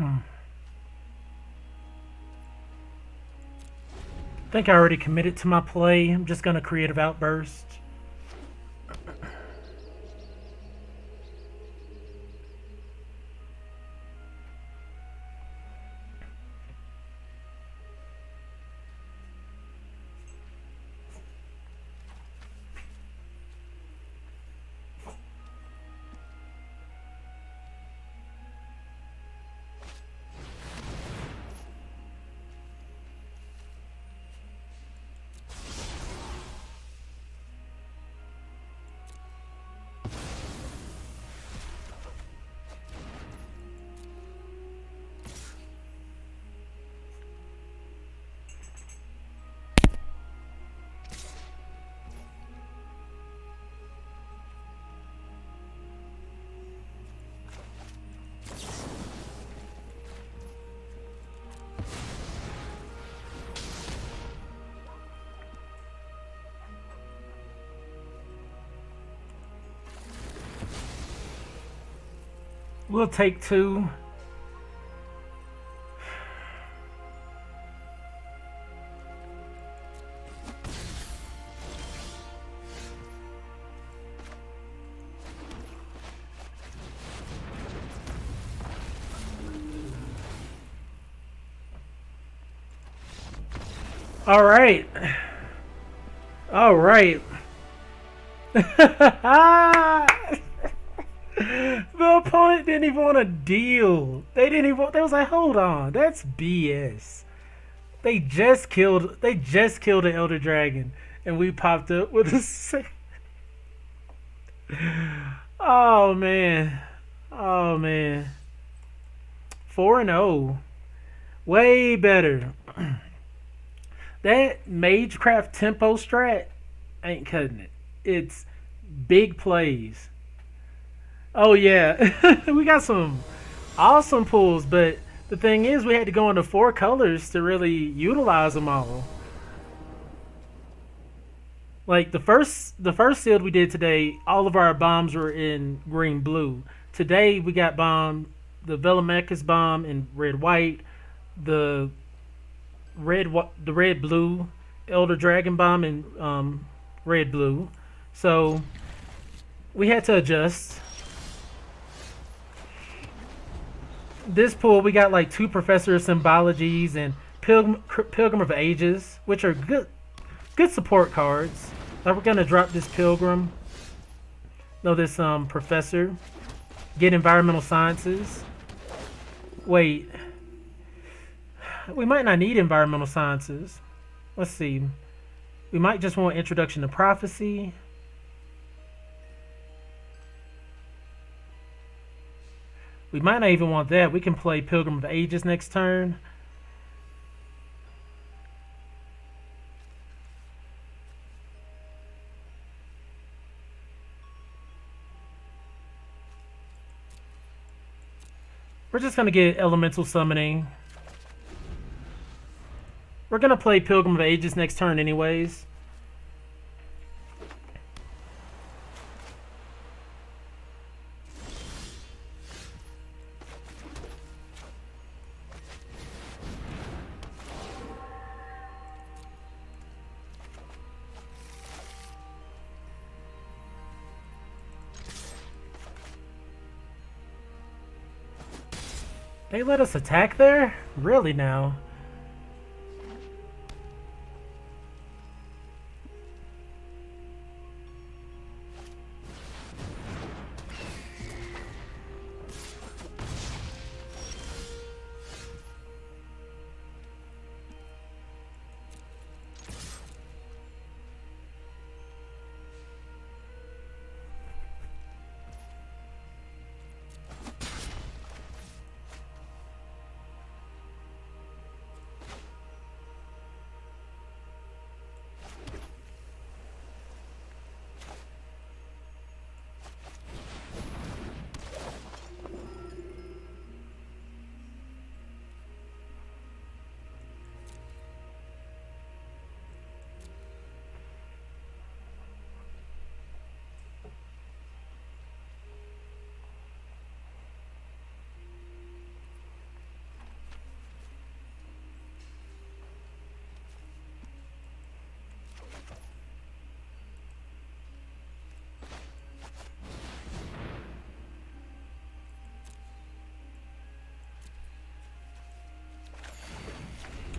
I think I already committed to my play. I'm just going to creative outburst. We'll take two. All right. All right. The opponent didn't even want to deal. They didn't even. They was like, "Hold on, that's BS." They just killed. They just killed an Elder Dragon, and we popped up with a. Oh man. Oh man. 4-0. Way better. That Magecraft tempo strat ain't cutting it. It's big plays. Oh yeah, we got some awesome pulls, but the thing is, we had to go into 4 colors to really utilize them all. Like the first sealed we did today, all of our bombs were in green blue. Today we got the Velomachus bomb in red white, the the red blue Elder Dragon bomb in red blue. So we had to adjust. This pool we got like 2 Professor of Symbologies and Pilgrim of Ages, which are good support cards. Like we're gonna drop this Pilgrim. No, this Professor. Get Environmental Sciences. Wait. We might not need Environmental Sciences. Let's see. We might just want Introduction to Prophecy. We might not even want that. We can play Pilgrim of Ages next turn. We're just going to get Elemental Summoning. We're gonna play Pilgrim of Ages next turn anyways. They let us attack there? Really now?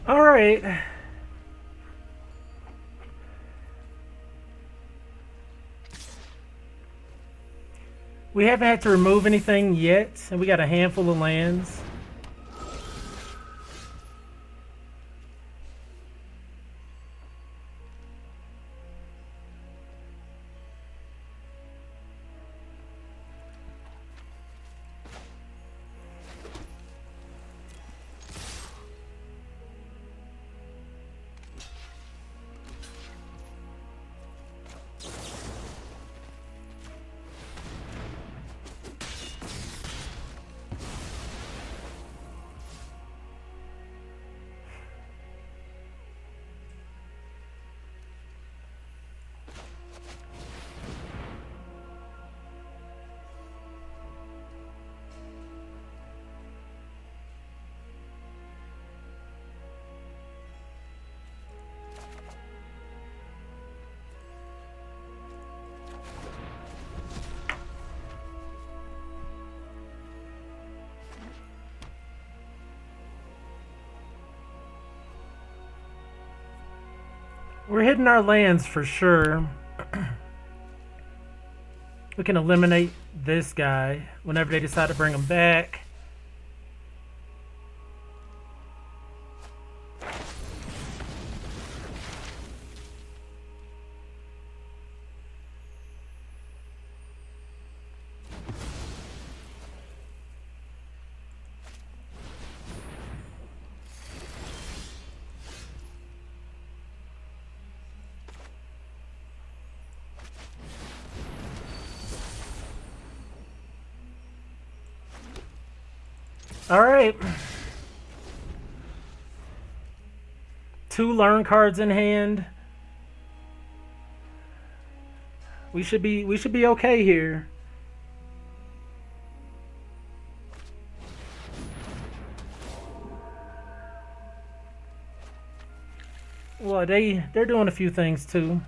Alright. We haven't had to remove anything yet, and we got a handful of lands. We're hitting our lands for sure. We can eliminate this guy whenever they decide to bring him back. All right. 2 learn cards in hand. We should be okay here. Well, they're doing a few things too.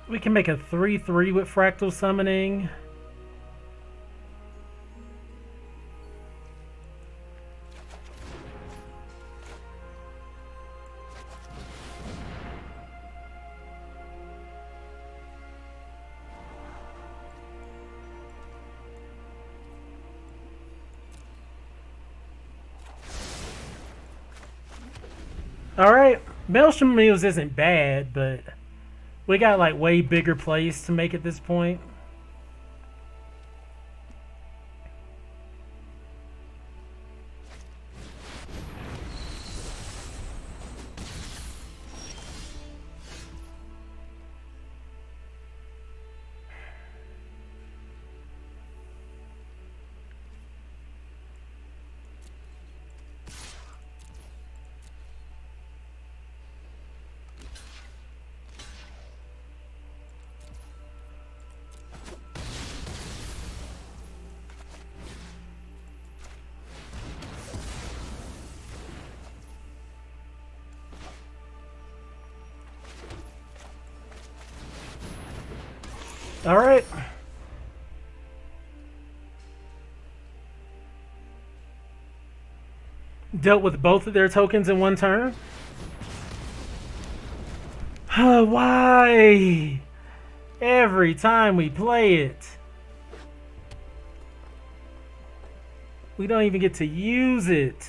We can make a 3/3 with Fractal Summoning. Alright, Maelstrom Meals isn't bad, but we got like way bigger plays to make at this point. Alright. Dealt with both of their tokens in one turn. Why? Every time we play it, we don't even get to use it.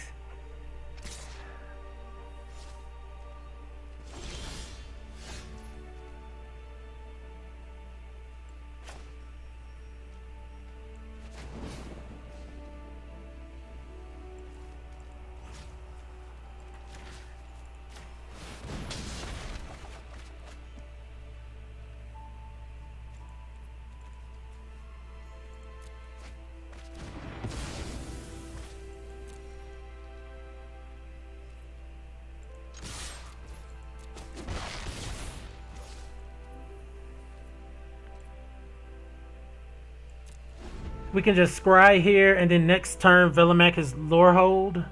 We can just scry here, and then next turn Velamak is lore hold.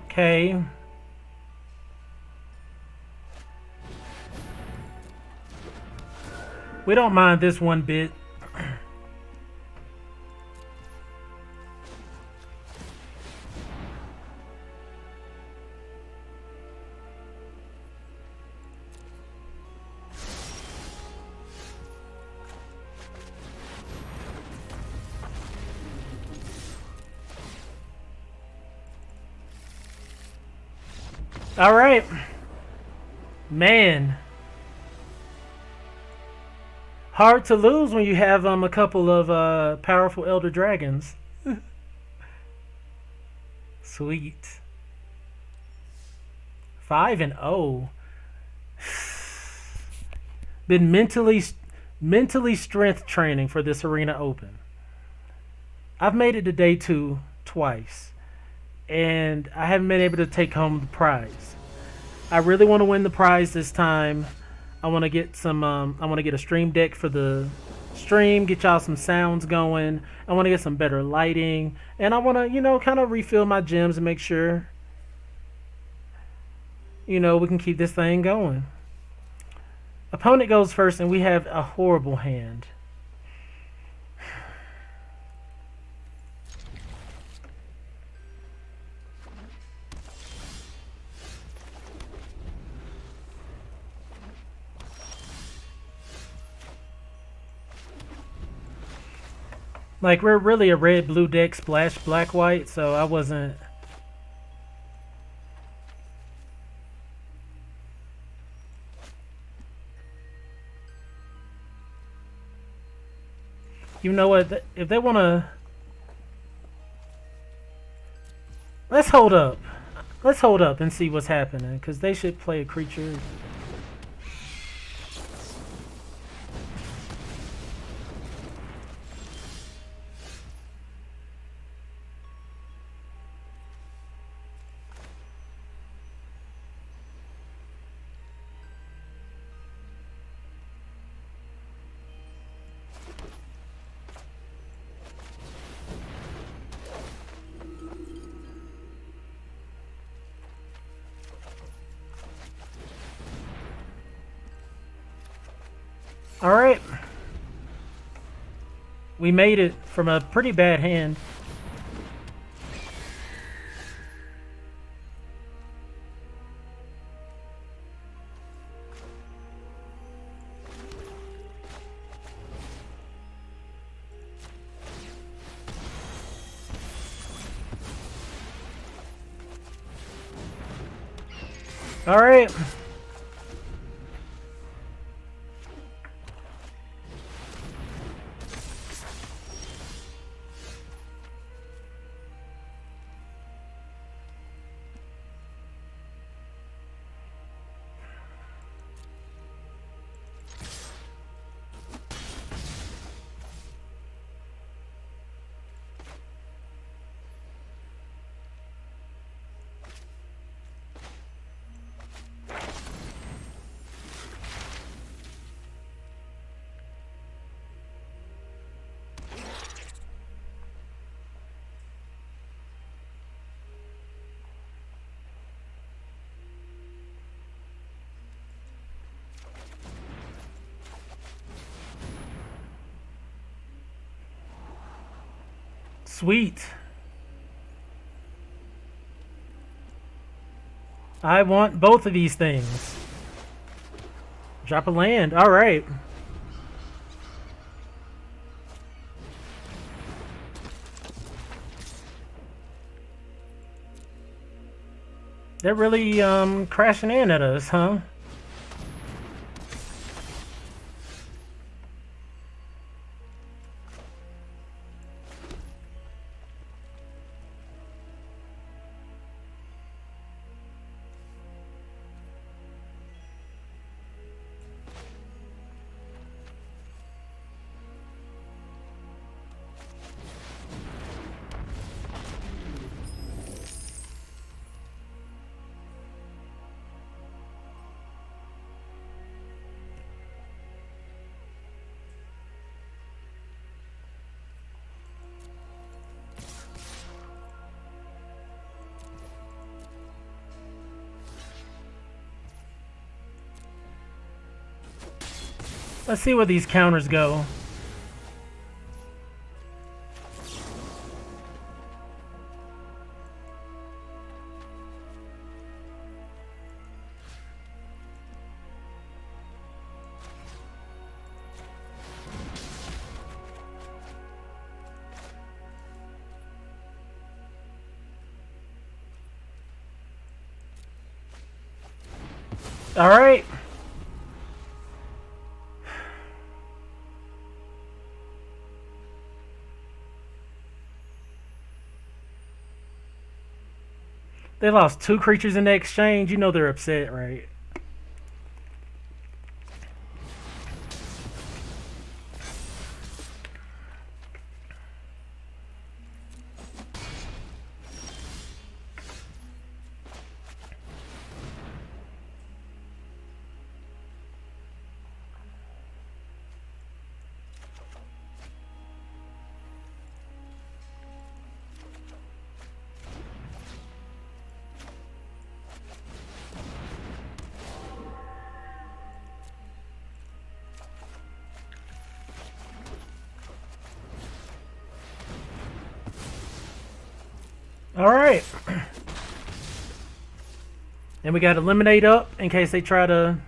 Okay. We don't mind this one bit. All right, man. Hard to lose when you have a couple of powerful elder dragons. Sweet. 5-0. Been mentally strength training for this arena open. I've made it to day 2 twice, and I haven't been able to take home the prize. I really want to win the prize this time. I want to get some. I want to get a stream deck for the stream. Get y'all some sounds going. I want to get some better lighting, and I want to, kind of refill my gems and make sure, we can keep this thing going. Opponent goes first, and we have a horrible hand. Like, we're really a red-blue deck, splash black-white, so I wasn't... You know what? If they want to... Let's hold up. Let's hold up and see what's happening, because they should play a creature... Alright. We made it from a pretty bad hand. All right. Sweet. I want both of these things. Drop a land. All right. They're really crashing in at us, huh? Let's see where these counters go. All right. They lost 2 creatures in the exchange. You know they're upset, right? All right. And we got Eliminate up in case they try to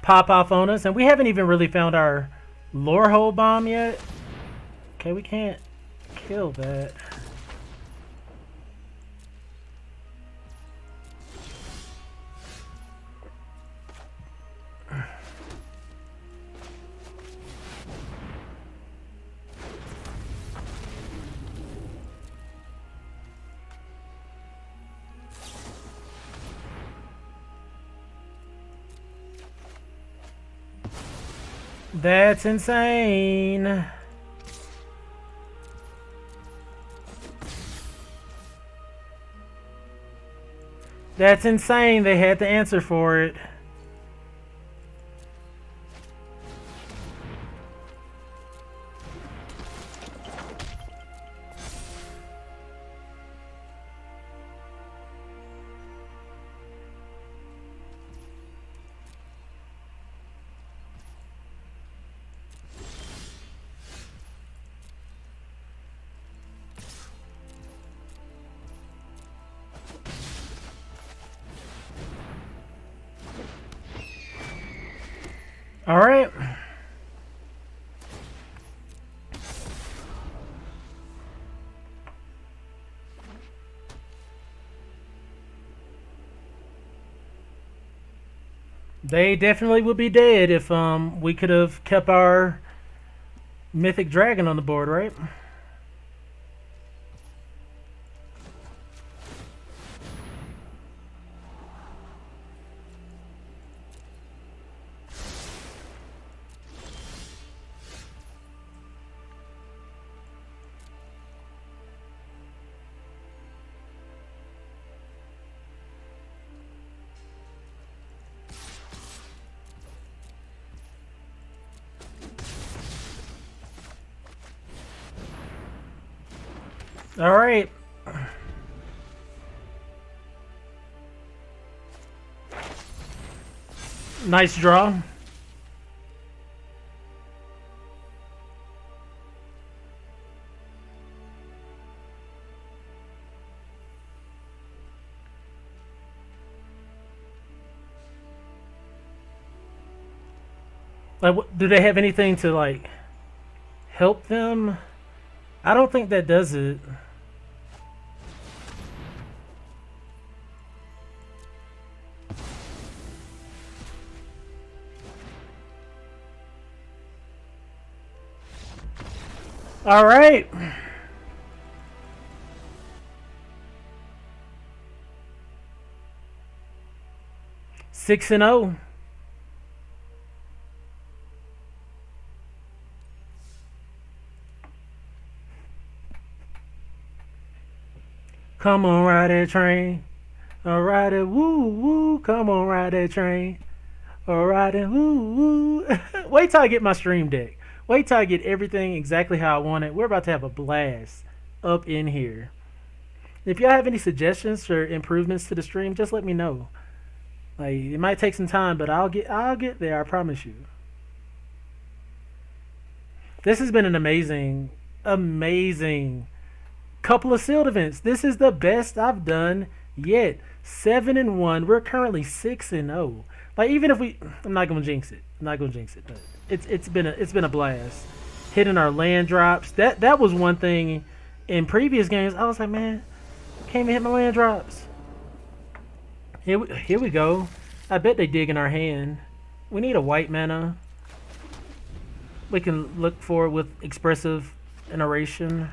pop off on us. And we haven't even really found our lore hole bomb yet. Okay, we can't kill that. That's insane. That's insane. They had to answer for it. All right. They definitely would be dead if we could have kept our mythic dragon on the board, right? All right. Nice draw. Like, do they have anything to like help them? I don't think that does it. All right. 6-0. Come on, ride that train. All ride it, woo woo. Come on, ride that train. All ride it, woo woo. Wait till I get my stream deck. Wait till I get everything exactly how I want it. We're about to have a blast up in here. If y'all have any suggestions for improvements to the stream, just let me know. Like it might take some time, but I'll get there. I promise you. This has been an amazing couple of sealed events. This is the best I've done yet. 7-1. We're currently 6-0. Like even if I'm not gonna jinx it. I'm not gonna jinx it, but it's been a blast. Hitting our land drops. That was one thing in previous games. I was like, man, can't even hit my land drops. Here we go. I bet they dig in our hand. We need a white mana. We can look for it with expressive narration.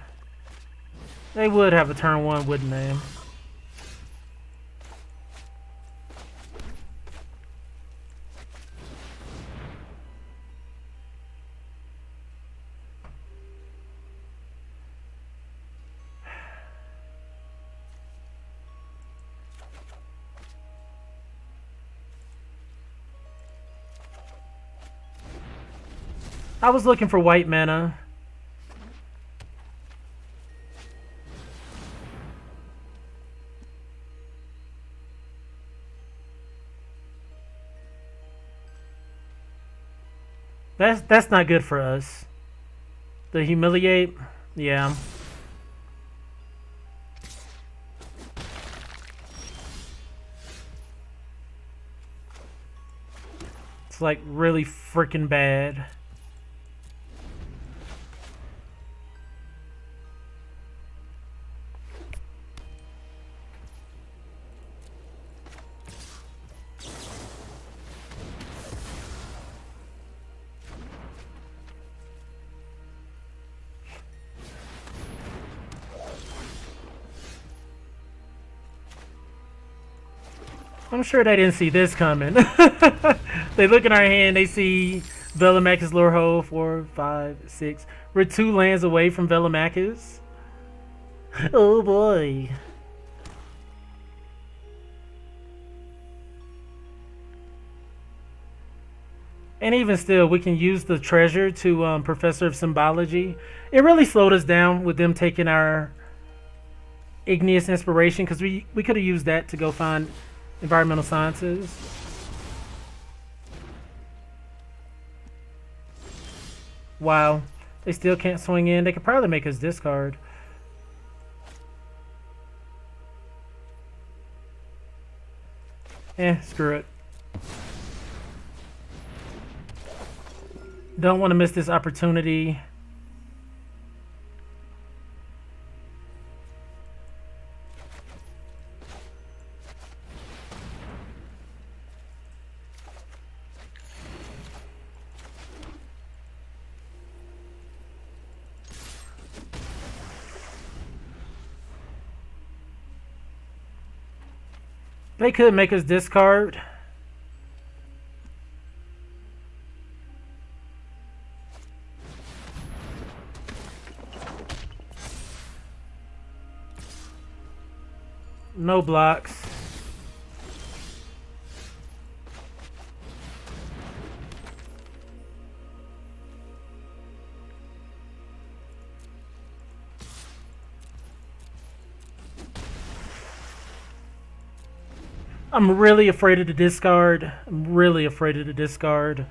They would have a turn one, wouldn't they? I was looking for white mana. That's not good for us. The humiliate, yeah. It's like really freaking bad. I'm sure they didn't see this coming. They look in our hand, they see Velomachus Lorehold, 4, 5, 6. We're 2 lands away from Velomachus. Oh boy. And even still, we can use the treasure to Professor of Symbology. It really slowed us down with them taking our igneous inspiration because we could have used that to go find environmental sciences. Wow. They still can't swing in. They could probably make us discard. Screw it. Don't want to miss this opportunity. They could make us discard. No blocks. I'm really afraid of the discard. I'm really afraid of the discard.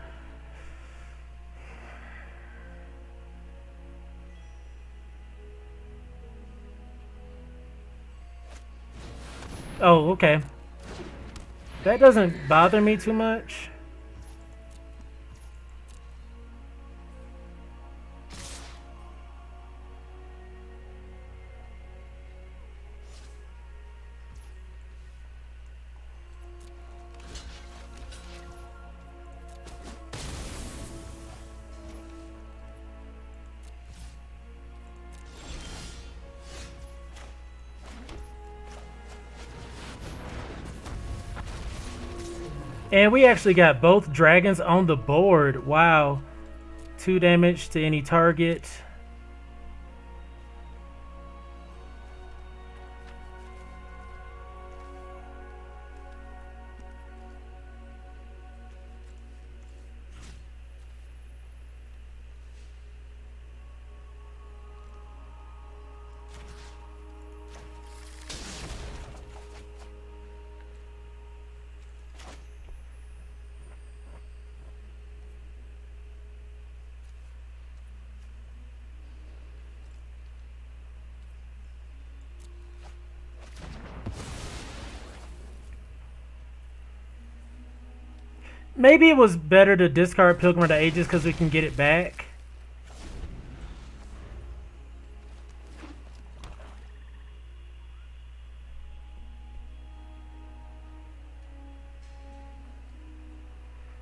Oh, okay. That doesn't bother me too much. And we actually got both dragons on the board. Wow. 2 damage to any target. Maybe it was better to discard Pilgrim of the Ages because we can get it back.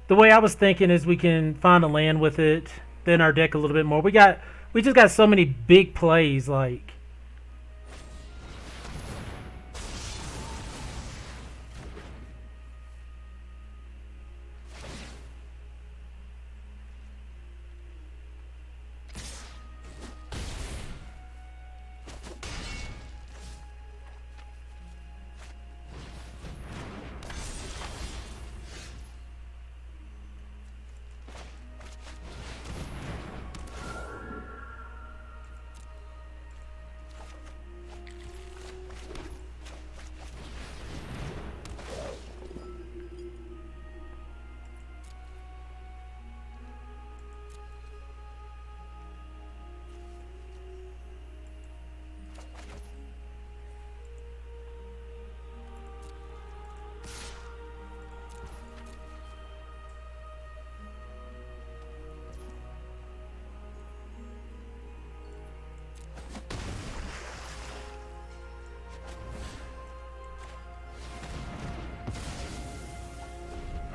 The way I was thinking is we can find a land with it, then our deck a little bit more. We just got so many big plays, like.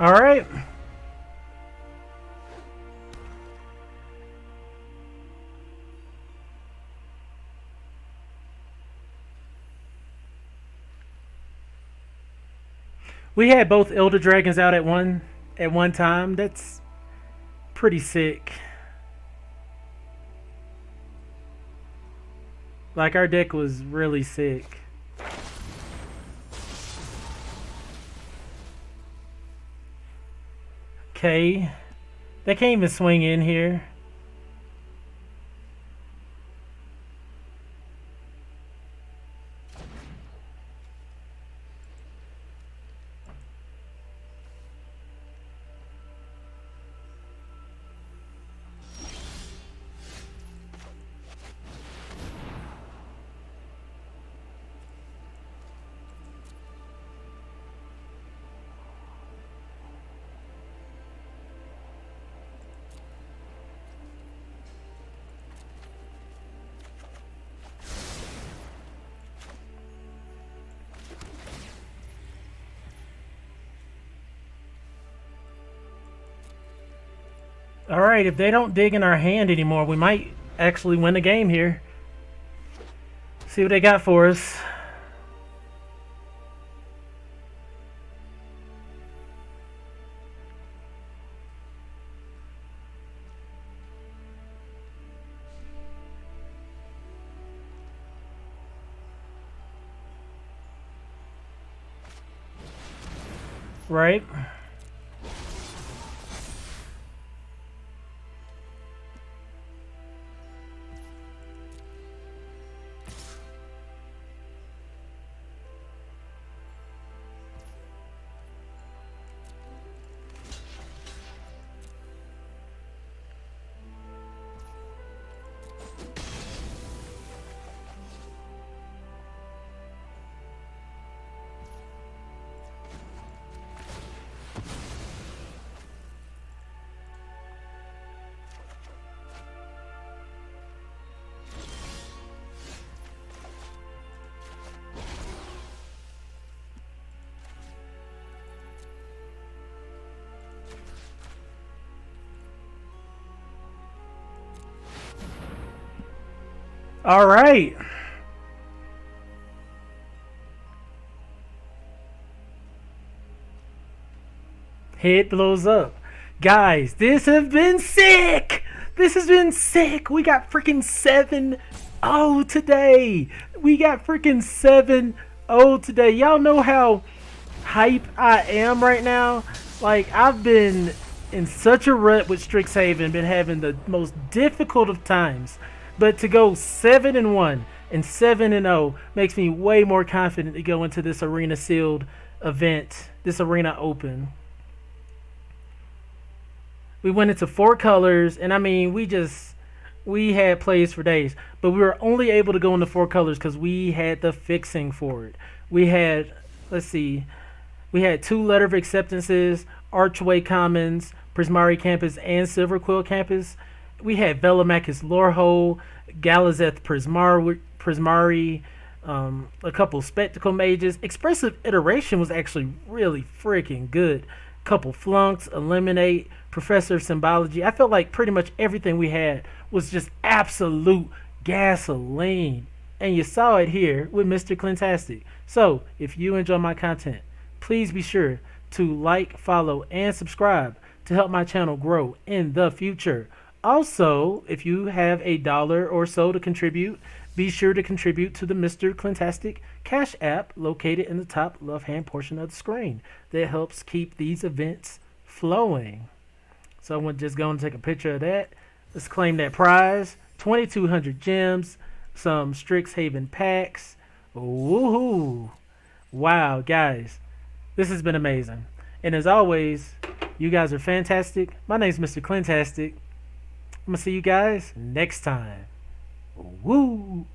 All right. We had both Elder Dragons out at one time. That's pretty sick. Like, our deck was really sick. Okay. They can't even swing in here. Alright, if they don't dig in our hand anymore, we might actually win the game here. See what they got for us. Right? All right. Head blows up. Guys, this has been sick. This has been sick. We got freaking 7-0 today. We got freaking 7-0 today. Y'all know how hype I am right now? Like, I've been in such a rut with Strixhaven, been having the most difficult of times. But to go 7-1 and 7-0 makes me way more confident to go into this arena sealed event, this arena open. We went into 4 colors, and I mean, we had plays for days, but we were only able to go into 4 colors because we had the fixing for it. We had, let's see, we had 2 letter of acceptances, Archway Commons, Prismari Campus, and Silver Quill Campus. We had Velomachus Lorehole, Galazeth Prismari, a couple Spectacle Mages. Expressive Iteration was actually really freaking good. Couple Flunks, Eliminate, Professor of Symbology. I felt like pretty much everything we had was just absolute gasoline. And you saw it here with Mr.Clintastik. So, if you enjoy my content, please be sure to like, follow, and subscribe to help my channel grow in the future. Also, if you have $1 or so to contribute, be sure to contribute to the Mr.Clintastik Cash App located in the top left-hand portion of the screen. That helps keep these events flowing. So I'm just going to take a picture of that. Let's claim that prize. 2,200 gems, some Strixhaven packs. Woohoo! Wow, guys. This has been amazing. And as always, you guys are fantastic. My name's Mr.Clintastik. I'm going to see you guys next time. Woo!